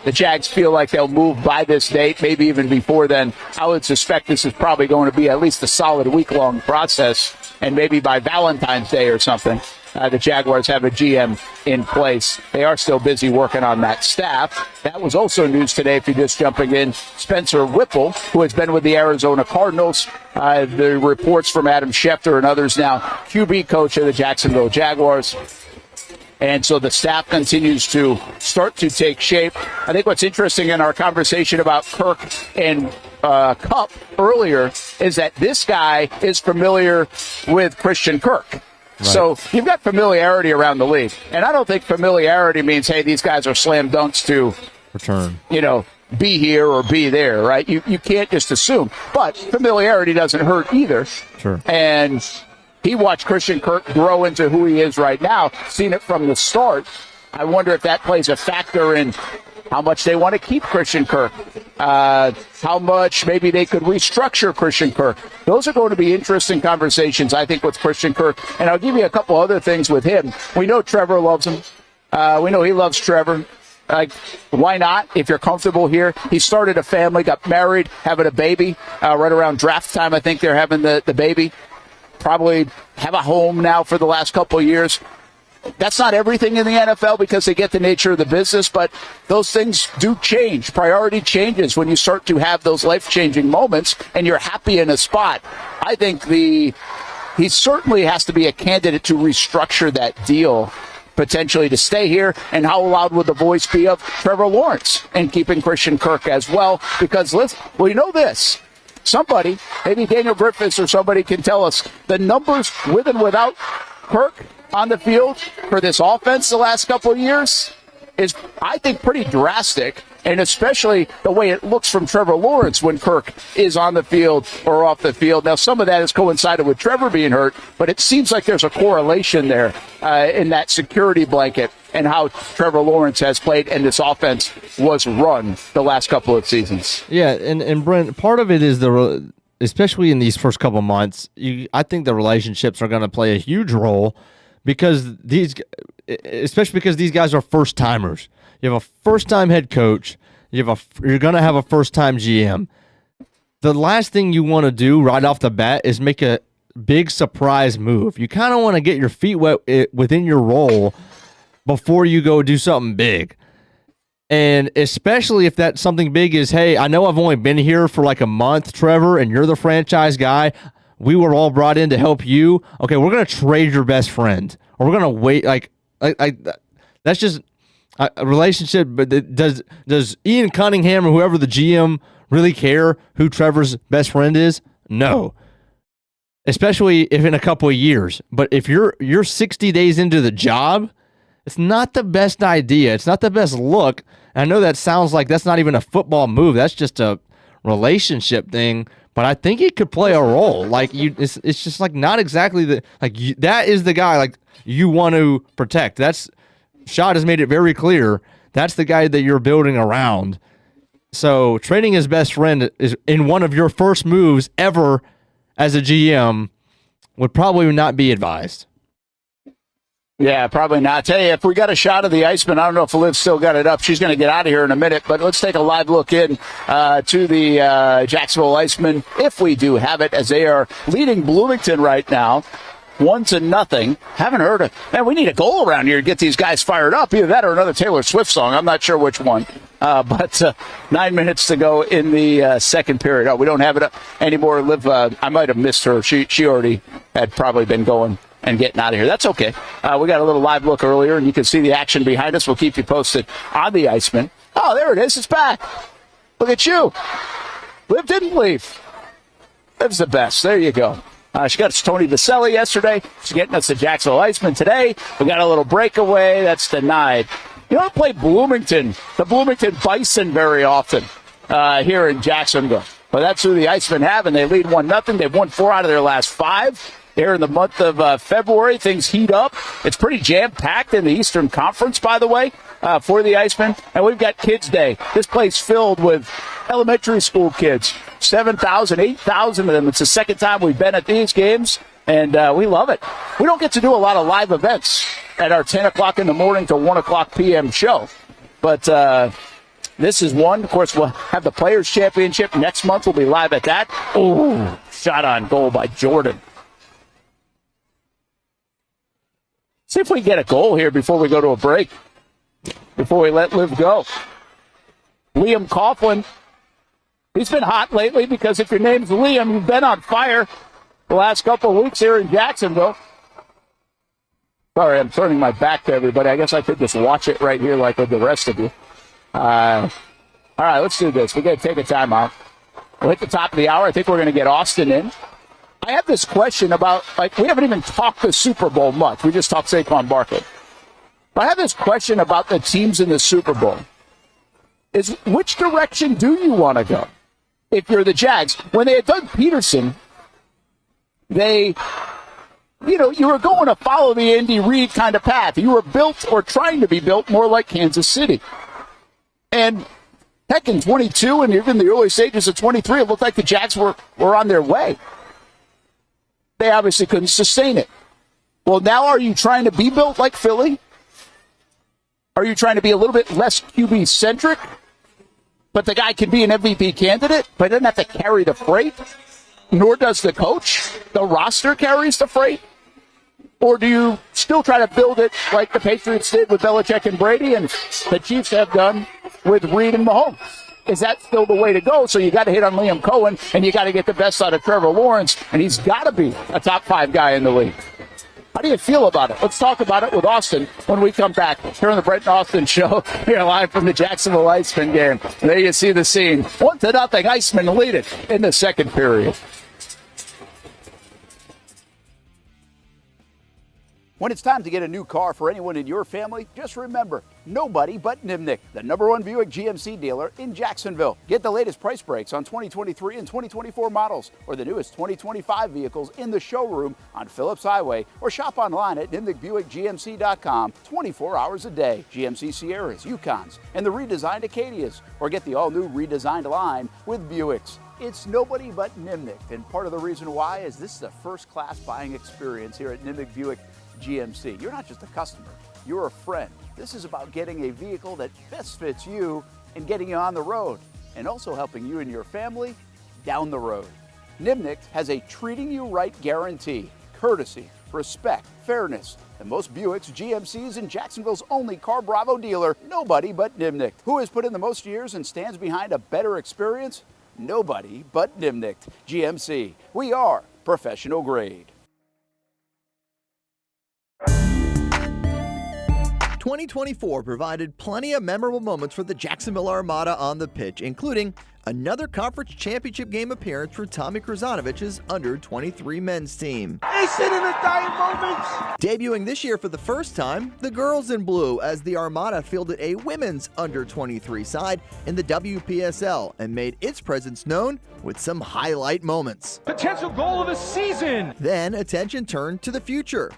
the Jags feel like they'll move by this date, maybe even before then. I would suspect this is probably going to be at least a solid week-long process, and maybe by Valentine's Day or something, the Jaguars have a GM in place. They are still busy working on that staff. That was also news today, if you're just jumping in. Spencer Whipple, who has been with the Arizona Cardinals, the reports from Adam Schefter and others now, QB coach of the Jacksonville Jaguars. And so the staff continues to start to take shape. I think what's interesting in our conversation about Kirk and Kupp earlier is that this guy is familiar with Christian Kirk. Right. So you've got familiarity around the league. And I don't think familiarity means, hey, these guys are slam dunks to return, be here or be there, right? You can't just assume. But familiarity doesn't hurt either. Sure. And he watched Christian Kirk grow into who he is right now, seen it from the start. I wonder if that plays a factor in how much they want to keep Christian Kirk, how much maybe they could restructure Christian Kirk. Those are going to be interesting conversations, I think, with Christian Kirk. And I'll give you a couple other things with him. We know Trevor loves him. We know he loves Trevor. Why not? If you're comfortable here. He started a family, got married, having a baby. Right around draft time, I think they're having the baby. Probably have a home now for the last couple of years. That's not everything in the NFL because they get the nature of the business, but those things do change. Priority changes when you start to have those life-changing moments and you're happy in a spot. I think he certainly has to be a candidate to restructure that deal, potentially to stay here. And how loud would the voice be of Trevor Lawrence and keeping Christian Kirk as well? Because we know this. Somebody, maybe Daniel Griffiths or somebody, can tell us the numbers with and without Kirk on the field for this offense the last couple of years is, I think, pretty drastic, and especially the way it looks from Trevor Lawrence when Kirk is on the field or off the field. Now, some of that has coincided with Trevor being hurt, but it seems like there's a correlation there in that security blanket and how Trevor Lawrence has played and this offense was run the last couple of seasons. Yeah, and Brent, part of it is especially in these first couple of months, I think the relationships are going to play a huge role especially because these guys are first timers. You have a first time head coach. You're going to have a first time GM. The last thing you want to do right off the bat is make a big surprise move. You kind of want to get your feet wet within your role before you go do something big. And especially if that something big is, hey, I know I've only been here for like a month, Trevor, and you're the franchise guy. We were all brought in to help you. Okay, we're going to trade your best friend. Or we're going to wait. That's just a relationship. But does Ian Cunningham or whoever the GM really care who Trevor's best friend is? No. Especially if in a couple of years. But if you're 60 days into the job, it's not the best idea. It's not the best look. And I know that sounds like that's not even a football move. That's just a relationship thing. But I think it could play a role. It's just like not exactly that is the guy you want to protect. Shot has made it very clear. That's the guy that you're building around. So trading his best friend is in one of your first moves ever as a GM would probably not be advised. Yeah, probably not. I tell you, if we got a shot of the Iceman, I don't know if Liv's still got it up. She's going to get out of here in a minute, but let's take a live look in to the Jacksonville Iceman, if we do have it, as they are leading Bloomington right now, 1-0. Haven't heard of. Man, we need a goal around here to get these guys fired up. Either that or another Taylor Swift song. I'm not sure which one. But 9 minutes to go in the second period. Oh, we don't have it up anymore. Liv, I might have missed her. She already had probably been going and getting out of here. That's okay. We got a little live look earlier, and you can see the action behind us. We'll keep you posted on the Iceman. Oh, there it is. It's back. Look at you. Liv didn't leave. Liv's the best. There you go. She got us Tony Boselli yesterday. She's getting us the Jacksonville Iceman today. We got a little breakaway. That's denied. You don't play Bloomington, the Bloomington Bison, very often here in Jacksonville. But that's who the Icemen have, and they lead 1-0. They've won 4 out of their last 5. Here in the month of February, things heat up. It's pretty jam-packed in the Eastern Conference, by the way, for the Icemen. And we've got Kids Day. This place filled with elementary school kids, 7,000, 8,000 of them. It's the second time we've been at these games, and we love it. We don't get to do a lot of live events at our 10 o'clock in the morning to 1 o'clock p.m. show. But this is one. Of course, we'll have the Players' Championship next month. We'll be live at that. Ooh, shot on goal by Jordan. See if we can get a goal here before we go to a break, before we let Liv go. Liam Coughlin, he's been hot lately because if your name's Liam, you've been on fire the last couple of weeks here in Jacksonville. Sorry, I'm turning my back to everybody. I guess I could just watch it right here like with the rest of you. All right, let's do this. We're going to take a timeout. We'll hit the top of the hour. I think we're going to get Austen in. I have this question about, we haven't even talked the Super Bowl much. We just talked Saquon Barkley. But I have this question about the teams in the Super Bowl. Is which direction do you want to go? If you're the Jags. When they had Doug Peterson, you were going to follow the Andy Reid kind of path. You were built or trying to be built more like Kansas City. And heck, in 22 and even the early stages of 23, it looked like the Jags were on their way. They obviously couldn't sustain it. Well, now are you trying to be built like Philly? Are you trying to be a little bit less QB-centric? But the guy can be an MVP candidate, but doesn't have to carry the freight? Nor does the coach. The roster carries the freight? Or do you still try to build it like the Patriots did with Belichick and Brady and the Chiefs have done with Reid and Mahomes? Is that still the way to go? So you got to hit on Liam Coen, and you got to get the best out of Trevor Lawrence, and he's got to be a top 5 guy in the league. How do you feel about it? Let's talk about it with Austen when we come back here on the Brent and Austen Show, here live from the Jacksonville Iceman game. There you see the scene. 1-0, Iceman lead it in the second period. When it's time to get a new car for anyone in your family, just remember, nobody but Nimnick, the #1 Buick GMC dealer in Jacksonville. Get the latest price breaks on 2023 and 2024 models or the newest 2025 vehicles in the showroom on Phillips Highway or shop online at NimnickBuickGMC.com 24 hours a day. GMC Sierras, Yukons, and the redesigned Acadias, or get the all-new redesigned line with Buicks. It's nobody but Nimnick, and part of the reason why is this is a first-class buying experience here at Nimnick Buick GMC. You're not just a customer, you're a friend. This is about getting a vehicle that best fits you and getting you on the road, and also helping you and your family down the road. Nimnick has a treating you right guarantee, courtesy, respect, fairness, and most Buicks, GMCs, and Jacksonville's only Car Bravo dealer, nobody but Nimnick. Who has put in the most years and stands behind a better experience? Nobody but Nimnick. GMC. We are professional grade. 2024 provided plenty of memorable moments for the Jacksonville Armada on the pitch, including another conference championship game appearance for Tommy Kruzanovich's under-23 men's team. They sit in the dying moments. Debuting this year for the first time, the girls in blue, as the Armada fielded a women's under-23 side in the WPSL and made its presence known with some highlight moments. Potential goal of the season. Then attention turned to the future.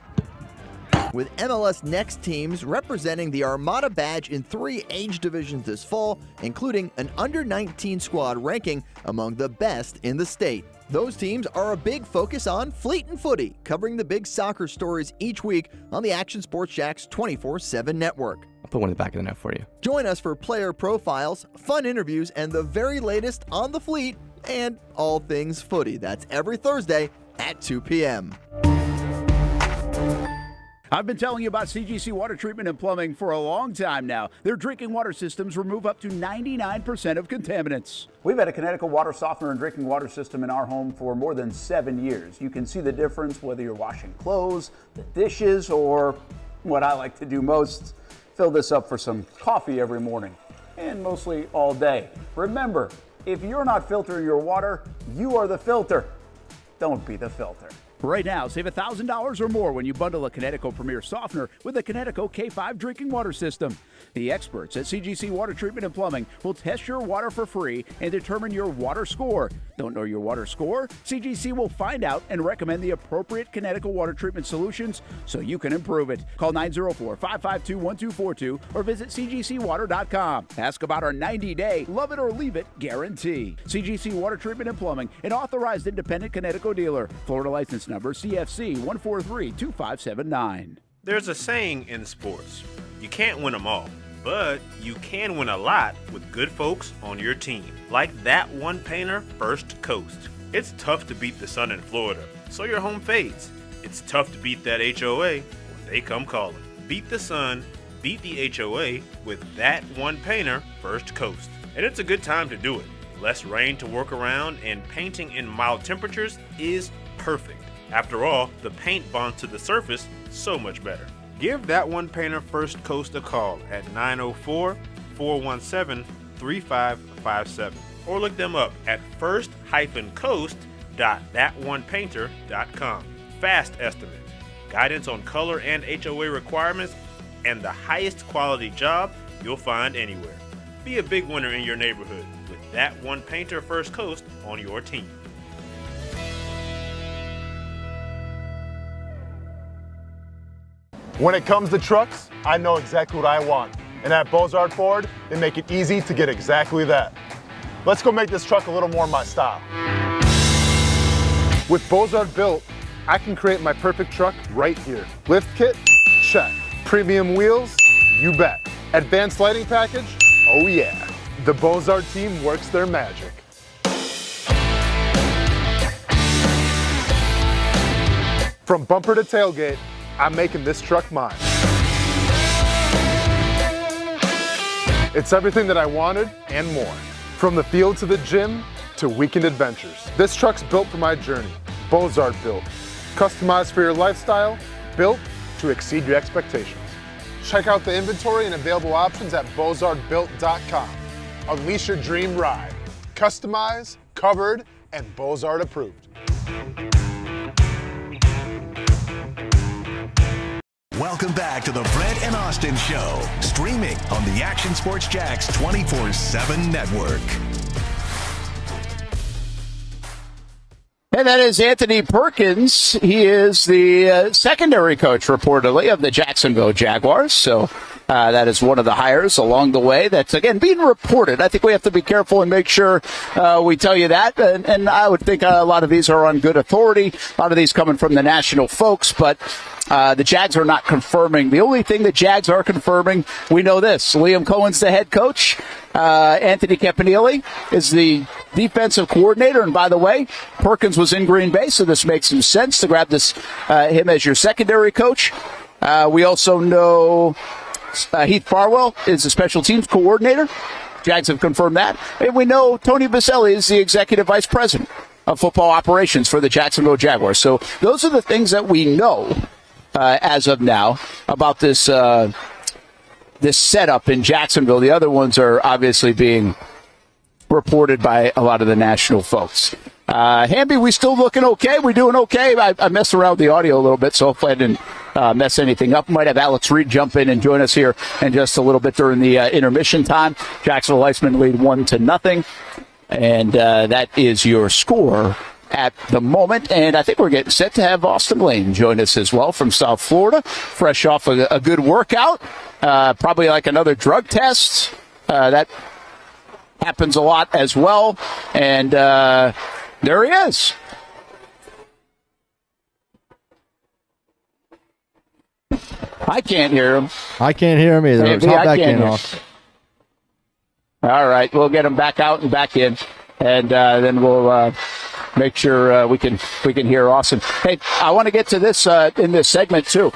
with MLS Next teams representing the Armada badge in 3 age divisions this fall, including an under-19 squad ranking among the best in the state. Those teams are a big focus on Fleet and Footy, covering the big soccer stories each week on the Action Sports Jax 24/7 network. I'll put one in the back of the net for you. Join us for player profiles, fun interviews, and the very latest on the Fleet and all things footy. That's every Thursday at 2 p.m. I've been telling you about CGC Water Treatment and Plumbing for a long time now. Their drinking water systems remove up to 99% of contaminants. We've had a Connecticut water softener and drinking water system in our home for more than 7 years. You can see the difference whether you're washing clothes, the dishes, or what I like to do most, fill this up for some coffee every morning, and mostly all day. Remember, if you're not filtering your water, you are the filter. Don't be the filter. Right now, save $1,000 or more when you bundle a Connecticut Premier Softener with a Connecticut K5 drinking water system. The experts at CGC Water Treatment and Plumbing will test your water for free and determine your water score. Don't know your water score? CGC will find out and recommend the appropriate Connecticut water treatment solutions so you can improve it. Call 904-552-1242 or visit cgcwater.com. Ask about our 90-day love it or leave it guarantee. CGC Water Treatment and Plumbing, an authorized independent Connecticut dealer. Florida license number CFC 1432579. There's a saying in sports, you can't win them all, but you can win a lot with good folks on your team. Like that one painter, First Coast. It's tough to beat the sun in Florida, so your home fades. It's tough to beat that HOA when they come calling. Beat the sun, beat the HOA with that one painter, First Coast. And it's a good time to do it. Less rain to work around, and painting in mild temperatures is perfect. After all, the paint bonds to the surface so much better. Give that one painter First Coast a call at 904-417-3557 or look them up at first-coast.thatonepainter.com. Fast estimate, guidance on color and HOA requirements, and the highest quality job you'll find anywhere. Be a big winner in your neighborhood with that one painter First Coast on your team. When it comes to trucks, I know exactly what I want. And at Bozard Ford, they make it easy to get exactly that. Let's go make this truck a little more my style. With Bozard Built, I can create my perfect truck right here. Lift kit? Check. Premium wheels? You bet. Advanced lighting package? Oh yeah. The Bozard team works their magic. From bumper to tailgate, I'm making this truck mine. It's everything that I wanted and more. From the field to the gym to weekend adventures. This truck's built for my journey. Bozard Built. Customized for your lifestyle, built to exceed your expectations. Check out the inventory and available options at bozardbuilt.com. Unleash your dream ride. Customized, covered, and Bozard approved. Welcome back to the Brent and Austen Show, streaming on the Action Sports Jax 24/7 network. And that is Anthony Perkins. He is the secondary coach, reportedly, of the Jacksonville Jaguars. So that is one of the hires along the way that's, again, being reported. I think we have to be careful and make sure we tell you that. And I would think a lot of these are on good authority. A lot of these coming from the national folks. But the Jags are not confirming. The only thing the Jags are confirming, we know this. Liam Cohen's the head coach. Anthony Campanile is the defensive coordinator. And by the way, Perkins was in Green Bay, so this makes some sense to grab him as your secondary coach. We also know Heath Farwell is the special teams coordinator. Jags have confirmed that. And we know Tony Boselli is the executive vice president of football operations for the Jacksonville Jaguars. So those are the things that we know as of now about this this setup in Jacksonville. The other ones are obviously being reported by a lot of the national folks. Hamby, we still looking okay? We doing okay? I messed around with the audio a little bit, so hopefully I didn't mess anything up. Might have Alex Reed jump in and join us here in just a little bit during the intermission time. Jacksonville Iceman lead 1-0. And that is your score at the moment. And I think we're getting set to have Austen Lane join us as well from South Florida, fresh off a good workout, probably like another drug test. That happens a lot as well. And there he is. I can't hear him. I can't hear him either. Maybe Hop I back can't in, hear. Austin. All right, we'll get him back out and back in, and then we'll make sure we can hear Austin. Hey, I want to get to this in this segment too.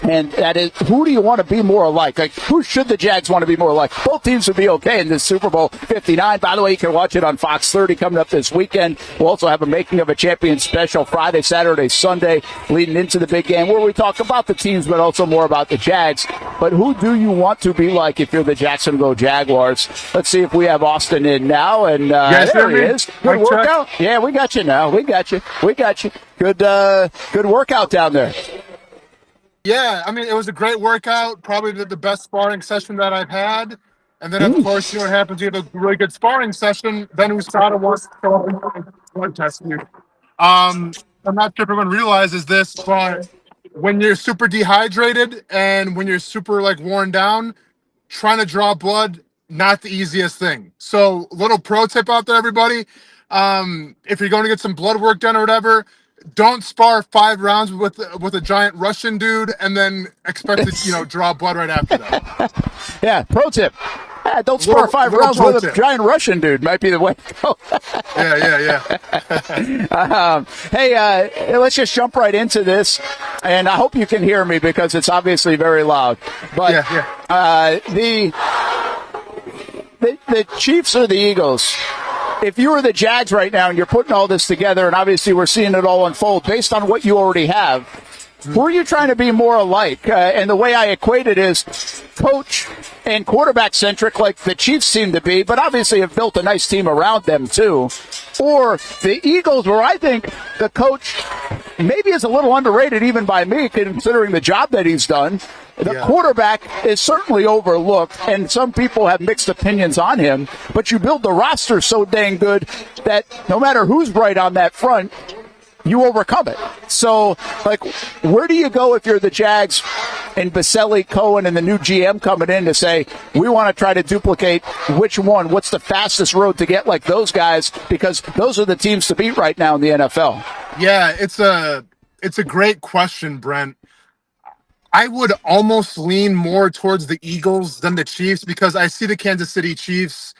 And that is, who do you want to be more like? Like, who should the Jags want to be more like? Both teams would be okay in this Super Bowl 59. By the way, you can watch it on Fox 30 coming up this weekend. We'll also have a Making of a Champion special Friday, Saturday, Sunday, leading into the big game, where we talk about the teams, but also more about the Jags. But who do you want to be like if you're the Jacksonville Jaguars? Let's see if we have Austin in now. And there he is. Good workout. Yeah, we got you now. We got you. Good workout down there. Yeah, I mean, it was a great workout, probably the best sparring session that I've had. And then, of course, you know what happens? You have a really good sparring session. Then USADA wants to go up and blood test you. I'm not sure if everyone realizes this, but when you're super dehydrated and when you're super, worn down, trying to draw blood, not the easiest thing. So, little pro tip out there, everybody. If you're going to get some blood work done or whatever, don't spar 5 rounds with a giant Russian dude and then expect to draw blood right after that. Yeah, pro tip. Don't spar 5 rounds with a giant Russian dude. Might be the way to go. Yeah. Hey, let's just jump right into this. And I hope you can hear me because it's obviously very loud. But the Chiefs or the Eagles, if you were the Jags right now and you're putting all this together, and obviously we're seeing it all unfold based on what you already have, who are you trying to be more alike? And the way I equate it is coach and quarterback centric, like the Chiefs seem to be, but obviously have built a nice team around them too. Or the Eagles, where I think the coach maybe is a little underrated even by me, considering the job that he's done. The quarterback is certainly overlooked, and some people have mixed opinions on him, but you build the roster so dang good that no matter who's right on that front, you overcome it. So, where do you go if you're the Jags and Boselli, Coen, and the new GM coming in to say, we want to try to duplicate which one? What's the fastest road to get like those guys? Because those are the teams to beat right now in the NFL. Yeah, it's a great question, Brent. I would almost lean more towards the Eagles than the Chiefs because I see the Kansas City Chiefs.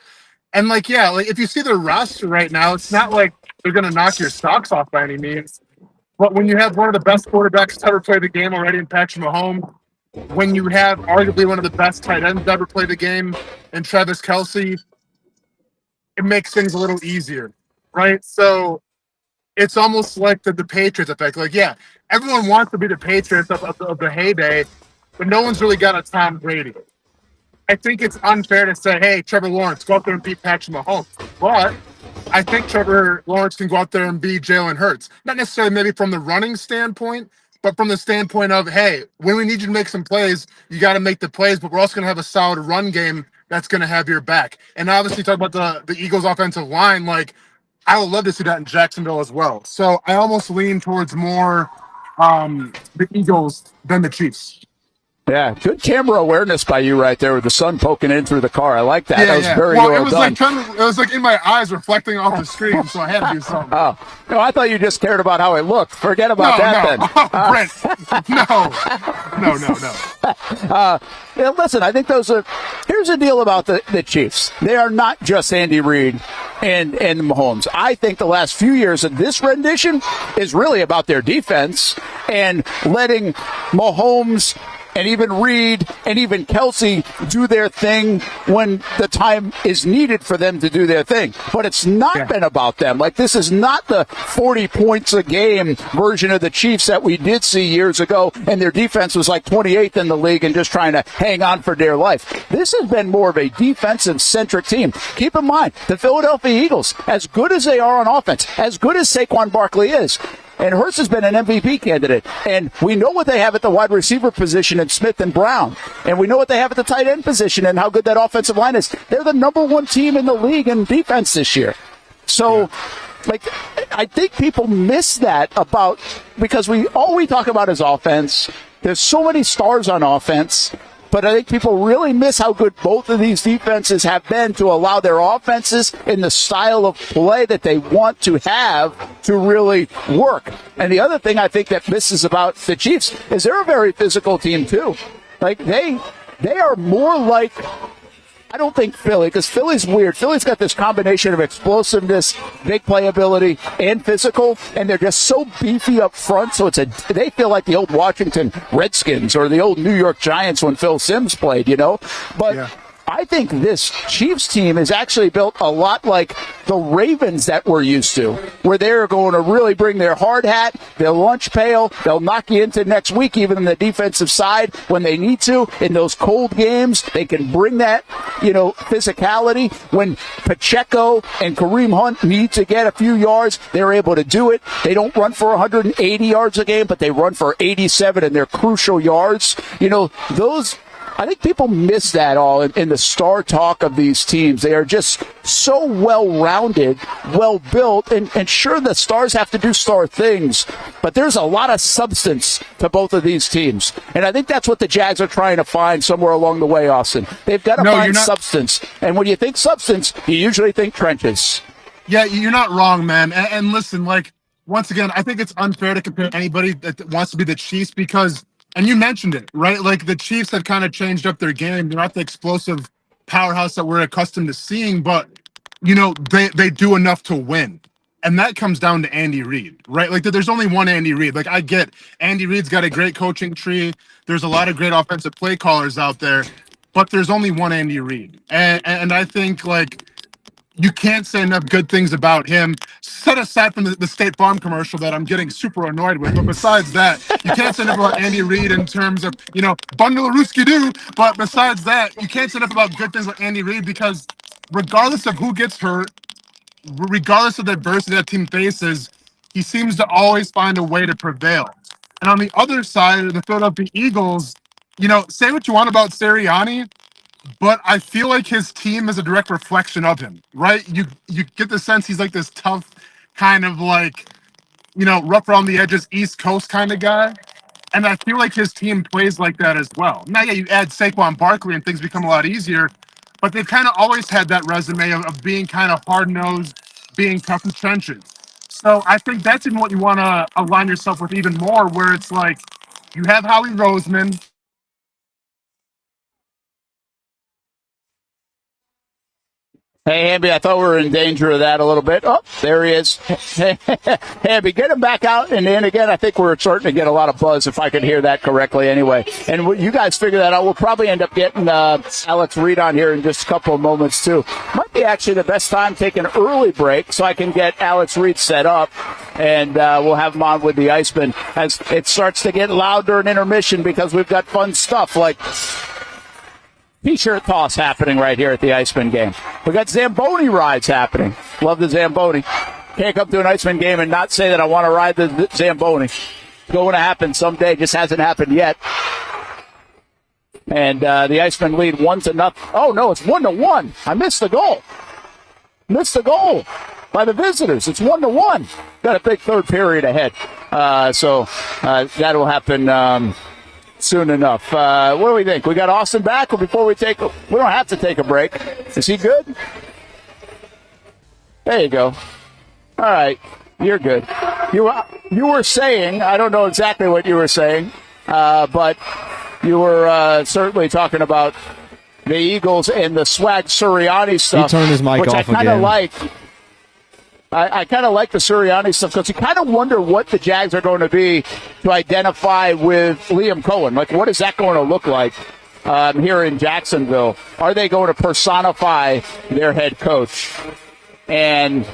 And, if you see their roster right now, it's not like they're going to knock your socks off by any means. But when you have one of the best quarterbacks to ever play the game already in Patrick Mahomes, when you have arguably one of the best tight ends to ever play the game in Travis Kelce, it makes things a little easier, right? So it's almost like the Patriots effect. Everyone wants to be the Patriots of the heyday, but no one's really got a Tom Brady. I think it's unfair to say, hey, Trevor Lawrence, go out there and beat Patrick Mahomes. But I think Trevor Lawrence can go out there and beat Jalen Hurts. Not necessarily maybe from the running standpoint, but from the standpoint of, hey, when we need you to make some plays, you got to make the plays, but we're also going to have a solid run game that's going to have your back. And obviously talk about the Eagles offensive line, I would love to see that in Jacksonville as well. So I almost lean towards more the Eagles than the Chiefs. Yeah, good camera awareness by you right there with the sun poking in through the car. I like that. That was very well done. It was in my eyes reflecting off the screen, so I had to do something. Oh, no, I thought you just cared about how it looked. Forget about that then. No. Listen, I think here's the deal about the Chiefs. They are not just Andy Reid and Mahomes. I think the last few years of this rendition is really about their defense and letting Mahomes and even Reed and even Kelce do their thing when the time is needed for them to do their thing. But it's not been about them. This is not the 40 points a game version of the Chiefs that we did see years ago, and their defense was 28th in the league and just trying to hang on for dear life. This has been more of a defensive-centric team. Keep in mind, the Philadelphia Eagles, as good as they are on offense, as good as Saquon Barkley is, and Hurts has been an MVP candidate. And we know what they have at the wide receiver position in Smith and Brown. And we know what they have at the tight end position and how good that offensive line is. They're the number 1 team in the league in defense this year. So Like, I think people miss that about, because all we talk about is offense. There's so many stars on offense, but I think people really miss how good both of these defenses have been to allow their offenses in the style of play that they want to have to really work. And the other thing I think that misses about the Chiefs is they're a very physical team too. Like, they are more like, I don't think Philly, because Philly's weird. Philly's got this combination of explosiveness, big playability, and physical, and they're just so beefy up front, so they feel like the old Washington Redskins or the old New York Giants when Phil Simms played, you know? But yeah. I think this Chiefs team is actually built a lot like the Ravens that we're used to, where they're going to really bring their hard hat, their lunch pail. They'll knock you into next week, even on the defensive side when they need to. In those cold games, they can bring that, physicality. When Pacheco and Kareem Hunt need to get a few yards, they're able to do it. They don't run for 180 yards a game, but they run for 87, and they're crucial yards. I think people miss that all in the star talk of these teams. They are just so well-rounded, well-built, and sure, the stars have to do star things, but there's a lot of substance to both of these teams. And I think that's what the Jags are trying to find somewhere along the way, Austin. They've got to find substance. And when you think substance, you usually think trenches. Yeah, you're not wrong, man. And listen, once again, I think it's unfair to compare anybody that wants to be the Chiefs because, and you mentioned it, right? Like, the Chiefs have kind of changed up their game. They're not the explosive powerhouse that we're accustomed to seeing, but, they do enough to win. And that comes down to Andy Reid, right? Like, there's only one Andy Reid. Like, I get Andy Reid's got a great coaching tree. There's a lot of great offensive play callers out there, but there's only one Andy Reid. And I think, you can't say enough good things about him, set aside from the State Farm commercial that I'm getting super annoyed with. But besides that, you can't say enough about Andy Reid in terms of, bundle of Ruski do. But besides that, you can't say enough about good things about Andy Reid because regardless of who gets hurt, regardless of the adversity that team faces, he seems to always find a way to prevail. And on the other side of the Philadelphia Eagles, say what you want about Sirianni, but I feel like his team is a direct reflection of him, right? You get the sense he's like this tough kind of rough around the edges East Coast kind of guy. And I feel like his team plays like that as well. Now, yeah, you add Saquon Barkley and things become a lot easier, but they've kind of always had that resume of being kind of hard-nosed, being tough in trenches. So I think that's even what you want to align yourself with even more, where it's like you have Howie Roseman. Hey, Hamby, I thought we were in danger of that a little bit. Oh, there he is. Hamby, get him back out. And then again, I think we're starting to get a lot of buzz, if I can hear that correctly anyway. And you guys figure that out. We'll probably end up getting Alex Reid on here in just a couple of moments, too. Might be actually the best time to take an early break so I can get Alex Reid set up. And we'll have him on with the Iceman as it starts to get loud during intermission because we've got fun stuff like T-shirt toss happening right here at the Iceman game. We got Zamboni rides happening. Love the Zamboni. Can't come to an Iceman game and not say that I want to ride the Zamboni. It's going to happen someday. Just hasn't happened yet. And the Iceman lead 1-0. Oh, no, it's 1-1. I missed the goal. Missed the goal by the visitors. It's 1-1. Got a big third period ahead. So that'll happen soon enough. What do we think? We got Austin back, or before we don't have to take a break. Is he good? There you go. All right, you're good. You were saying, I don't know exactly what you were saying, but you were certainly talking about the Eagles and the Swag Sirianni stuff. He turned his mic which off I kind of like. I kind of like the Sirianni stuff because you kind of wonder what the Jags are going to be to identify with Liam Coen. Like, what is that going to look like here in Jacksonville? Are they going to personify their head coach? And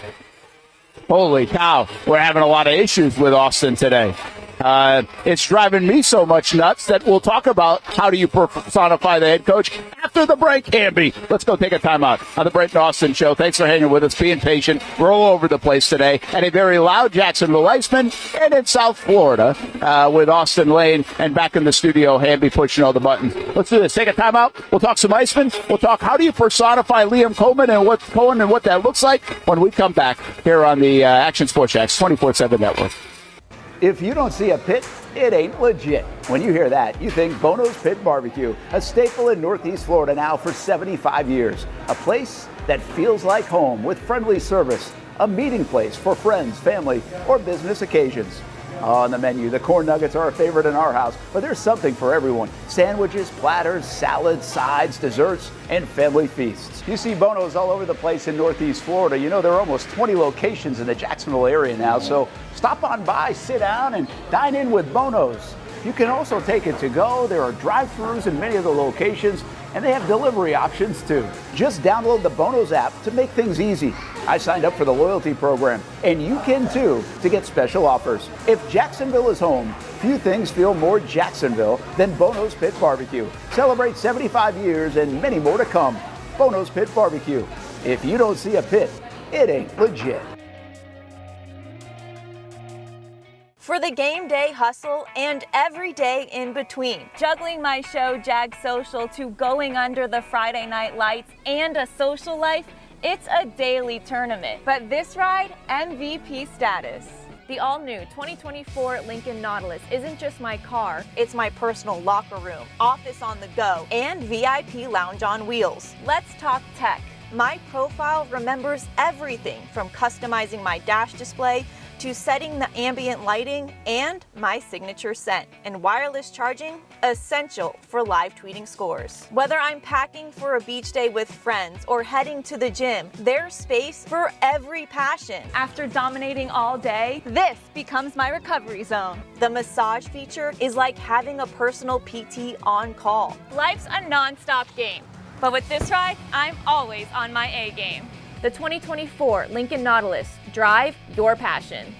holy cow, we're having a lot of issues with Austin today. It's driving me so much nuts that we'll talk about how do you personify the head coach after the break, Hamby. Let's go take a timeout on the Brent and Austen Show. Thanks for hanging with us, being patient. We're all over the place today. And a very loud Jacksonville Iceman, and in South Florida with Austen Lane, and back in the studio, Hamby pushing all the buttons. Let's do this. Take a timeout. We'll talk some Iceman. We'll talk how do you personify Liam Coen and what that looks like when we come back here on the Action Sports Jacks 24/7 network. If you don't see a pit, it ain't legit. When you hear that, you think Bono's Pit Barbecue, a staple in Northeast Florida now for 75 years. A place that feels like home with friendly service, a meeting place for friends, family, or business occasions. On the menu, the corn nuggets are a favorite in our house, but there's something for everyone. Sandwiches, platters, salads, sides, desserts, and family feasts. You see Bono's all over the place in Northeast Florida. You know, there are almost 20 locations in the Jacksonville area now, so stop on by, sit down, and dine in with Bono's. You can also take it to go. There are drive-thrus in many of the locations, and they have delivery options too. Just download the Bono's app to make things easy. I signed up for the loyalty program, and you can too, to get special offers. If Jacksonville is home, few things feel more Jacksonville than Bono's Pit Barbecue. Celebrate 75 years and many more to come. Bono's Pit Barbecue. If you don't see a pit, it ain't legit. For the game day hustle and every day in between. Juggling my show, Jags Social, to going under the Friday night lights and a social life, it's a daily tournament. But this ride, MVP status. The all-new 2024 Lincoln Nautilus isn't just my car, it's my personal locker room, office on the go, and VIP lounge on wheels. Let's talk tech. My profile remembers everything from customizing my dash display to setting the ambient lighting and my signature scent. And wireless charging, essential for live tweeting scores. Whether I'm packing for a beach day with friends or heading to the gym, there's space for every passion. After dominating all day, this becomes my recovery zone. The massage feature is like having a personal PT on call. Life's a non-stop game, but with this ride, I'm always on my A game. The 2024 Lincoln Nautilus. Drive your passion.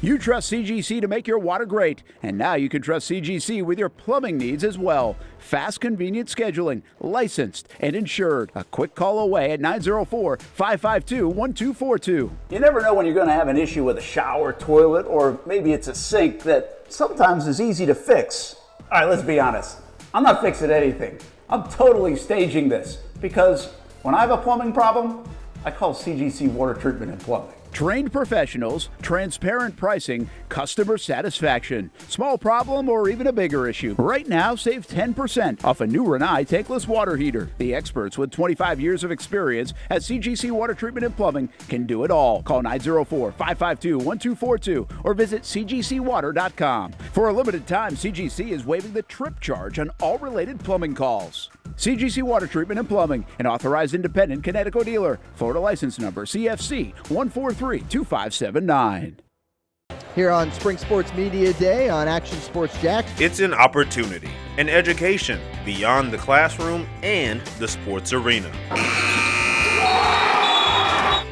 You trust CGC to make your water great, and now you can trust CGC with your plumbing needs as well. Fast, convenient scheduling, licensed and insured. A quick call away at 904-552-1242. You never know when you're going to have an issue with a shower, toilet, or maybe it's a sink that sometimes is easy to fix. All right, let's be honest. I'm not fixing anything. I'm totally staging this because when I have a plumbing problem, I call CGC Water Treatment and Plumbing. Trained professionals, transparent pricing, customer satisfaction. Small problem or even a bigger issue. Right now, save 10% off a new Rinnai tankless water heater. The experts with 25 years of experience at CGC Water Treatment and Plumbing can do it all. Call 904-552-1242 or visit cgcwater.com. For a limited time, CGC is waiving the trip charge on all related plumbing calls. CGC Water Treatment and Plumbing, an authorized independent Connecticut dealer. Florida license number CFC 1432579. Here on Spring Sports Media Day on Action Sports Jacks. It's an opportunity, an education beyond the classroom and the sports arena.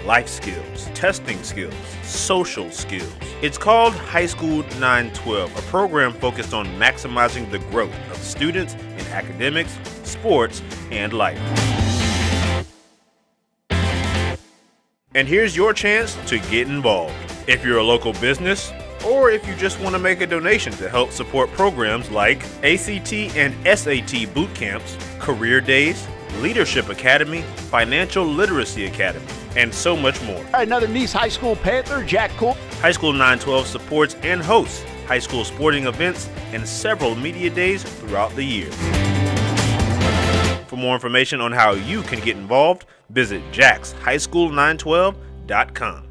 Life skills, testing skills, social skills. It's called High School 912, a program focused on maximizing the growth of students in academics, sports, and life. And here's your chance to get involved. If you're a local business, or if you just want to make a donation to help support programs like ACT and SAT boot camps, career days, Leadership Academy, Financial Literacy Academy, and so much more. Another Nice High School Panther, Jack Cool. High School 912 supports and hosts high school sporting events and several media days throughout the year. For more information on how you can get involved, visit jackshighschool912.com.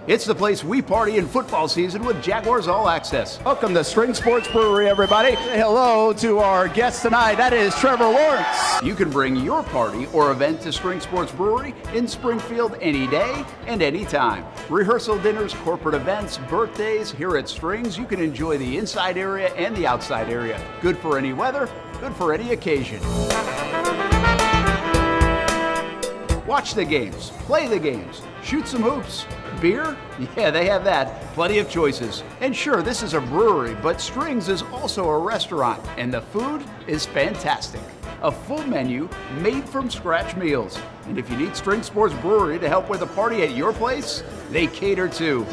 It's the place we party in football season with Jaguars All Access. Welcome to Spring Sports Brewery, everybody. Say hello to our guest tonight. That is Trevor Lawrence. You can bring your party or event to Spring Sports Brewery in Springfield any day and any time. Rehearsal dinners, corporate events, birthdays. Here at Strings, you can enjoy the inside area and the outside area. Good for any weather, good for any occasion. Watch the games, play the games, shoot some hoops, beer? Yeah, they have that. Plenty of choices. And sure, this is a brewery, but Strings is also a restaurant, and the food is fantastic. A full menu made from scratch meals. And if you need String Sports Brewery to help with a party at your place, they cater too.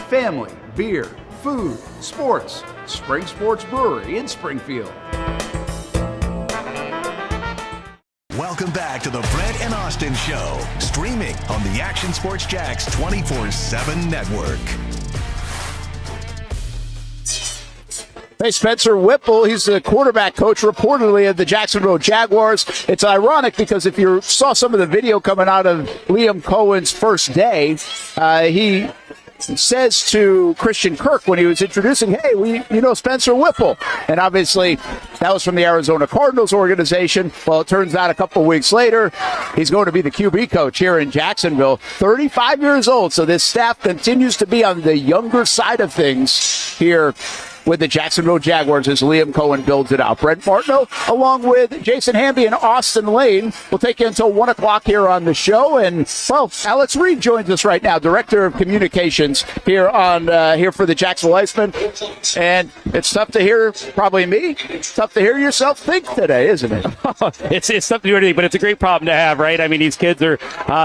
Family, beer, food, sports. Spring Sports Brewery in Springfield. Welcome back to the Brent and Austin Show, streaming on the Action Sports Jax 24/7 network. Hey, Spencer Whipple, he's the quarterback coach reportedly of the Jacksonville Jaguars. It's ironic because if you saw some of the video coming out of Liam Coen's first day, he says to Christian Kirk when he was introducing, hey, you know Spencer Whipple. And obviously that was from the Arizona Cardinals organization. Well, it turns out a couple of weeks later, he's going to be the QB coach here in Jacksonville, 35 years old. So this staff continues to be on the younger side of things here with the Jacksonville Jaguars as Liam Coen builds it out. Brent Martineau, along with Jason Hamby and Austen Lane, will take you until 1 o'clock here on the show. And, well, Alex Reed joins us right now, Director of Communications here for the Jacksonville Iceman. And it's tough to hear, probably me, it's tough to hear yourself think today, isn't it? It's tough to do anything, but it's a great problem to have, right? I mean, these kids are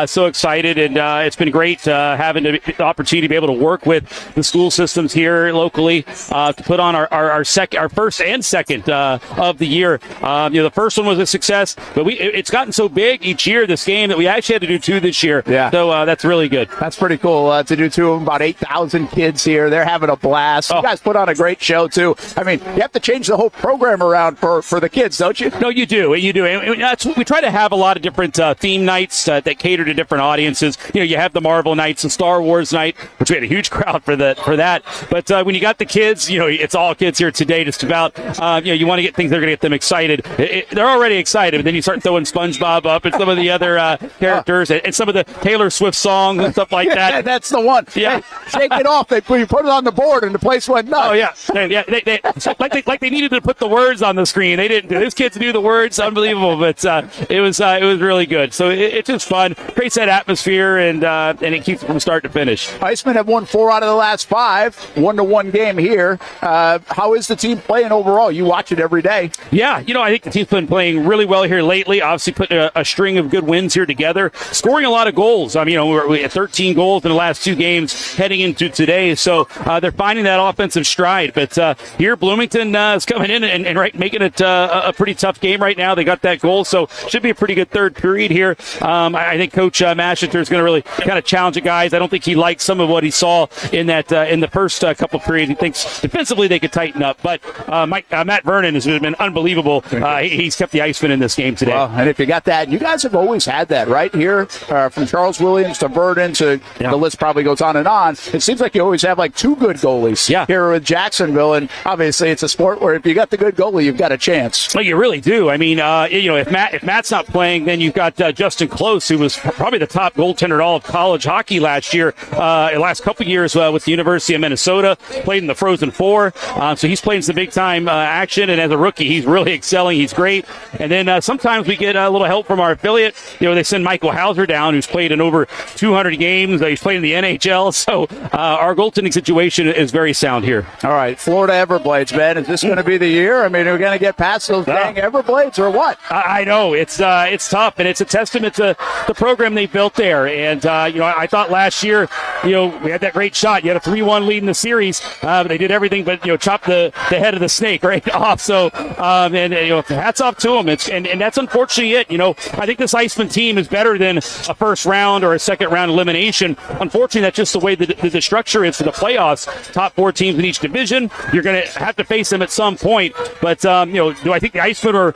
so excited, and it's been great having the opportunity to be able to work with the school systems here locally to put on our first and second of the year. The first one was a success, but it's gotten so big each year, this game, that we actually had to do 2 this year. Yeah. So that's really good. That's pretty cool to do 2 of them. About 8,000 kids here. They're having a blast. You guys put on a great show, too. I mean, you have to change the whole program around for the kids, don't you? No, you do. And we try to have a lot of different theme nights that cater to different audiences. You have the Marvel nights, the Star Wars night, which we had a huge crowd for that. But when you got the kids, it's all kids here today, just about. You want to get things that are going to get them excited. They're already excited, but then you start throwing SpongeBob up and some of the other characters and some of the Taylor Swift songs and stuff like that. That's the one. Yeah. Shake it off. You put it on the board and the place went nuts. Oh, yeah. They needed to put the words on the screen. They didn't. Those kids knew the words. Unbelievable. But it was really good. So it's just fun. Creates that atmosphere, and it keeps it from start to finish. Icemen have won 4 out of the last 5. 1-1 game here. How is the team playing overall? You watch it every day. Yeah, I think the team's been playing really well here lately. Obviously, putting a string of good wins here together, scoring a lot of goals. I mean, we had 13 goals in the last 2 games heading into today. So they're finding that offensive stride. But here, Bloomington is coming in and making it a pretty tough game right now. They got that goal, so should be a pretty good third period here. I think Coach Mashinter is going to really kind of challenge the guys. I don't think he liked some of what he saw in the first couple periods. He thinks defensively they could tighten up. But Matt Vernon has been unbelievable. He's kept the Iceman in this game today. Well, and if you got that, you guys have always had that, right? Here, from Charles Williams to Vernon to the list probably goes on and on. It seems like you always have like 2 good goalies here with Jacksonville. And obviously it's a sport where if you got the good goalie, you've got a chance. Well, you really do. I mean, if Matt's not playing, then you've got Justin Close, who was probably the top goaltender in all of college hockey last year, last couple years with the University of Minnesota, played in the Frozen Four. So he's playing some big-time action, and as a rookie, he's really excelling. He's great. And then sometimes we get a little help from our affiliate. They send Michael Hauser down, who's played in over 200 games. He's played in the NHL. So our goaltending situation is very sound here. All right, Florida Everblades, man. Is this going to be the year? I mean, are we going to get past those dang Everblades or what? I know. It's tough, and it's a testament to the program they built there. And, I thought last year, we had that great shot. You had a 3-1 lead in the series. They did everything but, chop the head of the snake right off. So, hats off to them. And that's unfortunately it. I think this Iceman team is better than a first round or a second round elimination. Unfortunately, that's just the way the structure is for the playoffs. Top 4 teams in each division. You're going to have to face them at some point. But, do I think the Iceman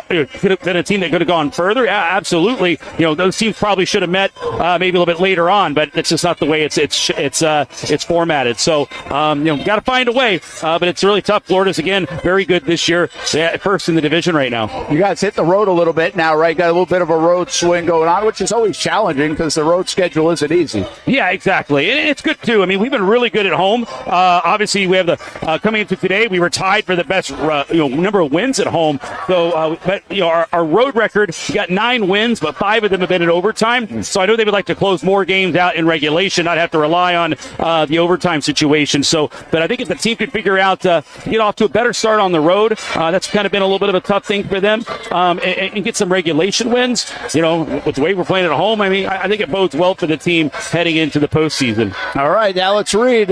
could have been a team that could have gone further? Yeah, absolutely. Those teams probably should have met maybe a little bit later on, but it's just not the way it's formatted. So, got to find a way. but it's really tough. Florida's, again, very good this year. They're first in the division right now. You guys hit the road a little bit now, right? Got a little bit of a road swing going on, which is always challenging because the road schedule isn't easy. Yeah, exactly. And it's good, too. I mean, we've been really good at home. Obviously, we have coming into today, we were tied for the best number of wins at home. So, but our road record, we got 9 wins, but 5 of them have been in overtime. So I know they would like to close more games out in regulation, not have to rely on the overtime situation. So, but I think if the team could figure out to get off to a better start on the road, that's kind of been a little bit of a tough thing for them, and get some regulation wins, with the way we're playing at home. I mean, I think it bodes well for the team heading into the postseason. All right, Alex Reed,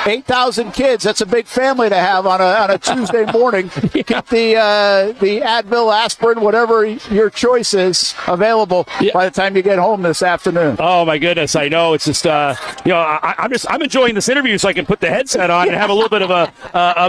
8,000 kids. That's a big family to have on a Tuesday morning. Keep the Advil, aspirin, whatever your choice is available by the time you get home this afternoon. Oh my goodness, I know. It's just I'm enjoying this interview so I can put the headset on and have a little bit of a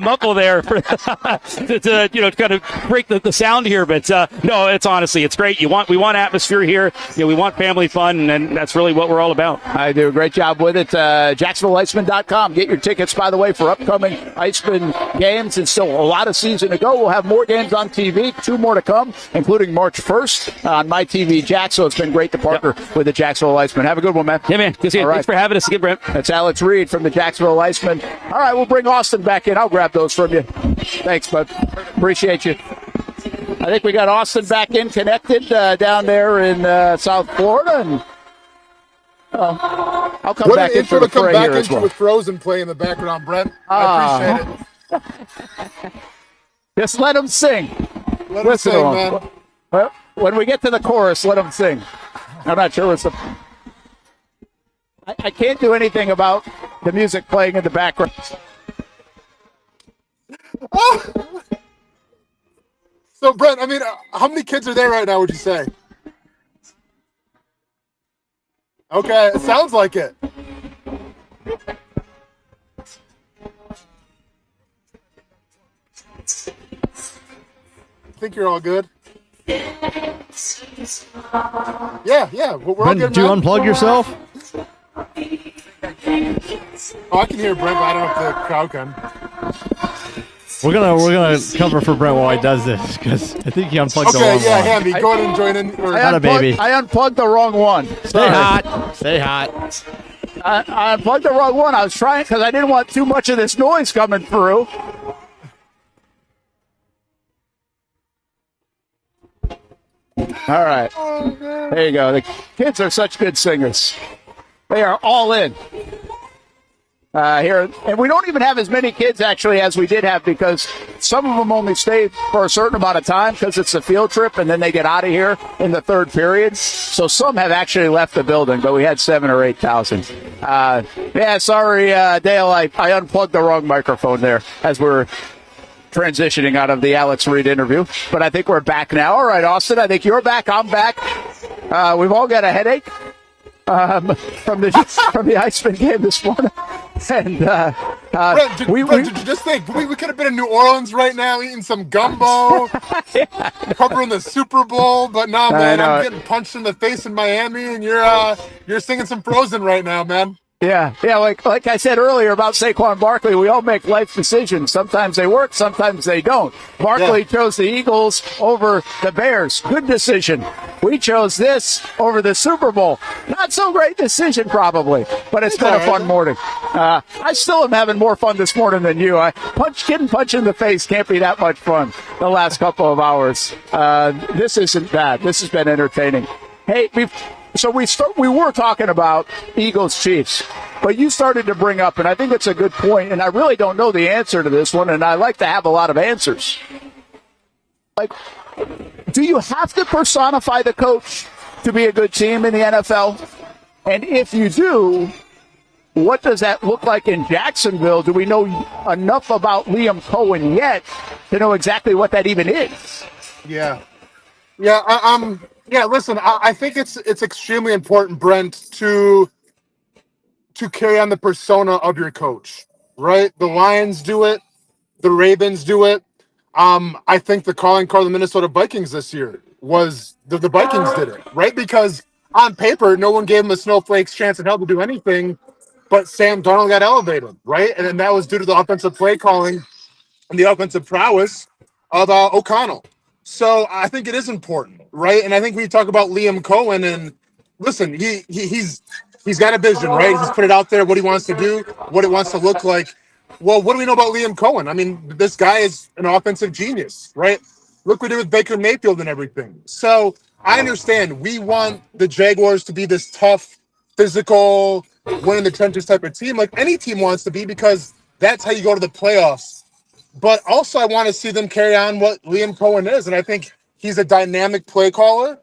muffle there to kind of break the sound here. But no, it's great. We want atmosphere here. We want family fun, and that's really what we're all about. I do a great job with it. JacksonvilleIceman.com. Get your tickets, by the way, for upcoming Iceman games. And still a lot of season to go. We'll have more games on TV, 2 more to come, including March 1st on My TV Jack. So it's been great to partner with the Jacksonville Iceman. Have a good one, man. Yeah, man. Good to see you. Thanks for having us again, Brent. That's Alex Reed from the Jacksonville Iceman. All right, we'll bring Austen back in. I'll grab those from you. Thanks, bud. Appreciate you. I think we got Austen back in, connected down there in South Florida. And I'll come back into the fray here as well. With Frozen play in the background, Brent. I appreciate it. Just let them sing. Let them sing, man. Well, when we get to the chorus, let them sing. I'm not sure what's the... I can't do anything about the music playing in the background. So, Brent, I mean, how many kids are there right now, would you say? Okay, it sounds like it. I think you're all good. Yeah. We're all good, do you unplug yourself? Oh, I can hear Brent, but I don't know if the crowd can. We're gonna cover for Brent while he does this because I think he unplugged the wrong one. Hamby, go ahead and join in. I unplugged the wrong one. Stay hot. Stay hot. I unplugged the wrong one. I was trying because I didn't want too much of this noise coming through. All right. There you go. The kids are such good singers. They are all in. Here, and we don't even have as many kids actually as we did have because some of them only stay for a certain amount of time because it's a field trip and then they get out of here in the third period. So some have actually left the building, but we had 7,000 or 8,000. Sorry, Dale, I unplugged the wrong microphone there as we're transitioning out of the Alex Reed interview. But I think we're back now. All right, Austen, I think you're back. I'm back. We've all got a headache. From the Iceman game this morning, and Brent, did you just think we could have been in New Orleans right now eating some gumbo, covering the Super Bowl, but no, man, I'm getting punched in the face in Miami, and you're singing some Frozen right now, man. Yeah. Like I said earlier about Saquon Barkley, we all make life decisions. Sometimes they work, sometimes they don't. Barkley chose the Eagles over the Bears. Good decision. We chose this over the Super Bowl. Not so great decision, probably, but it's been a fun morning. I still am having more fun this morning than you. Getting punched in the face can't be that much fun the last couple of hours. This isn't bad. This has been entertaining. Hey, we were talking about Eagles-Chiefs, but you started to bring up, and I think it's a good point, and I really don't know the answer to this one, and I like to have a lot of answers. Like, do you have to personify the coach to be a good team in the NFL? And if you do, what does that look like in Jacksonville? Do we know enough about Liam Coen yet to know exactly what that even is? Yeah. Listen, I think it's extremely important, Brent, to carry on the persona of your coach, right? The Lions do it. The Ravens do it. I think the calling card of the Minnesota Vikings this year was the Vikings did it, right? Because on paper, no one gave them a snowflake's chance in hell to do anything. but Sam Darnold got elevated, right? And then that was due to the offensive play calling and the offensive prowess of O'Connell. So I think it is important, right? And I think we talk about Liam Coen, and listen, he's got a vision, right? He's put it out there, what he wants to do, what it wants to look like. Well, what do we know about Liam Coen? I mean, this guy is an offensive genius, right? Look what we did with Baker Mayfield and everything. So I understand we want the Jaguars to be this tough, physical, win in the trenches type of team, like any team wants to be, because that's how you go to the playoffs. But also I want to see them carry on what Liam Coen is, and I think he's a dynamic play caller.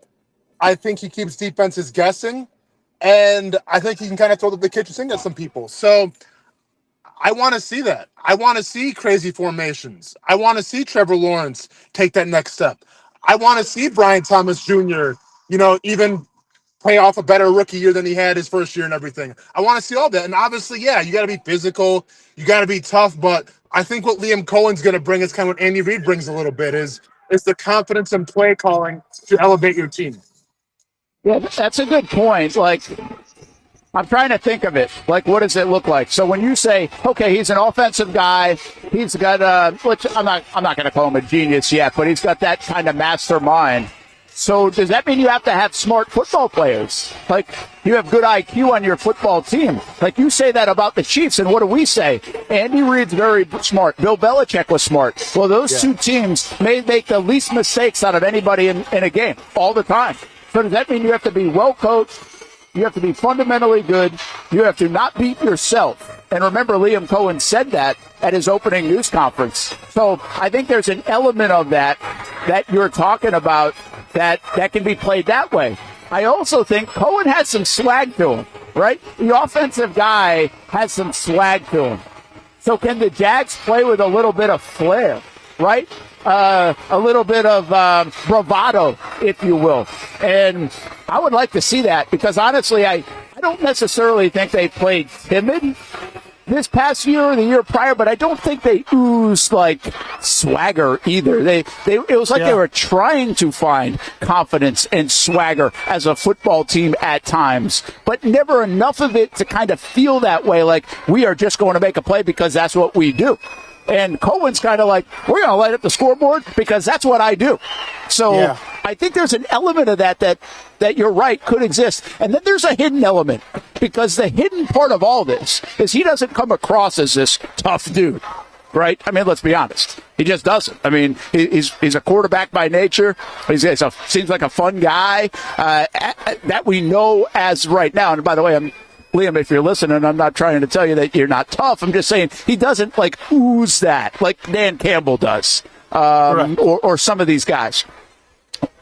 I think he keeps defenses guessing, and I think he can kind of throw the kitchen sink at some people. So I want to see that. I want to see crazy formations. I want to see Trevor Lawrence take that next step. I want to see Brian Thomas Jr., even play off a better rookie year than he had his first year and everything. I want to see all that. And obviously, yeah, you got to be physical. You got to be tough. But I think what Liam Cohen's going to bring is kind of what Andy Reid brings a little bit is the confidence in play calling to elevate your team. Yeah, that's a good point. Like, I'm trying to think of it. Like, what does it look like? So when you say, okay, he's an offensive guy, he's got I'm not going to call him a genius yet, but he's got that kind of mastermind. So does that mean you have to have smart football players? Like, you have good IQ on your football team. Like, you say that about the Chiefs, and what do we say? Andy Reid's very smart. Bill Belichick was smart. Well, those two teams may make the least mistakes out of anybody in a game all the time. So does that mean you have to be well coached? You have to be fundamentally good. You have to not beat yourself. And remember, Liam Coen said that at his opening news conference. So I think there's an element of that you're talking about that can be played that way. I also think Coen has some swag to him, right? The offensive guy has some swag to him. So can the Jags play with a little bit of flair, right? A little bit of bravado, if you will. And I would like to see that because, honestly, I don't necessarily think they played timid this past year or the year prior, but I don't think they oozed like swagger either. It was like they were trying to find confidence and swagger as a football team at times, but never enough of it to kind of feel that way, like we are just going to make a play because that's what we do. And Cohen's kind of like, we're going to light up the scoreboard because that's what I do. So I think there's an element of that you're right could exist. And then there's a hidden element, because the hidden part of all this is he doesn't come across as this tough dude, right? I mean, let's be honest. He just doesn't. I mean, he's a quarterback by nature. Seems like a fun guy that we know as right now. And by the way, Liam, if you're listening, I'm not trying to tell you that you're not tough. I'm just saying he doesn't like ooze that like Dan Campbell does, or some of these guys,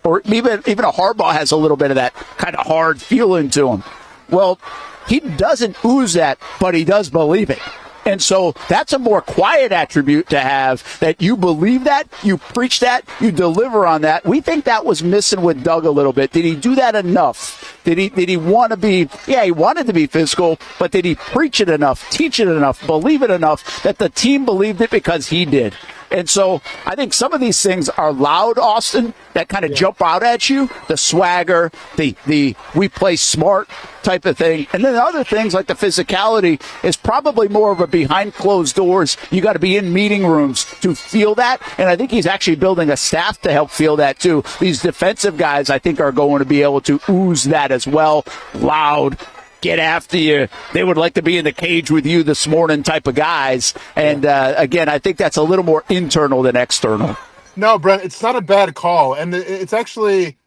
or even a Harbaugh has a little bit of that kind of hard feeling to him. Well, he doesn't ooze that, but he does believe it. And so that's a more quiet attribute to have, that you believe that, you preach that, you deliver on that. We think that was missing with Doug a little bit. Did he do that enough? Did he want to be, he wanted to be physical, but did he preach it enough, teach it enough, believe it enough that the team believed it because he did? And so I think some of these things are loud, Austin, that kind of jump out at you. The swagger, the we play smart type of thing. And then the other things like the physicality is probably more of a behind closed doors. You got to be in meeting rooms to feel that. And I think he's actually building a staff to help feel that too. These defensive guys, I think, are going to be able to ooze that as well. Loud, get after you. They would like to be in the cage with you this morning type of guys. And again, I think that's a little more internal than external. No, Brent, it's not a bad call. And it's actually,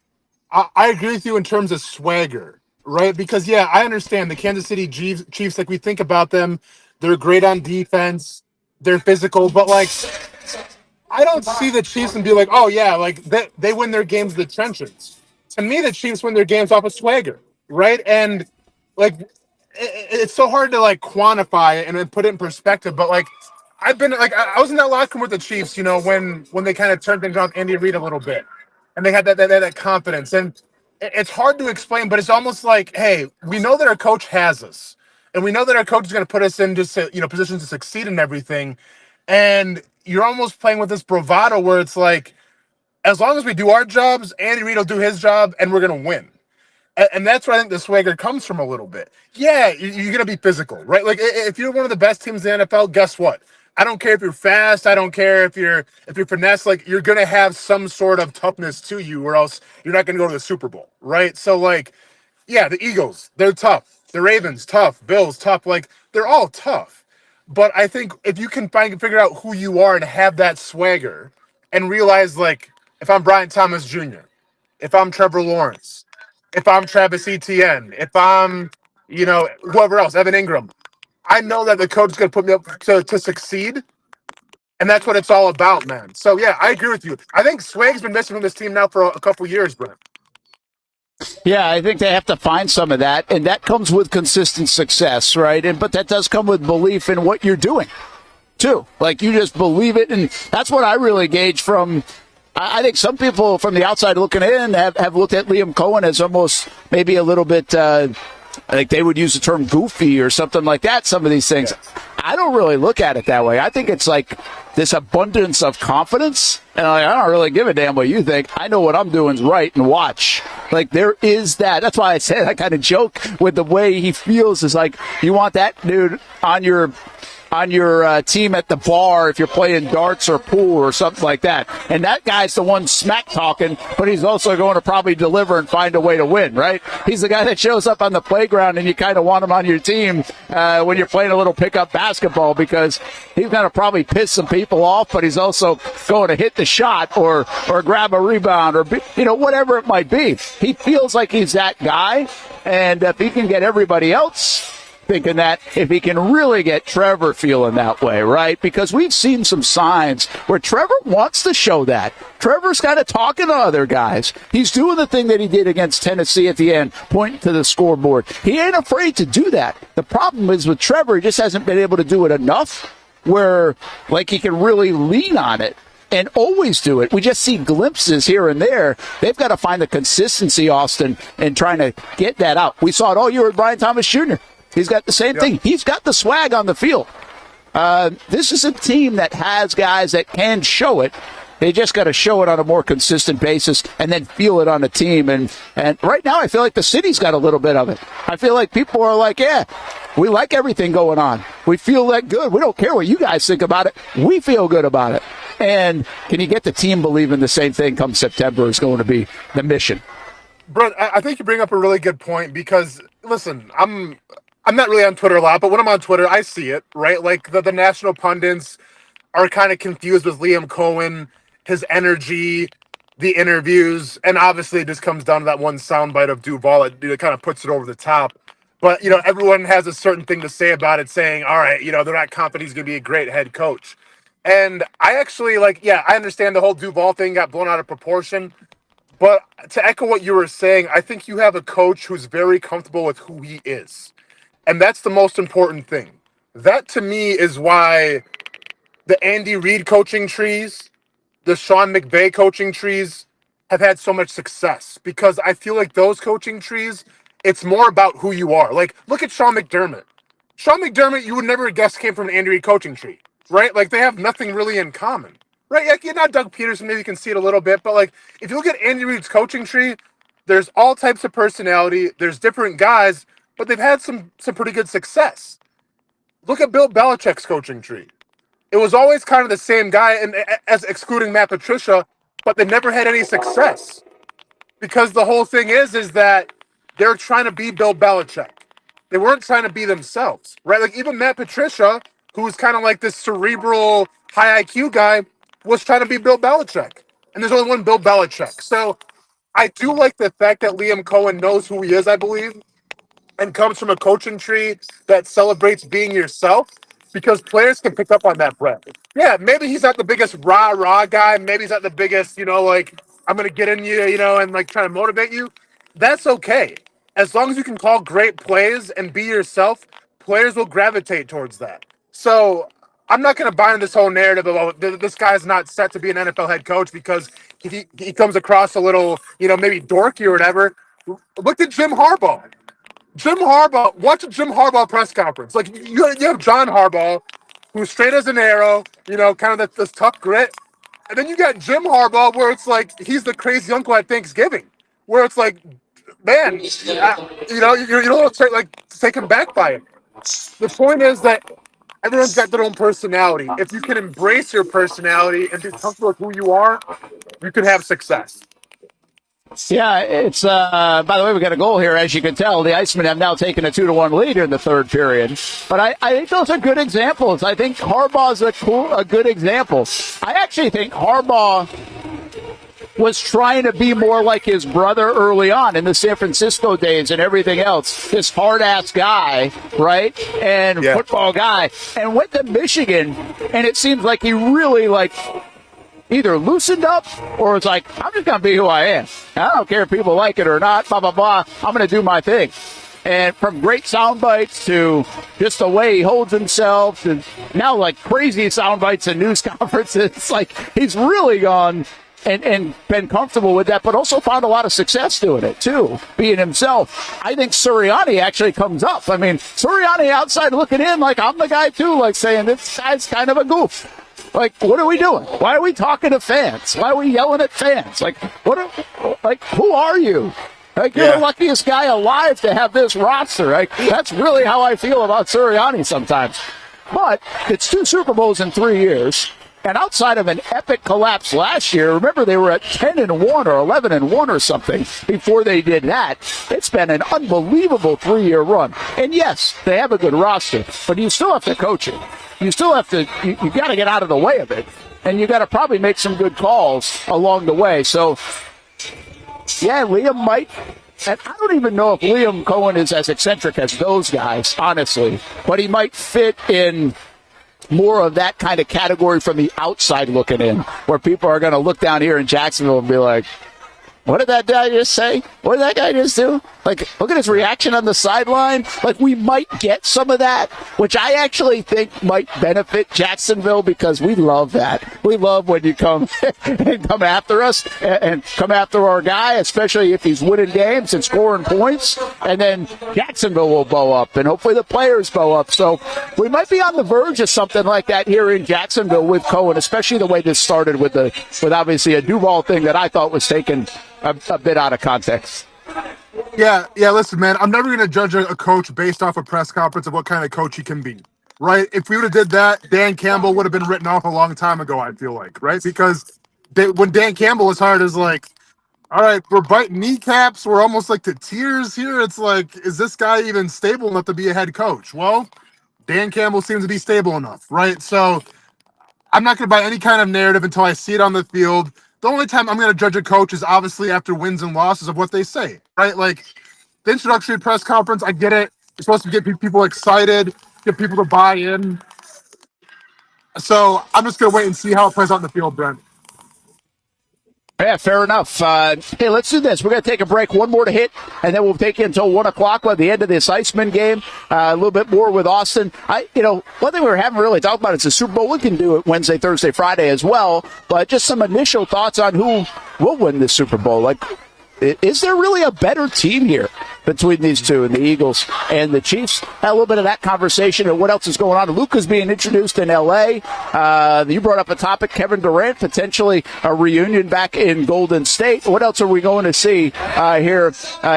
I agree with you in terms of swagger, right? Because, I understand the Kansas City Chiefs, like we think about them, they're great on defense, they're physical, but like, I don't see the Chiefs and be like, oh yeah, like they win their games in the trenches. To me, the Chiefs win their games off of swagger, right? And like, it's so hard to like quantify it and put it in perspective. But like, I've been like, I was in that locker room with the Chiefs, when they kind of turned things on with Andy Reid a little bit, and they had that confidence. And it's hard to explain, but it's almost like, hey, we know that our coach has us, and we know that our coach is going to put us in just positions to succeed in everything. And you're almost playing with this bravado where it's like, as long as we do our jobs, Andy Reid will do his job, and we're going to win. And that's where I think the swagger comes from a little bit. Yeah, you're going to be physical, right? Like if you're one of the best teams in the NFL, guess what? I don't care if you're fast. I don't care if you're finesse. Like you're going to have some sort of toughness to you, or else you're not going to go to the Super Bowl, right? So like, yeah, the Eagles, they're tough. The Ravens, tough. Bills, tough. Like they're all tough. But I think if you can figure out who you are and have that swagger, and realize like if I'm Brian Thomas Jr., if I'm Trevor Lawrence, if I'm Travis Etienne, if I'm, whoever else, Evan Ingram, I know that the coach is going to put me up to succeed, and that's what it's all about, man. So, yeah, I agree with you. I think swag's been missing from this team now for a couple years, Brent. Yeah, I think they have to find some of that, and that comes with consistent success, right? But that does come with belief in what you're doing, too. Like, you just believe it, and that's what I really gauge from. I think some people from the outside looking in have looked at Liam Coen as almost maybe a little bit, I think they would use the term goofy or something like that, some of these things. Yeah. I don't really look at it that way. I think it's like this abundance of confidence, and I don't really give a damn what you think. I know what I'm doing is right, and watch. Like, there is that. That's why I said I kind of joke with the way he feels. Is like, you want that dude on your team at the bar if you're playing darts or pool or something like that. And that guy's the one smack talking, but he's also going to probably deliver and find a way to win, right? He's the guy that shows up on the playground and you kind of want him on your team when you're playing a little pickup basketball, because he's going to probably piss some people off, but he's also going to hit the shot or grab a rebound or, whatever it might be. He feels like he's that guy, and if he can get everybody else thinking that, if he can really get Trevor feeling that way, right? Because we've seen some signs where Trevor wants to show that. Trevor's kind of talking to other guys. He's doing the thing that he did against Tennessee at the end, pointing to the scoreboard. He ain't afraid to do that. The problem is with Trevor, he just hasn't been able to do it enough where, like, he can really lean on it and always do it. We just see glimpses here and there. They've got to find the consistency, Austin, in trying to get that out. We saw it all year with Brian Thomas Jr. He's got the same thing. He's got the swag on the field. This is a team that has guys that can show it. They just got to show it on a more consistent basis and then feel it on the team. And right now I feel like the city's got a little bit of it. I feel like people are like, yeah, we like everything going on. We feel that good. We don't care what you guys think about it. We feel good about it. And can you get the team believing the same thing come September is going to be the mission? Brent, I think you bring up a really good point because, listen, I'm not really on Twitter a lot, but when I'm on Twitter, I see it, right? Like the national pundits are kind of confused with Liam Coen, his energy, the interviews, and obviously it just comes down to that one soundbite of Duval that kind of puts it over the top. But, everyone has a certain thing to say about it, saying, all right, they're not confident he's going to be a great head coach. And I actually, I understand the whole Duval thing got blown out of proportion. But to echo what you were saying, I think you have a coach who's very comfortable with who he is. And that's the most important thing. That, to me, is why the Andy Reid coaching trees, the Sean McVay coaching trees have had so much success. Because I feel like those coaching trees, it's more about who you are. Like, look at Sean McDermott. Sean McDermott, you would never guess came from an Andy Reid coaching tree, right? Like, they have nothing really in common, right? Like, you're not Doug Peterson, maybe you can see it a little bit. But, like, if you look at Andy Reid's coaching tree, there's all types of personality. There's different guys. But they've had some pretty good success. Look at Bill Belichick's coaching tree. It was always kind of the same guy, and as excluding Matt Patricia, but they never had any success. Because the whole thing is that they're trying to be Bill Belichick. They weren't trying to be themselves, right? Like even Matt Patricia, who's kind of like this cerebral, high IQ guy, was trying to be Bill Belichick. And there's only one Bill Belichick. So I do like the fact that Liam Coen knows who he is, I believe, and comes from a coaching tree that celebrates being yourself, because players can pick up on that, Brett. Yeah, maybe he's not the biggest rah-rah guy. Maybe he's not the biggest, I'm going to get in you, and, try to motivate you. That's okay. As long as you can call great plays and be yourself, players will gravitate towards that. So I'm not going to buy into this whole narrative of, this guy's not set to be an NFL head coach because he comes across a little, maybe dorky or whatever. Look at Jim Harbaugh. Watch a Jim Harbaugh press conference. Like, you have John Harbaugh, who's straight as an arrow, kind of this tough grit. And then you got Jim Harbaugh, where it's like he's the crazy uncle at Thanksgiving, where it's like man, you don't taken back by it. The point is that everyone's got their own personality. If you can embrace your personality and be comfortable with who you are, you can have success. Yeah, it's, by the way, we got a goal here. As you can tell, the Icemen have now taken a 2-1 lead in the third period. But I think those are good examples. I think Harbaugh's a good example. I actually think Harbaugh was trying to be more like his brother early on in the San Francisco days and everything else. This hard-ass guy, right? And football guy. And went to Michigan, and it seems like he really, either loosened up or was like, I'm just going to be who I am. I don't care if people like it or not, blah, blah, blah. I'm going to do my thing. And from great sound bites to just the way he holds himself to now crazy sound bites and news conferences, he's really gone and been comfortable with that, but also found a lot of success doing it too, being himself. I think Sirianni actually comes up. I mean, Sirianni outside looking in I'm the guy too, saying this guy's kind of a goof. What are we doing? Why are we talking to fans? Why are we yelling at fans? Who are you? You're the luckiest guy alive to have this roster. That's really how I feel about Sirianni sometimes. But it's 2 Super Bowls in 3 years. And outside of an epic collapse last year, remember they were at 10-1 or 11-1 or something before they did that. It's been an unbelievable 3-year run. And yes, they have a good roster, but you still have to coach it. You still have to, you got to get out of the way of it. And you got to probably make some good calls along the way. So, yeah, Liam might, and I don't even know if Liam Coen is as eccentric as those guys, honestly, but he might fit in more of that kind of category from the outside looking in, where people are going to look down here in Jacksonville and be like, what did that guy just say? What did that guy just do? Look at his reaction on the sideline. We might get some of that, which I actually think might benefit Jacksonville because we love that. We love when you come and come after us and come after our guy, especially if he's winning games and scoring points. And then Jacksonville will bow up, and hopefully the players bow up. So we might be on the verge of something like that here in Jacksonville with Coen, especially the way this started with obviously a Duval thing that I thought was taken a bit out of context. Yeah, listen, man, I'm never going to judge a coach based off a press conference of what kind of coach he can be, right? If we would have did that, Dan Campbell would have been written off a long time ago, I feel like, right? Because when Dan Campbell was hired, it's all right, we're biting kneecaps, we're almost to tears here. It's is this guy even stable enough to be a head coach? Well, Dan Campbell seems to be stable enough, right? So I'm not going to buy any kind of narrative until I see it on the field. The only time I'm going to judge a coach is obviously after wins and losses of what they say, right? The introductory press conference, I get it. You're supposed to get people excited, get people to buy in. So I'm just going to wait and see how it plays out in the field, Brent. Yeah, fair enough. Hey, let's do this. We're going to take a break. One more to hit, and then we'll take you until 1 o'clock by the end of this Iceman game. A little bit more with Austen. One thing we haven't really talked about is the Super Bowl. We can do it Wednesday, Thursday, Friday as well. But just some initial thoughts on who will win this Super Bowl. Is there really a better team here between these two, and the Eagles and the Chiefs? Had a little bit of that conversation and what else is going on. Luka's being introduced in L.A. You brought up a topic, Kevin Durant, potentially a reunion back in Golden State. What else are we going to see here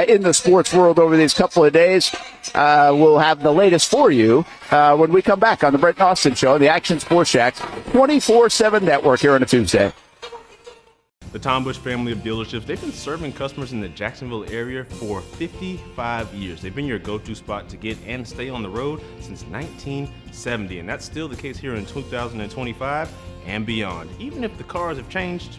in the sports world over these couple of days? We'll have the latest for you when we come back on the Brent and Austen Show, the Action Sports Jacks 24/7 network here on a Tuesday. The Tom Bush family of dealerships, they've been serving customers in the Jacksonville area for 55 years. They've been your go-to spot to get and stay on the road since 1970, and that's still the case here in 2025 and beyond, even if the cars have changed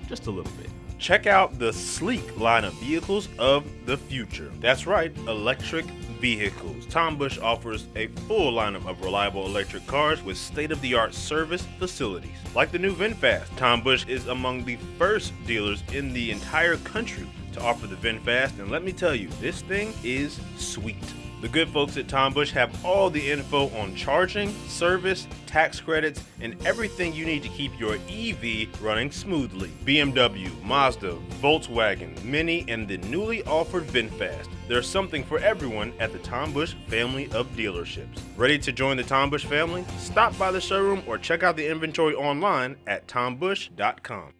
just a little bit. Check out the sleek line of vehicles of the future. That's right, electric vehicles. Tom Bush offers a full lineup of reliable electric cars with state-of-the-art service facilities. Like the new VinFast, Tom Bush is among the first dealers in the entire country to offer the VinFast, and let me tell you, this thing is sweet. The good folks at Tom Bush have all the info on charging, service, tax credits, and everything you need to keep your EV running smoothly. BMW, Mazda, Volkswagen, Mini, and the newly offered VinFast. There's something for everyone at the Tom Bush family of dealerships. Ready to join the Tom Bush family? Stop by the showroom or check out the inventory online at tombush.com.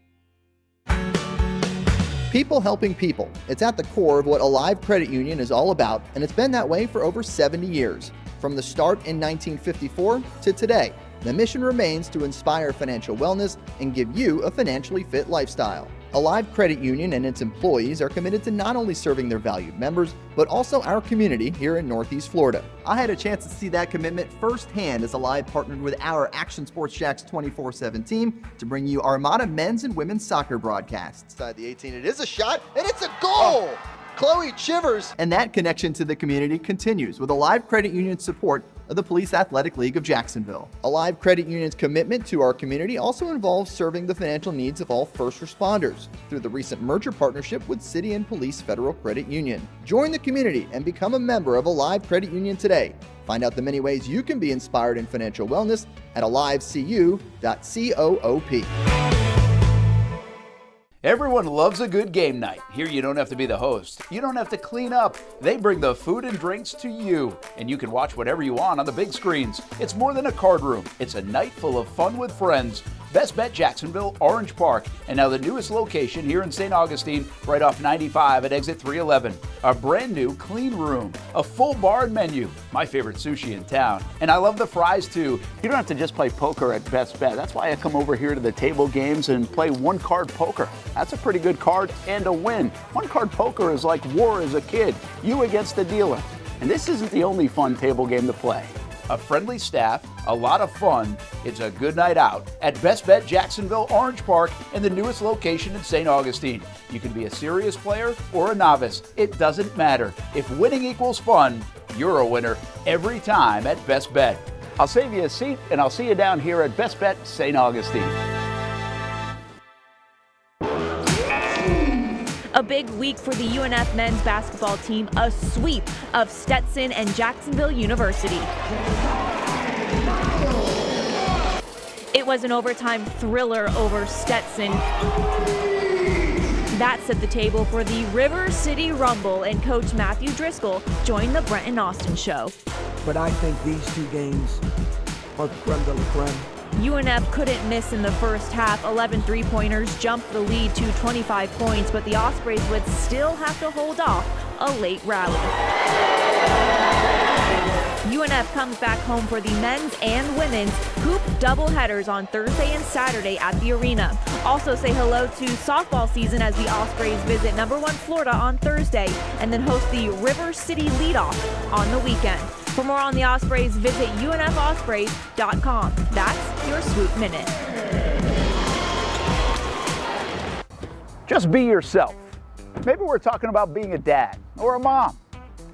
People helping people. It's at the core of what Alive Credit Union is all about, and it's been that way for over 70 years. From the start in 1954 to today, the mission remains to inspire financial wellness and give you a financially fit lifestyle. Alive Credit Union and its employees are committed to not only serving their valued members, but also our community here in Northeast Florida. I had a chance to see that commitment firsthand as Alive partnered with our Action Sports Jacks 24/7 team to bring you Armada men's and women's soccer broadcasts. Inside the 18, it is a shot, and it's a goal! Chloe Chivers! And that connection to the community continues with Alive Credit Union's support of the Police Athletic League of Jacksonville. Alive Credit Union's commitment to our community also involves serving the financial needs of all first responders through the recent merger partnership with City and Police Federal Credit Union. Join the community and become a member of Alive Credit Union today. Find out the many ways you can be inspired in financial wellness at alivecu.coop. Everyone loves a good game night. Here you don't have to be the host. You don't have to clean up. They bring the food and drinks to you, and you can watch whatever you want on the big screens. It's more than a card room. It's a night full of fun with friends. Best Bet Jacksonville, Orange Park, and now the newest location here in St. Augustine, right off 95 at exit 311. A brand new clean room, a full bar and menu, my favorite sushi in town. And I love the fries too. You don't have to just play poker at Best Bet. That's why I come over here to the table games and play one card poker. That's a pretty good card and a win. One card poker is like war as a kid, you against the dealer. And this isn't the only fun table game to play. A friendly staff, a lot of fun. It's a good night out at Best Bet Jacksonville, Orange Park, and the newest location in St. Augustine. You can be a serious player or a novice. It doesn't matter. If winning equals fun, you're a winner every time at Best Bet. I'll save you a seat, and I'll see you down here at Best Bet St. Augustine. A big week for the UNF men's basketball team, a sweep of Stetson and Jacksonville University. It was an overtime thriller over Stetson. That set the table for the River City Rumble, and Coach Matthew Driscoll joined the Brent and Austen show. But I think these two games are the creme de la creme. UNF couldn't miss in the first half. 11 three-pointers jumped the lead to 25 points, but the Ospreys would still have to hold off a late rally. UNF comes back home for the men's and women's hoop doubleheaders on Thursday and Saturday at the arena. Also say hello to softball season as the Ospreys visit #1 Florida on Thursday and then host the River City Leadoff on the weekend. For more on the Ospreys, visit unfospreys.com. That's your Swoop Minute. Just be yourself. Maybe we're talking about being a dad or a mom,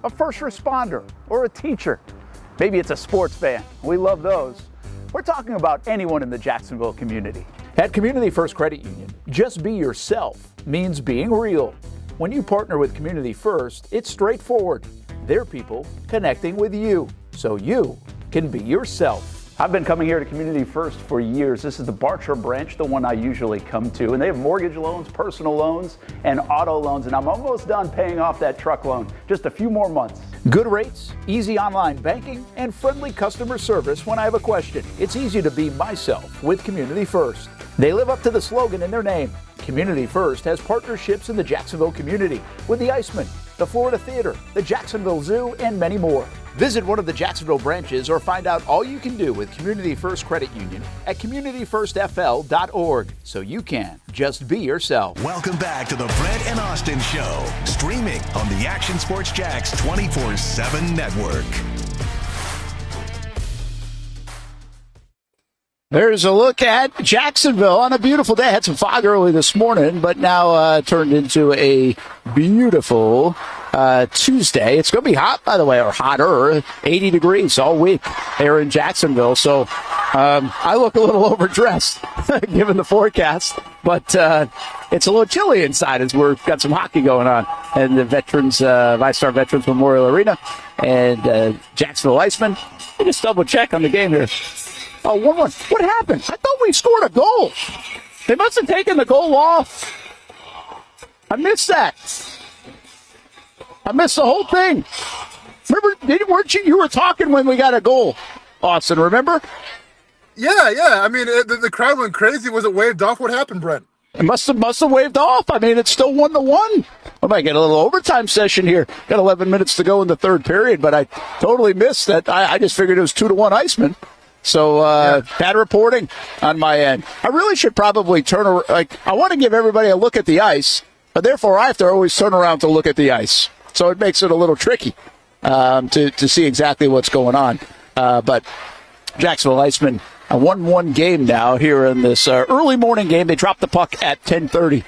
a first responder or a teacher. Maybe it's a sports fan. We love those. We're talking about anyone in the Jacksonville community. At Community First Credit Union, just be yourself means being real. When you partner with Community First, it's straightforward. They're people connecting with you, so you can be yourself. I've been coming here to Community First for years. This is the Bartram branch, the one I usually come to, and they have mortgage loans, personal loans, and auto loans, and I'm almost done paying off that truck loan. Just a few more months. Good rates, easy online banking, and friendly customer service when I have a question. It's easy to be myself with Community First. They live up to the slogan in their name. Community First has partnerships in the Jacksonville community with the Iceman, the Florida Theater, the Jacksonville Zoo, and many more. Visit one of the Jacksonville branches or find out all you can do with Community First Credit Union at communityfirstfl.org so you can just be yourself. Welcome back to the Brent and Austen Show, streaming on the Action Sports Jacks 24/7 network. There's a look at Jacksonville on a beautiful day. Had some fog early this morning, but now turned into a beautiful Tuesday. It's going to be hot, by the way, or hotter, 80 degrees all week here in Jacksonville. So I look a little overdressed given the forecast, but it's a little chilly inside as we've got some hockey going on. And the Veterans, VyStar Veterans Memorial Arena and Jacksonville Iceman. Let me just double check on the game here. Oh, 1-1. What happened? I thought we scored a goal. They must have taken the goal off. I missed that. I missed the whole thing. Remember, weren't you were talking when we got a goal, Austen, remember? Yeah. I mean, the crowd went crazy. Was it waved off? What happened, Brent? It must have waved off. I mean, it's still 1-1. I might get a little overtime session here. Got 11 minutes to go in the third period, but I totally missed that. I just figured it was 2-1 Iceman. So bad reporting on my end. I really should probably I want to give everybody a look at the ice, but therefore I have to always turn around to look at the ice. So it makes it a little tricky to see exactly what's going on. But Jacksonville Iceman, a 1-1 game now here in this early morning game. They dropped the puck at 10:30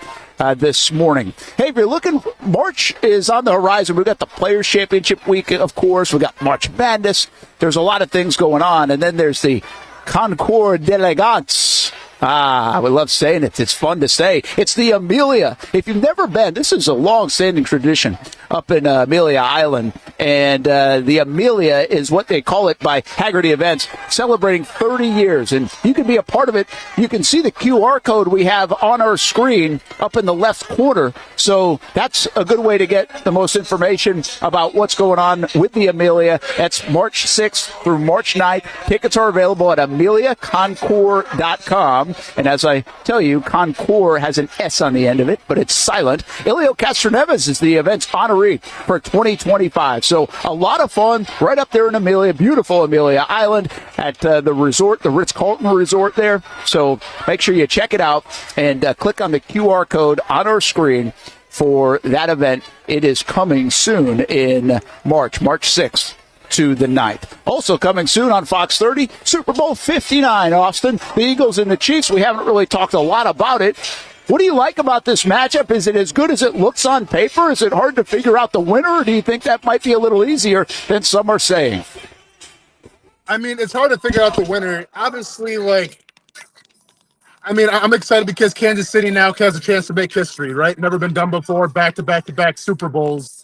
this morning. Hey, if you're looking, March is on the horizon. We've got the Players' Championship week, of course. We've got March Madness. There's a lot of things going on. And then there's the Concours d'Elegance. I love saying it. It's fun to say. It's the Amelia. If you've never been, this is a long-standing tradition up in Amelia Island. And the Amelia is what they call it by Haggerty Events, celebrating 30 years. And you can be a part of it. You can see the QR code we have on our screen up in the left corner. So that's a good way to get the most information about what's going on with the Amelia. That's March 6th through March 9th. Tickets are available at ameliaconcours.com. And as I tell you, Concours has an S on the end of it, but it's silent. Ilio Castroneves is the event's honoree for 2025. So a lot of fun right up there in Amelia, beautiful Amelia Island at the resort, the Ritz-Carlton Resort there. So make sure you check it out and click on the QR code on our screen for that event. It is coming soon in March 6th. To the 9th. Also coming soon on Fox 30, Super Bowl 59, Austin. The Eagles and the Chiefs. We haven't really talked a lot about it. What do you like about this matchup? Is it as good as it looks on paper? Is it hard to figure out the winner, or do you think that might be a little easier than some are saying? I mean, it's hard to figure out the winner. Obviously, I'm excited because Kansas City now has a chance to make history, right? Never been done before, back-to-back-to-back Super Bowls.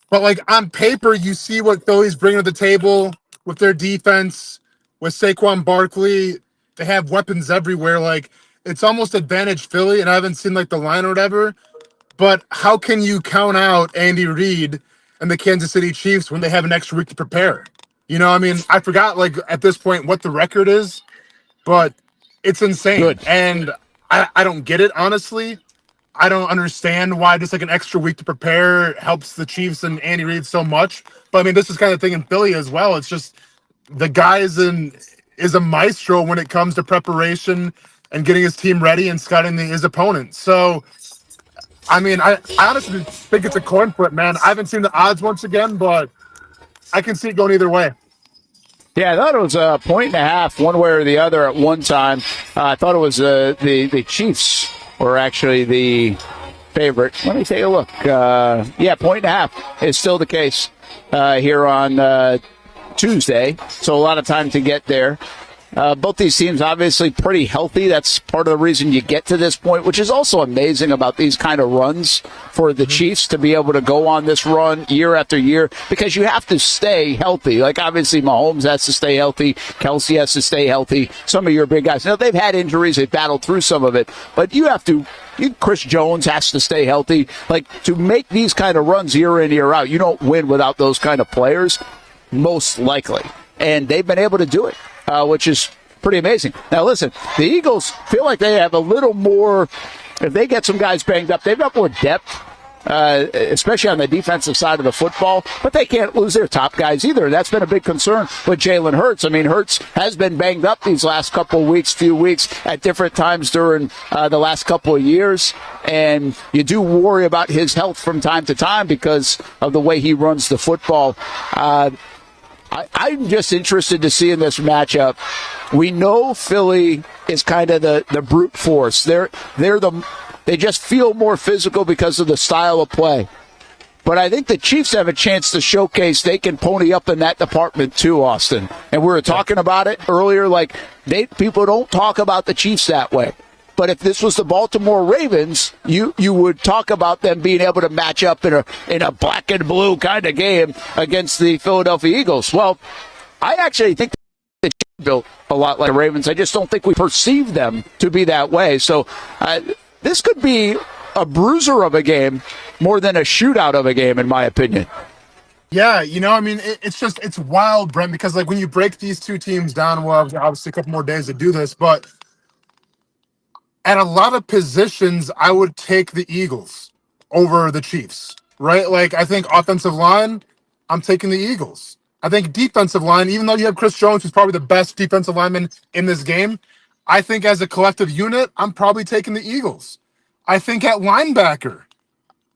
But, on paper, you see what Philly's bringing to the table with their defense, with Saquon Barkley. They have weapons everywhere. It's almost advantage Philly, and I haven't seen, the line or whatever. But how can you count out Andy Reid and the Kansas City Chiefs when they have an extra week to prepare? I forgot, at this point what the record is, but it's insane. Good. And I don't get it, honestly. I don't understand why just an extra week to prepare helps the Chiefs and Andy Reid so much. But this is kind of thing in Philly as well. It's just the guy is a maestro when it comes to preparation and getting his team ready and scouting his opponents. So, I honestly think it's a coin flip, man. I haven't seen the odds once again, but I can see it going either way. Yeah, I thought it was a 1.5 one way or the other at one time. I thought it was the Chiefs were actually the favorite. Let me take a look. 1.5 is still the case here on Tuesday. So a lot of time to get there. Both these teams obviously pretty healthy. That's part of the reason you get to this point, which is also amazing about these kind of runs for the Chiefs to be able to go on this run year after year, because you have to stay healthy. Obviously Mahomes has to stay healthy. Kelsey has to stay healthy. Some of your big guys. Now, they've had injuries. They've battled through some of it. But Chris Jones has to stay healthy. To make these kind of runs year in, year out, you don't win without those kind of players, most likely. And they've been able to do it. Which is pretty amazing. Now, listen, the Eagles feel like they have a little more, if they get some guys banged up, they've got more depth, especially on the defensive side of the football, but they can't lose their top guys either. That's been a big concern with Jalen Hurts. Hurts has been banged up these last few weeks at different times during the last couple of years, and you do worry about his health from time to time because of the way he runs the football. I'm just interested to see in this matchup. We know Philly is kind of the brute force. They just feel more physical because of the style of play. But I think the Chiefs have a chance to showcase they can pony up in that department too, Austin. And we were talking about it earlier. People don't talk about the Chiefs that way. But if this was the Baltimore Ravens, you would talk about them being able to match up in a black and blue kind of game against the Philadelphia Eagles. Well, I actually think the Chiefs built a lot like the Ravens. I just don't think we perceive them to be that way. So this could be a bruiser of a game more than a shootout of a game, in my opinion. Yeah, it's wild, Brent, because when you break these two teams down, we'll have obviously a couple more days to do this, but at a lot of positions, I would take the Eagles over the Chiefs, right? Like, I think offensive line, I'm taking the Eagles. I think defensive line, even though you have Chris Jones, who's probably the best defensive lineman in this game, I think as a collective unit, I'm probably taking the Eagles. I think at linebacker,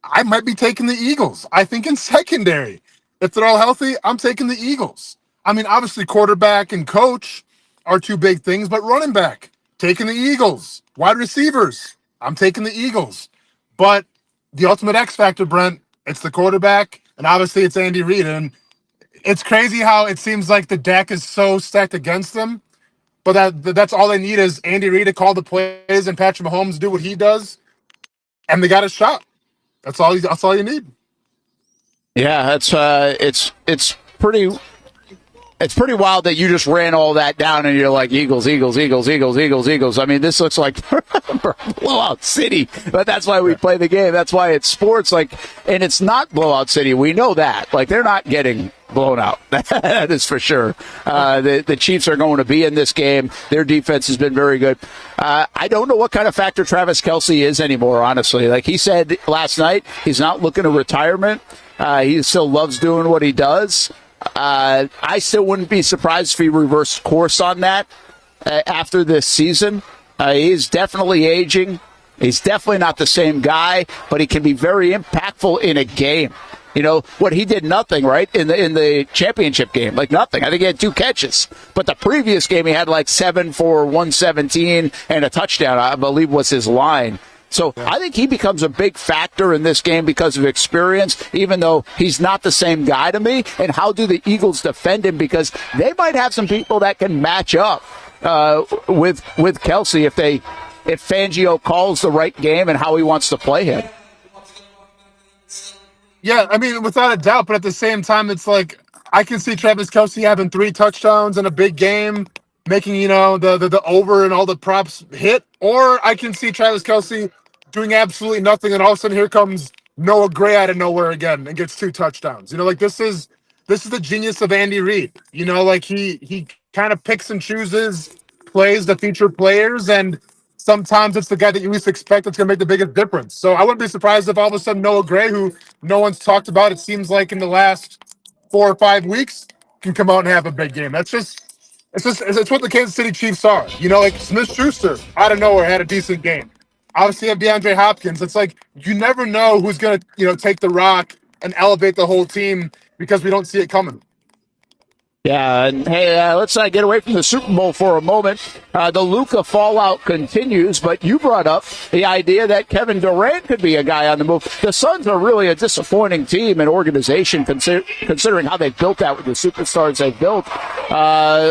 I might be taking the Eagles. I think in secondary, if they're all healthy, I'm taking the Eagles. I mean, obviously, quarterback and coach are two big things, but running back, taking the Eagles. Wide receivers, I'm taking the Eagles. But the ultimate X factor, Brent, it's the quarterback, and obviously it's Andy Reid. And it's crazy how it seems like the deck is so stacked against them, but that's all they need is Andy Reid to call the plays and Patrick Mahomes do what he does, and they got a shot. That's all you need. Yeah, it's pretty wild that you just ran all that down and you're like Eagles, Eagles, Eagles, Eagles, Eagles, Eagles. I mean, this looks like blowout city, but that's why we play the game. That's why it's sports. Like, and it's not blowout city. We know that. Like, they're not getting blown out. That is for sure. The Chiefs are going to be in this game. Their defense has been very good. I don't know what kind of factor Travis Kelce is anymore, honestly. Like he said last night, he's not looking to retirement. He still loves doing what he does. I still wouldn't be surprised if he reversed course on that after this season. He's definitely aging. He's definitely not the same guy, but he can be very impactful in a game. You know, what he did nothing, right, in the championship game, like nothing. I think he had 2 catches. But the previous game, he had like 7 for 117 and a touchdown, I believe was his line. So I think he becomes a big factor in this game because of experience, even though he's not the same guy to me. And how do the Eagles defend him? Because they might have some people that can match up with Kelce if Fangio calls the right game and how he wants to play him. Yeah, I mean, without a doubt, but at the same time, it's like I can see Travis Kelce having 3 touchdowns in a big game, making, the over and all the props hit, or I can see Travis Kelce doing absolutely nothing, and all of a sudden here comes Noah Gray out of nowhere again and gets 2 touchdowns. Like this is the genius of Andy Reid. Like he kind of picks and chooses plays to feature players, and sometimes it's the guy that you least expect that's going to make the biggest difference. So I wouldn't be surprised if all of a sudden Noah Gray, who no one's talked about, it seems like in the last 4 or 5 weeks, can come out and have a big game. It's what the Kansas City Chiefs are. Like Smith-Schuster out of nowhere had a decent game. Obviously, you have DeAndre Hopkins. It's like you never know who's going to, take the rock and elevate the whole team because we don't see it coming. Yeah, and hey, let's not get away from the Super Bowl for a moment. The Luka fallout continues, but you brought up the idea that Kevin Durant could be a guy on the move. The Suns are really a disappointing team and organization considering how they built that with the superstars they built.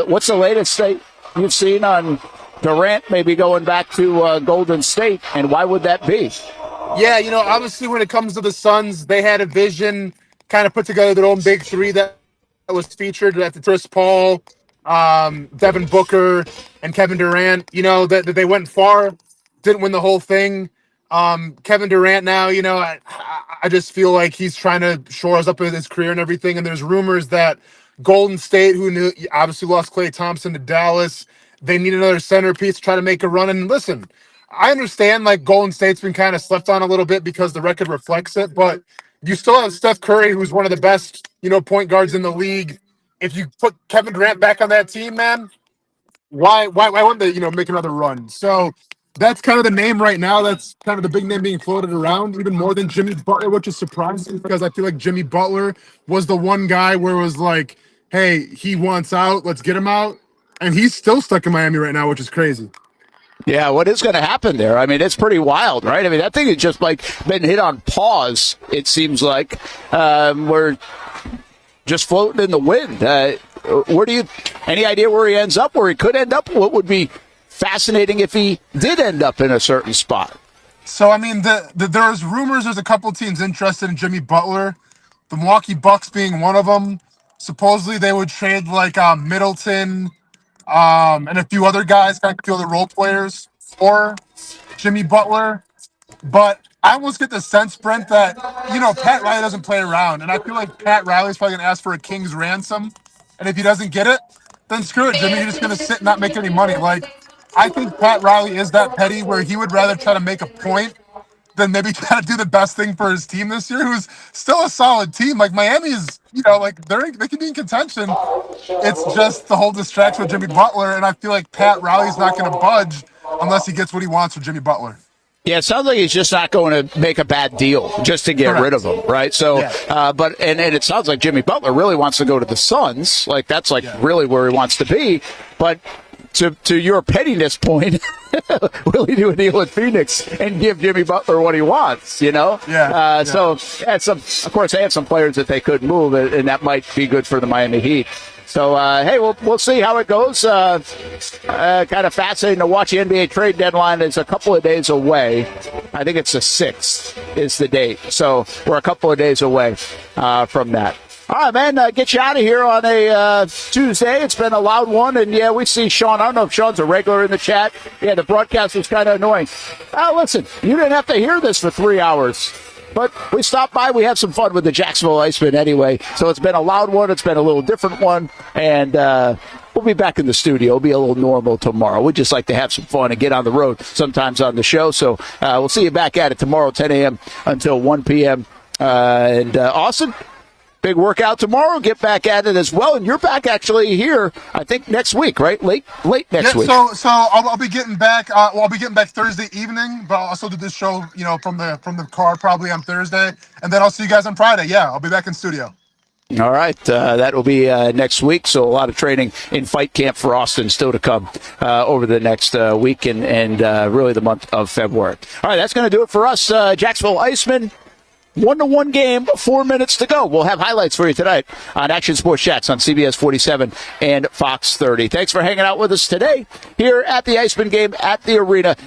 What's the latest state you've seen on Durant maybe going back to Golden State, and why would that be? Yeah, obviously when it comes to the Suns, they had a vision, kind of put together their own big 3 that was featured at the Chris Paul, Devin Booker, and Kevin Durant. That they went far, didn't win the whole thing. Kevin Durant now, I just feel like he's trying to shore us up with his career and everything. And there's rumors that Golden State, who obviously lost Klay Thompson to Dallas, they need another centerpiece to try to make a run. And listen, I understand like Golden State's been kind of slept on a little bit because the record reflects it, but you still have Steph Curry, who's one of the best, point guards in the league. If you put Kevin Durant back on that team, man, why wouldn't they, make another run? So that's kind of the name right now. That's kind of the big name being floated around, even more than Jimmy Butler, which is surprising because I feel like Jimmy Butler was the one guy where it was like, hey, he wants out, let's get him out. And he's still stuck in Miami right now, which is crazy. Yeah, what is going to happen there? I mean, it's pretty wild, right? I mean, that thing has just like been hit on pause, it seems like. We're just floating in the wind. Any idea where he ends up, where he could end up? What would be fascinating if he did end up in a certain spot? So, I mean, there's rumors there's a couple teams interested in Jimmy Butler, the Milwaukee Bucks being one of them. Supposedly they would trade like Middleton, and a few other guys, kind of a few other role players for Jimmy Butler. But I almost get the sense, Brent, that, Pat Riley doesn't play around. And I feel like Pat Riley's probably going to ask for a king's ransom. And if he doesn't get it, then screw it, Jimmy. You're just going to sit and not make any money. Like, I think Pat Riley is that petty where he would rather try to make a point than maybe try to do the best thing for his team this year, who's still a solid team. Like Miami is, like they can be in contention. It's just the whole distraction with Jimmy Butler, and I feel like Pat Riley's not going to budge unless he gets what he wants from Jimmy Butler. Yeah, it sounds like he's just not going to make a bad deal just to get rid of him, right? So, but it sounds like Jimmy Butler really wants to go to the Suns. Like that's really where he wants to be. But to your pettiness point, will he do a deal with Phoenix and give Jimmy Butler what he wants? Yeah. So, of course, they have some players that they could move, and that might be good for the Miami Heat. So, hey, we'll see how it goes. Kind of fascinating to watch. The NBA trade deadline is a couple of days away. I think it's the 6th is the date. So we're a couple of days away from that. All right, man, get you out of here on a Tuesday. It's been a loud one. And, yeah, we see Sean. I don't know if Sean's a regular in the chat. Yeah, the broadcast was kind of annoying. Listen, you didn't have to hear this for 3 hours. But we stopped by. We had some fun with the Jacksonville Iceman anyway. So it's been a loud one. It's been a little different one. And we'll be back in the studio. It'll be a little normal tomorrow. We just like to have some fun and get on the road sometimes on the show. So we'll see you back at it tomorrow, 10 a.m. until 1 p.m. And Austin, big workout tomorrow. Get back at it as well. And you're back actually here, I think, next week, right? Late next week. So I'll be getting back. I'll be getting back Thursday evening, but I'll also do this show, from the car probably on Thursday, and then I'll see you guys on Friday. Yeah, I'll be back in studio. All right, that will be next week. So a lot of training in fight camp for Austin still to come over the next week and really the month of February. All right, that's going to do it for us. Jacksonville Iceman. 1-1 game, 4 minutes to go. We'll have highlights for you tonight on Action Sports Jacks on CBS 47 and Fox 30. Thanks for hanging out with us today here at the Iceman game at the arena.